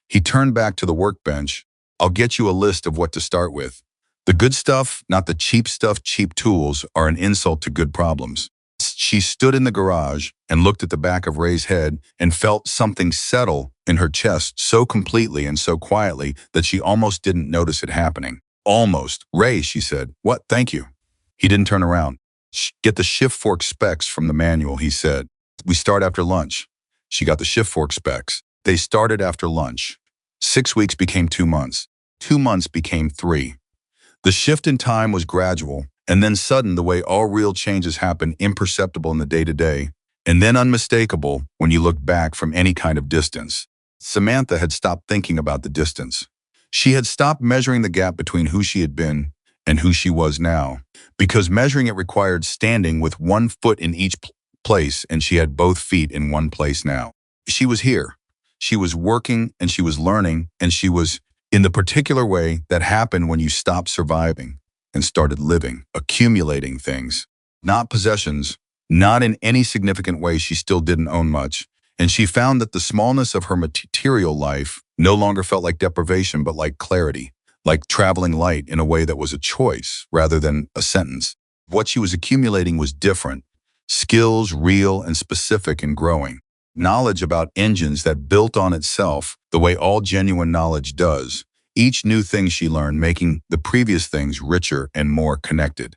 Speaker 1: He turned back to the workbench. I'll get you a list of what to start with. The good stuff, not the cheap stuff. Cheap tools are an insult to good problems. She stood in the garage and looked at the back of Ray's head and felt something settle in her chest so completely and so quietly that she almost didn't notice it happening. Almost. Ray, she said. What? Thank you. He didn't turn around. Get the shift fork specs from the manual, he said. We start after lunch. She got the shift fork specs. They started after lunch. 6 weeks became 2 months. 2 months became 3. The shift in time was gradual, and then sudden the way all real changes happen, imperceptible in the day-to-day, and then unmistakable when you look back from any kind of distance. Samantha had stopped thinking about the distance. She had stopped measuring the gap between who she had been and who she was now, because measuring it required standing with 1 foot in each place, and she had both feet in one place now. She was here. She was working, and she was learning, and she was in the particular way that happened when you stopped surviving and started living, accumulating things, not possessions, not in any significant way. She still didn't own much, and she found that the smallness of her material life no longer felt like deprivation, but like clarity, like traveling light in a way that was a choice rather than a sentence. What she was accumulating was different. Skills, real and specific and growing. Knowledge about engines that built on itself the way all genuine knowledge does. Each new thing she learned making the previous things richer and more connected.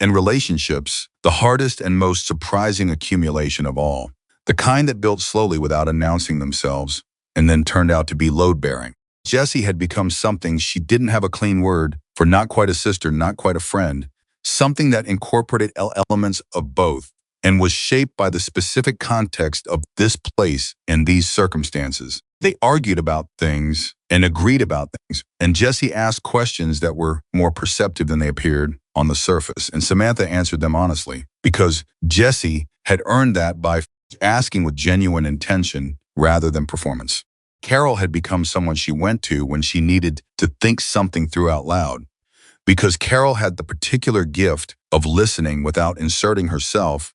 Speaker 1: And relationships, the hardest and most surprising accumulation of all. The kind that built slowly without announcing themselves and then turned out to be load-bearing. Jessie had become something she didn't have a clean word for, not quite a sister, not quite a friend, something that incorporated elements of both and was shaped by the specific context of this place and these circumstances. They argued about things and agreed about things, and Jessie asked questions that were more perceptive than they appeared on the surface, and Samantha answered them honestly, because Jessie had earned that by asking with genuine intention rather than performance. Carol had become someone she went to when she needed to think something through out loud, because Carol had the particular gift of listening without inserting herself,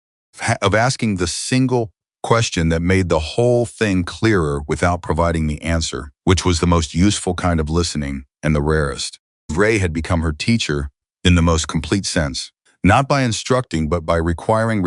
Speaker 1: of asking the single question that made the whole thing clearer without providing the answer, which was the most useful kind of listening and the rarest. Ray had become her teacher in the most complete sense, not by instructing, but by requiring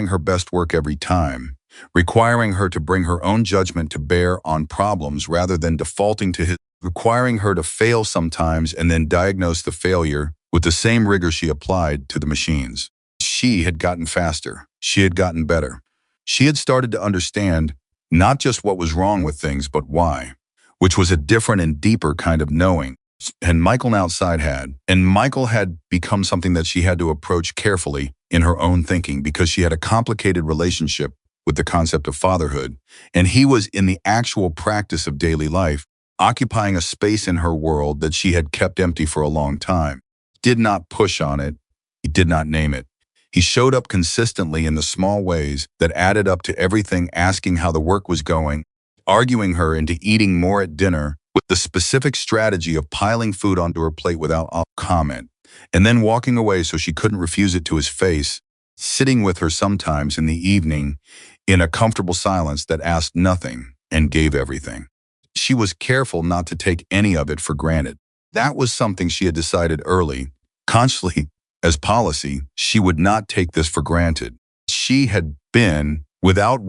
Speaker 1: her best work every time, requiring her to bring her own judgment to bear on problems rather than defaulting to his, requiring her to fail sometimes and then diagnose the failure with the same rigor she applied to the machines. She had gotten faster. She had gotten better. She had started to understand not just what was wrong with things, but why, which was a different and deeper kind of knowing. And Michael outside had. And Michael had become something that she had to approach carefully in her own thinking, because she had a complicated relationship with the concept of fatherhood. And he was in the actual practice of daily life, occupying a space in her world that she had kept empty for a long time. Did not push on it. He did not name it. He showed up consistently in the small ways that added up to everything, asking how the work was going, arguing her into eating more at dinner with the specific strategy of piling food onto her plate without comment, and then walking away so she couldn't refuse it to his face, sitting with her sometimes in the evening in a comfortable silence that asked nothing and gave everything. She was careful not to take any of it for granted. That was something she had decided early, consciously, as policy. She would not take this for granted. She had been without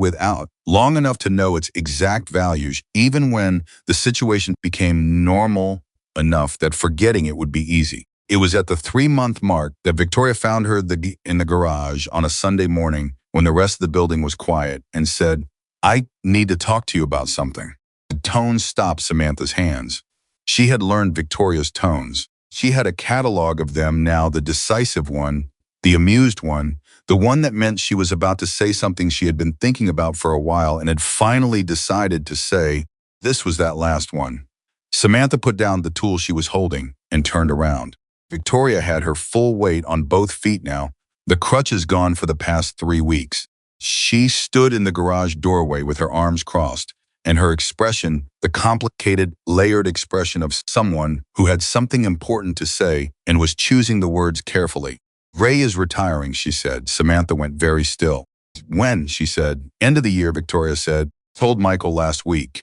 Speaker 1: long enough to know its exact values, even when the situation became normal enough that forgetting it would be easy. It was at the 3-month mark that Victoria found her in the garage on a Sunday morning when the rest of the building was quiet and said, "I need to talk to you about something." The tone stopped Samantha's hands. She had learned Victoria's tones. She had a catalog of them now, the decisive one, the amused one, the one that meant she was about to say something she had been thinking about for a while and had finally decided to say. This was that last one. Samantha put down the tool she was holding and turned around. Victoria had her full weight on both feet now, the crutches gone for the past 3 weeks. She stood in the garage doorway with her arms crossed, and her expression, the complicated, layered expression of someone who had something important to say and was choosing the words carefully. "Ray is retiring," she said. Samantha went very still. "When?" she said. "End of the year," Victoria said. "Told Michael last week.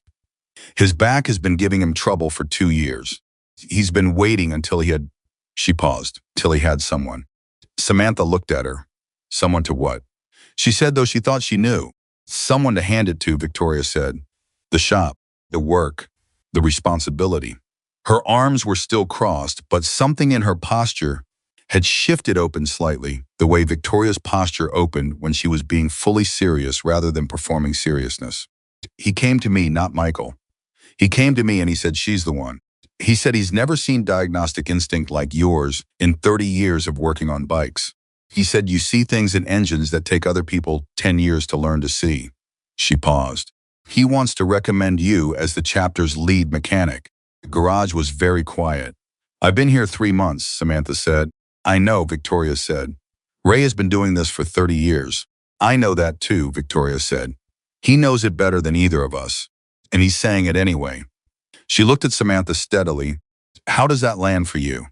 Speaker 1: His back has been giving him trouble for 2 years. He's been waiting until he had..." She paused. "Till he had someone." Samantha looked at her. "Someone to what?" She said, though she thought she knew. "Someone to hand it to," Victoria said. "The shop, the work, the responsibility." Her arms were still crossed, but something in her posture had shifted open slightly, the way Victoria's posture opened when she was being fully serious rather than performing seriousness. "He came to me, not Michael. He came to me and he said she's the one. He said he's never seen diagnostic instinct like yours in 30 years of working on bikes. He said you see things in engines that take other people 10 years to learn to see." She paused. "He wants to recommend you as the chapter's lead mechanic." The garage was very quiet. "I've been here 3 months, Samantha said. "I know," Victoria said. "Ray has been doing this for 30 years. "I know that too," Victoria said. "He knows it better than either of us. And he's saying it anyway." She looked at Samantha steadily. "How does that land for you?"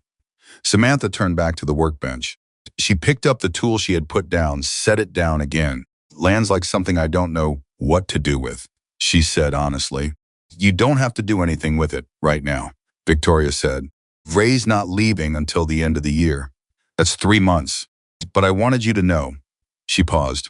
Speaker 1: Samantha turned back to the workbench. She picked up the tool she had put down, set it down again. "Lands like something I don't know what to do with," she said honestly. "You don't have to do anything with it right now," Victoria said. "Ray's not leaving until the end of the year. That's 3 months. But I wanted you to know." She paused.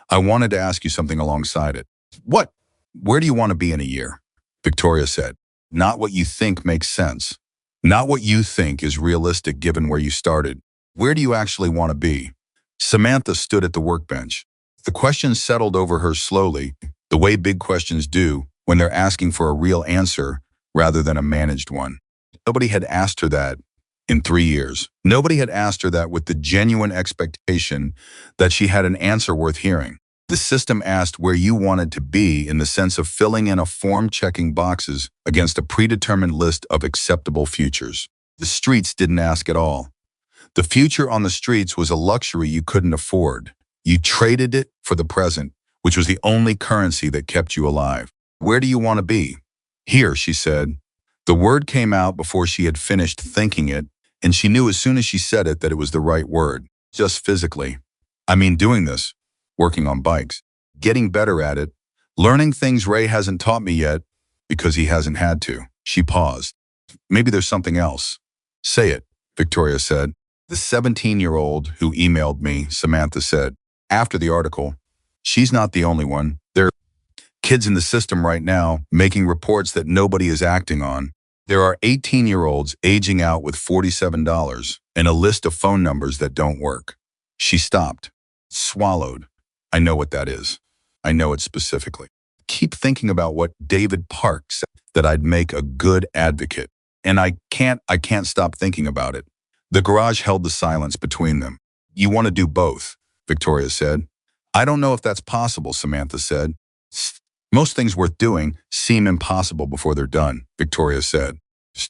Speaker 1: "I wanted to ask you something alongside it." "What?" "Where do you want to be in a year?" Victoria said. "Not what you think makes sense. Not what you think is realistic given where you started. Where do you actually want to be?" Samantha stood at the workbench. The question settled over her slowly, the way big questions do when they're asking for a real answer rather than a managed one. Nobody had asked her that in 3 years. Nobody had asked her that with the genuine expectation that she had an answer worth hearing. The system asked where you wanted to be in the sense of filling in a form checking boxes against a predetermined list of acceptable futures. The streets didn't ask at all. The future on the streets was a luxury you couldn't afford. You traded it for the present, which was the only currency that kept you alive. "Where do you want to be?" "Here," she said. The word came out before she had finished thinking it, and she knew as soon as she said it that it was the right word. "Just physically. I mean doing this, working on bikes, getting better at it, learning things Ray hasn't taught me yet because he hasn't had to." She paused. "Maybe there's something else." "Say it," Victoria said. "The 17-year-old who emailed me," Samantha said, after the article. "She's not the only one. There are kids in the system right now making reports that nobody is acting on. There are 18-year-olds aging out with $47 and a list of phone numbers that don't work." She stopped, swallowed. "I know what that is. I know it specifically. Keep thinking about what David Park said, that I'd make a good advocate. And I can't stop thinking about it." The garage held the silence between them. "You want to do both," Victoria said. "I don't know if that's possible," Samantha said. "Most things worth doing seem impossible before they're done," Victoria said.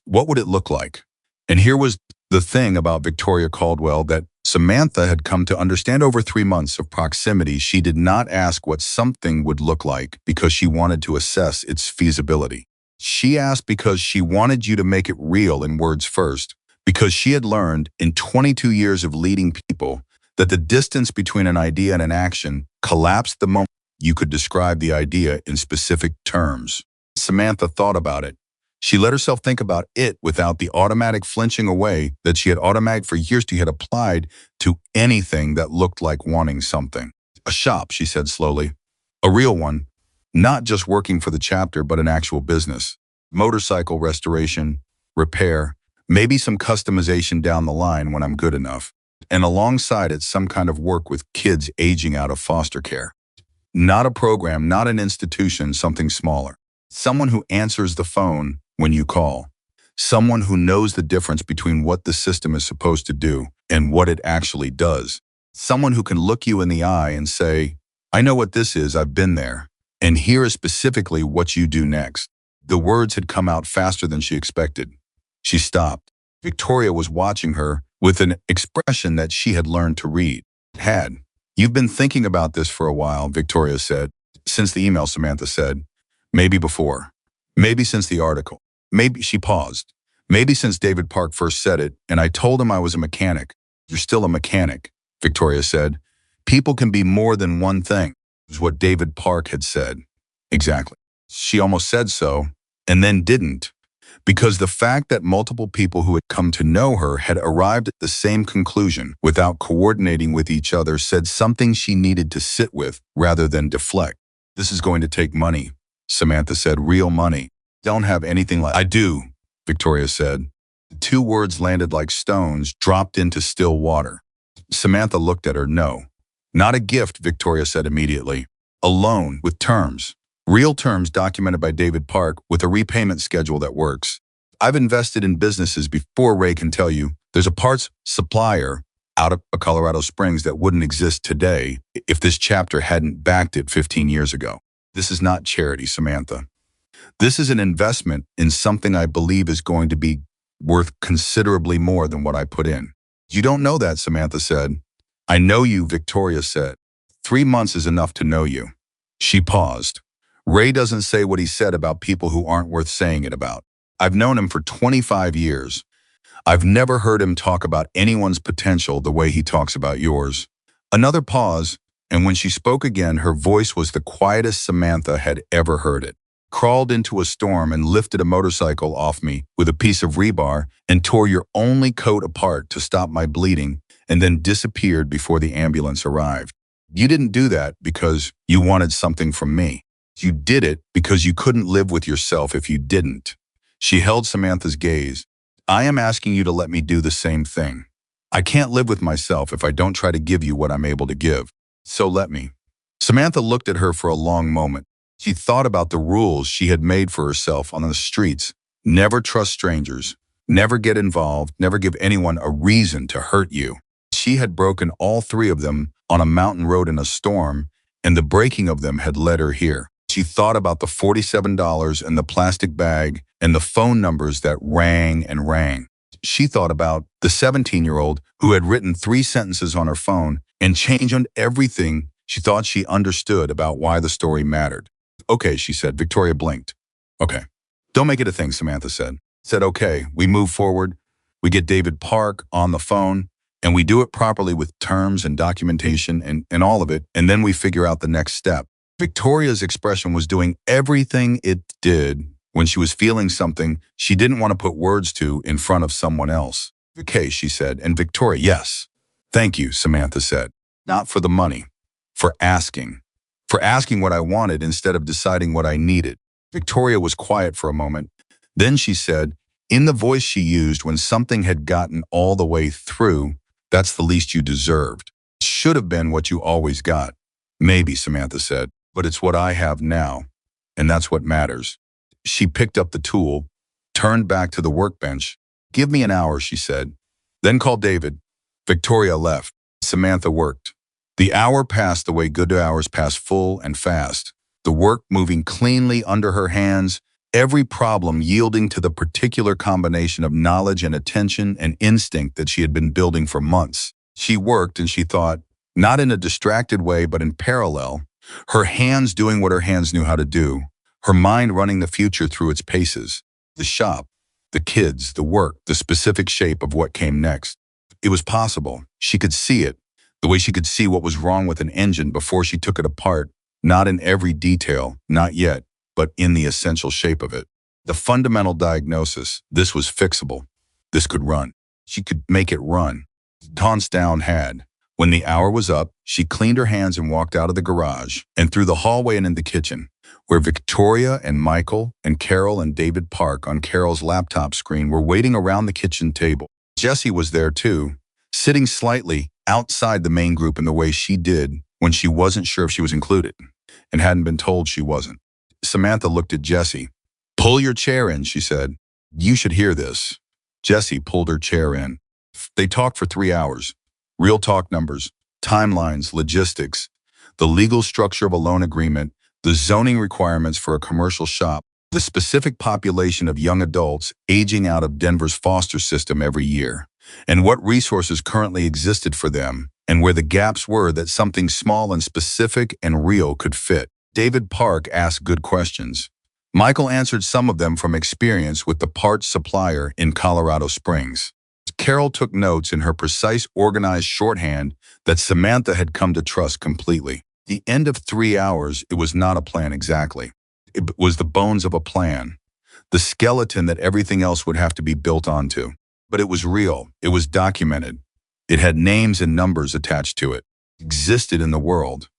Speaker 1: "What would it look like?" And here was the thing about Victoria Caldwell that Samantha had come to understand over 3 months of proximity. She did not ask what something would look like because she wanted to assess its feasibility. She asked because she wanted you to make it real in words first, because she had learned in 22 years of leading people that the distance between an idea and an action collapsed the moment you could describe the idea in specific terms. Samantha thought about it. She let herself think about it without the automatic flinching away that she had automatic for years she had applied to anything that looked like wanting something. A shop, she said slowly. A real one. Not just working for the chapter, but an actual business. Motorcycle restoration, repair, maybe some customization down the line when I'm good enough. And alongside it, some kind of work with kids aging out of foster care. Not a program, not an institution, something smaller. Someone who answers the phone when you call. Someone who knows the difference between what the system is supposed to do and what it actually does. Someone who can look you in the eye and say, I know what this is, I've been there. And here is specifically what you do next. The words had come out faster than she expected. She stopped. Victoria was watching her with an expression that she had learned to read. You've been thinking about this for a while, Victoria said. Since the email, Samantha said. Maybe before. Maybe since the article. Maybe, she paused. Maybe since David Park first said it, and I told him I was a mechanic. You're still a mechanic, Victoria said. People can be more than one thing, is what David Park had said. Exactly. She almost said so, and then didn't, because the fact that multiple people who had come to know her had arrived at the same conclusion without coordinating with each other said something she needed to sit with rather than deflect. This is going to take money, Samantha said, real money. Don't have anything like I do, Victoria said. The two words landed like stones dropped into still water. Samantha looked at her. No. Not a gift, Victoria said immediately. A loan with terms. Real terms documented by David Park with a repayment schedule that works. I've invested in businesses before. Ray can tell you there's a parts supplier out of Colorado Springs that wouldn't exist today if this chapter hadn't backed it 15 years ago. This is not charity, Samantha. This is an investment in something I believe is going to be worth considerably more than what I put in. You don't know that, Samantha said. I know you, Victoria said. 3 months is enough to know you. She paused. Ray doesn't say what he said about people who aren't worth saying it about. I've known him for 25 years. I've never heard him talk about anyone's potential the way he talks about yours. Another pause, and when she spoke again, her voice was the quietest Samantha had ever heard it. Crawled into a storm and lifted a motorcycle off me with a piece of rebar and tore your only coat apart to stop my bleeding and then disappeared before the ambulance arrived. You didn't do that because you wanted something from me. You did it because you couldn't live with yourself if you didn't. She held Samantha's gaze. I am asking you to let me do the same thing. I can't live with myself if I don't try to give you what I'm able to give. So let me. Samantha looked at her for a long moment. She thought about the rules she had made for herself on the streets. Never trust strangers. Never get involved. Never give anyone a reason to hurt you. She had broken all 3 of them on a mountain road in a storm, and the breaking of them had led her here. She thought about the $47 and the plastic bag and the phone numbers that rang and rang. She thought about the 17-year-old who had written 3 sentences on her phone and changed everything she thought she understood about why the story mattered. Okay, she said. Victoria blinked. Okay. Don't make it a thing, Samantha said. Said, okay, we move forward. We get David Park on the phone, and we do it properly with terms and documentation and all of it, and then we figure out the next step. Victoria's expression was doing everything it did when she was feeling something she didn't want to put words to in front of someone else. Okay, she said, and Victoria, yes. Thank you, Samantha said. Not for the money, for asking. For asking what I wanted instead of deciding what I needed. Victoria was quiet for a moment. Then she said, in the voice she used when something had gotten all the way through, that's the least you deserved. It should have been what you always got. Maybe, Samantha said, but it's what I have now, and that's what matters. She picked up the tool, turned back to the workbench. Give me an hour, she said. Then call David. Victoria left. Samantha worked. The hour passed the way good hours pass, full and fast. The work moving cleanly under her hands, every problem yielding to the particular combination of knowledge and attention and instinct that she had been building for months. She worked and she thought, not in a distracted way but in parallel, her hands doing what her hands knew how to do, her mind running the future through its paces. The shop, the kids, the work, the specific shape of what came next. It was possible. She could see it, the way she could see what was wrong with an engine before she took it apart, not in every detail, not yet, but in the essential shape of it. The fundamental diagnosis, this was fixable. This could run. She could make it run. Taunts down had. When the hour was up, she cleaned her hands and walked out of the garage and through the hallway and in the kitchen, where Victoria and Michael and Carol and David Park on Carol's laptop screen were waiting around the kitchen table. Jessie was there too, sitting slightly outside the main group in the way she did when she wasn't sure if she was included and hadn't been told she wasn't. Samantha looked at Jessie. "Pull your chair in," she said. "You should hear this." Jessie pulled her chair in. They talked for 3 hours. Real talk numbers, timelines, logistics, the legal structure of a loan agreement, the zoning requirements for a commercial shop, the specific population of young adults aging out of Denver's foster system every year, and what resources currently existed for them, and where the gaps were that something small and specific and real could fit. David Park asked good questions. Michael answered some of them from experience with the parts supplier in Colorado Springs. Carol took notes in her precise, organized shorthand that Samantha had come to trust completely. The end of 3 hours, it was not a plan exactly. It was the bones of a plan, the skeleton that everything else would have to be built onto. But it was real. It was documented. It had names and numbers attached to it. It existed in the world.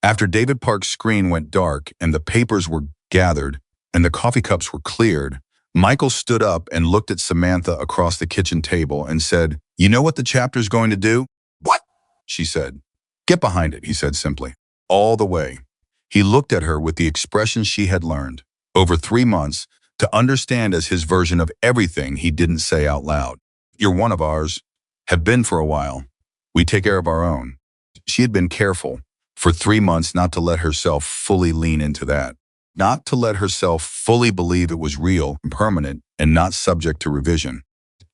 Speaker 1: After David Park's screen went dark and the papers were gathered and the coffee cups were cleared, Michael stood up and looked at Samantha across the kitchen table and said, "You know what the chapter's going to do?" "What?" she said. "Get behind it," he said simply. All the way. He looked at her with the expression she had learned, over 3 months, to understand as his version of everything he didn't say out loud. "You're one of ours. Have been for a while. We take care of our own." She had been careful for 3 months not to let herself fully lean into that. Not to let herself fully believe it was real and permanent and not subject to revision.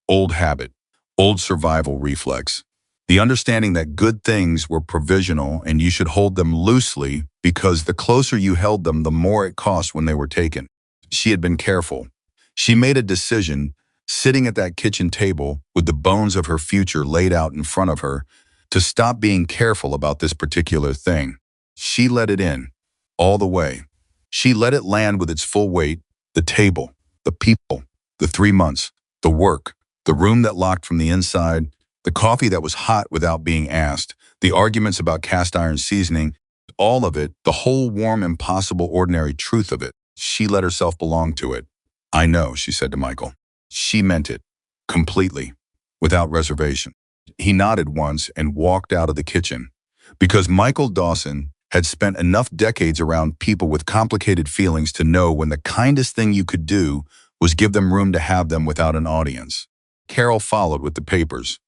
Speaker 1: Old habit, old survival reflex. The understanding that good things were provisional and you should hold them loosely because the closer you held them, the more it cost when they were taken. She had been careful. She made a decision, sitting at that kitchen table with the bones of her future laid out in front of her, to stop being careful about this particular thing. She let it in, all the way. She let it land with its full weight, the table, the people, the 3 months, the work, the room that locked from the inside, the coffee that was hot without being asked, the arguments about cast iron seasoning, all of it, the whole warm, impossible, ordinary truth of it. She let herself belong to it. "I know," she said to Michael. She meant it, completely, without reservation. He nodded once and walked out of the kitchen, because Michael Dawson had spent enough decades around people with complicated feelings to know when the kindest thing you could do was give them room to have them without an audience. Carol followed with the papers.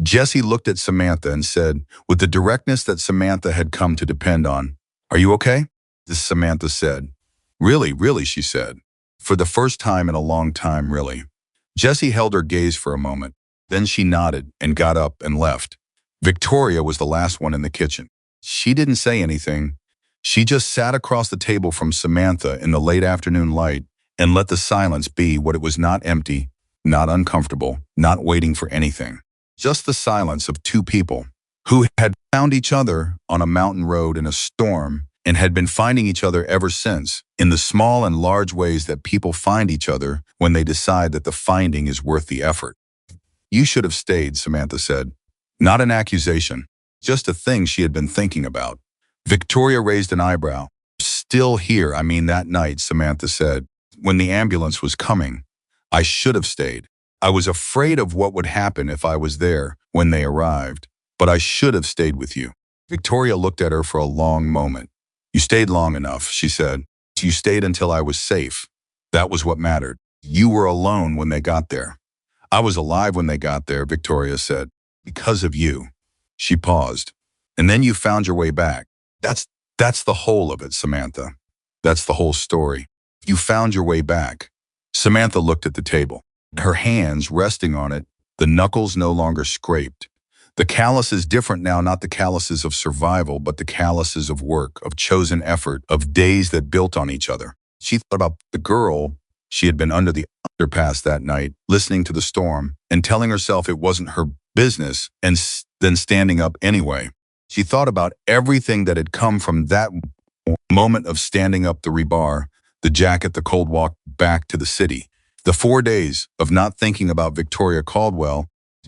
Speaker 1: Jessie looked at Samantha and said, with the directness that Samantha had come to depend on, "Are you okay?" This Samantha said. Really," she said. For the first time in a long time, really. Jessie held her gaze for a moment. Then she nodded and got up and left. Victoria was the last one in the kitchen. She didn't say anything. She just sat across the table from Samantha in the late afternoon light and let the silence be what it was, not empty, not uncomfortable, not waiting for anything. Just the silence of two people who had found each other on a mountain road in a storm and had been finding each other ever since, in the small and large ways that people find each other when they decide that the finding is worth the effort. "You should have stayed," Samantha said. Not an accusation, just a thing she had been thinking about. Victoria raised an eyebrow. "Still here, I mean that night," Samantha said. "When the ambulance was coming, I should have stayed. I was afraid of what would happen if I was there when they arrived, but I should have stayed with you." Victoria looked at her for a long moment. "You stayed long enough," she said. "You stayed until I was safe. That was what mattered. You were alone when they got there." "I was alive when they got there," Victoria said. "Because of you." She paused. "And then you found your way back. That's the whole of it, Samantha. That's the whole story. You found your way back." Samantha looked at the table, her hands resting on it, the knuckles no longer scraped. The callous is different now, not the calluses of survival, but the calluses of work, of chosen effort, of days that built on each other. She thought about the girl she had been under the underpass that night, listening to the storm and telling herself it wasn't her business, and then standing up anyway. She thought about everything that had come from that moment of standing up, the rebar, the jacket, the cold walk back to the city, the 4 days of not thinking about Victoria Caldwell,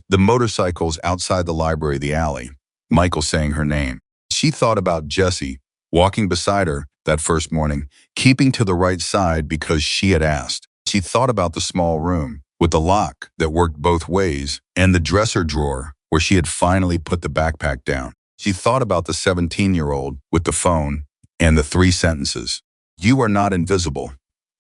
Speaker 1: the motorcycles outside the library, the alley, Michael saying her name. She thought about Jesse walking beside her that first morning, keeping to the right side because she had asked. She thought about the small room with the lock that worked both ways and the dresser drawer where she had finally put the backpack down. She thought about the 17-year-old with the phone and the 3 sentences. "You are not invisible.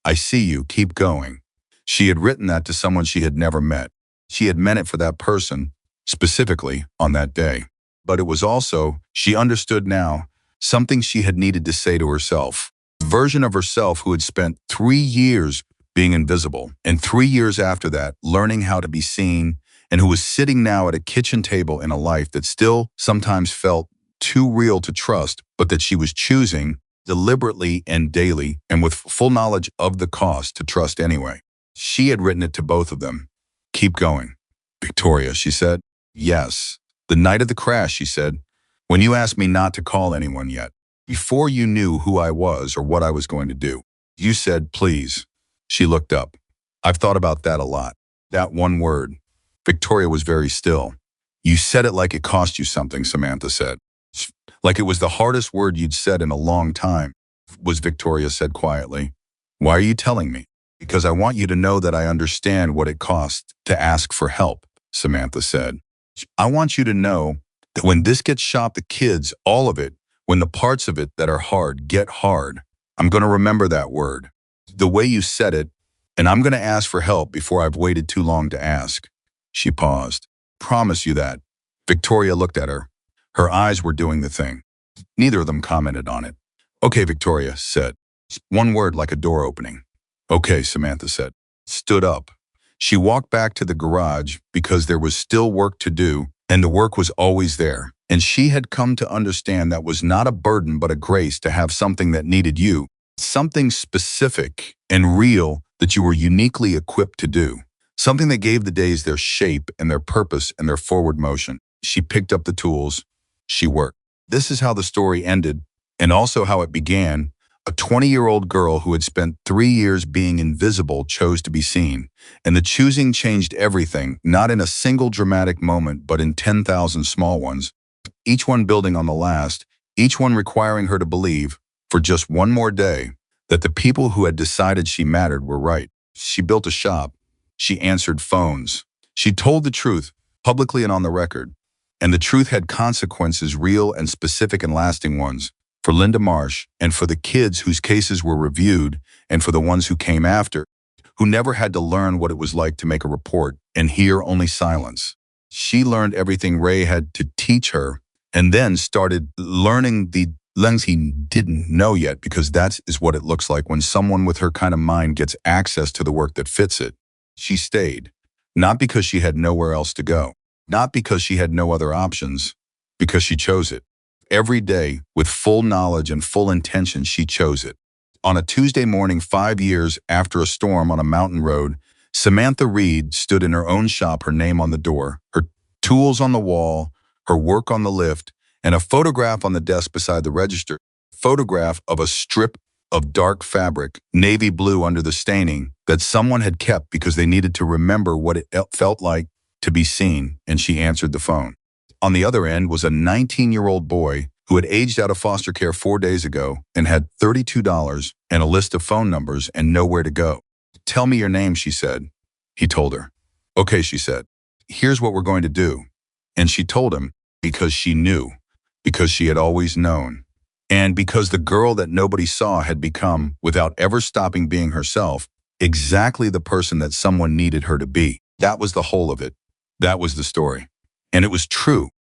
Speaker 1: I see you. Keep going." She had written that to someone she had never met. She had meant it for that person, specifically on that day. But it was also, she understood now, something she had needed to say to herself. A version of herself who had spent 3 years being invisible, and 3 years after that, learning how to be seen, and who was sitting now at a kitchen table in a life that still sometimes felt too real to trust, but that she was choosing deliberately and daily, and with full knowledge of the cost, to trust anyway. She had written it to both of them. "Keep going." "Victoria," she said. "Yes." "The night of the crash," she said, "when you asked me not to call anyone yet, before you knew who I was or what I was going to do, you said, please." She looked up. "I've thought about that a lot. That one word." Victoria was very still. "You said it like it cost you something," Samantha said. "Like it was the hardest word you'd said in a long time," was Victoria said quietly. "Why are you telling me?" "Because I want you to know that I understand what it costs to ask for help," Samantha said. "I want you to know that when this gets shot, the kids, all of it, when the parts of it that are hard get hard, I'm going to remember that word, the way you said it, and I'm going to ask for help before I've waited too long to ask." She paused. "Promise you that." Victoria looked at her. Her eyes were doing the thing. Neither of them commented on it. "Okay," Victoria said. One word like a door opening. "Okay," Samantha said. Stood up. She walked back to the garage because there was still work to do, and the work was always there. And she had come to understand that was not a burden but a grace to have something that needed you, something specific and real that you were uniquely equipped to do, something that gave the days their shape and their purpose and their forward motion. She picked up the tools. She worked. This is how the story ended, and also how it began. A 20-year-old girl who had spent 3 years being invisible chose to be seen, and the choosing changed everything, not in a single dramatic moment, but in 10,000 small ones, each one building on the last, each one requiring her to believe, for just one more day, that the people who had decided she mattered were right. She built a shop. She answered phones. She told the truth, publicly and on the record, and the truth had consequences, real and specific and lasting ones, for Linda Marsh, and for the kids whose cases were reviewed, and for the ones who came after, who never had to learn what it was like to make a report and hear only silence. She learned everything Ray had to teach her, and then started learning the lens he didn't know yet, because that is what it looks like when someone with her kind of mind gets access to the work that fits it. She stayed, not because she had nowhere else to go, not because she had no other options, because she chose it. Every day, with full knowledge and full intention, she chose it. On a Tuesday morning 5 years after a storm on a mountain road, Samantha Reed stood in her own shop, her name on the door, her tools on the wall, her work on the lift, and a photograph on the desk beside the register. Photograph of a strip of dark fabric, navy blue under the staining, that someone had kept because they needed to remember what it felt like to be seen, and she answered the phone. On the other end was a 19-year-old boy who had aged out of foster care 4 days ago and had $32 and a list of phone numbers and nowhere to go. "Tell me your name," she said. He told her. "Okay," she said. "Here's what we're going to do." And she told him, because she knew, because she had always known, and because the girl that nobody saw had become, without ever stopping being herself, exactly the person that someone needed her to be. That was the whole of it. That was the story. And it was true.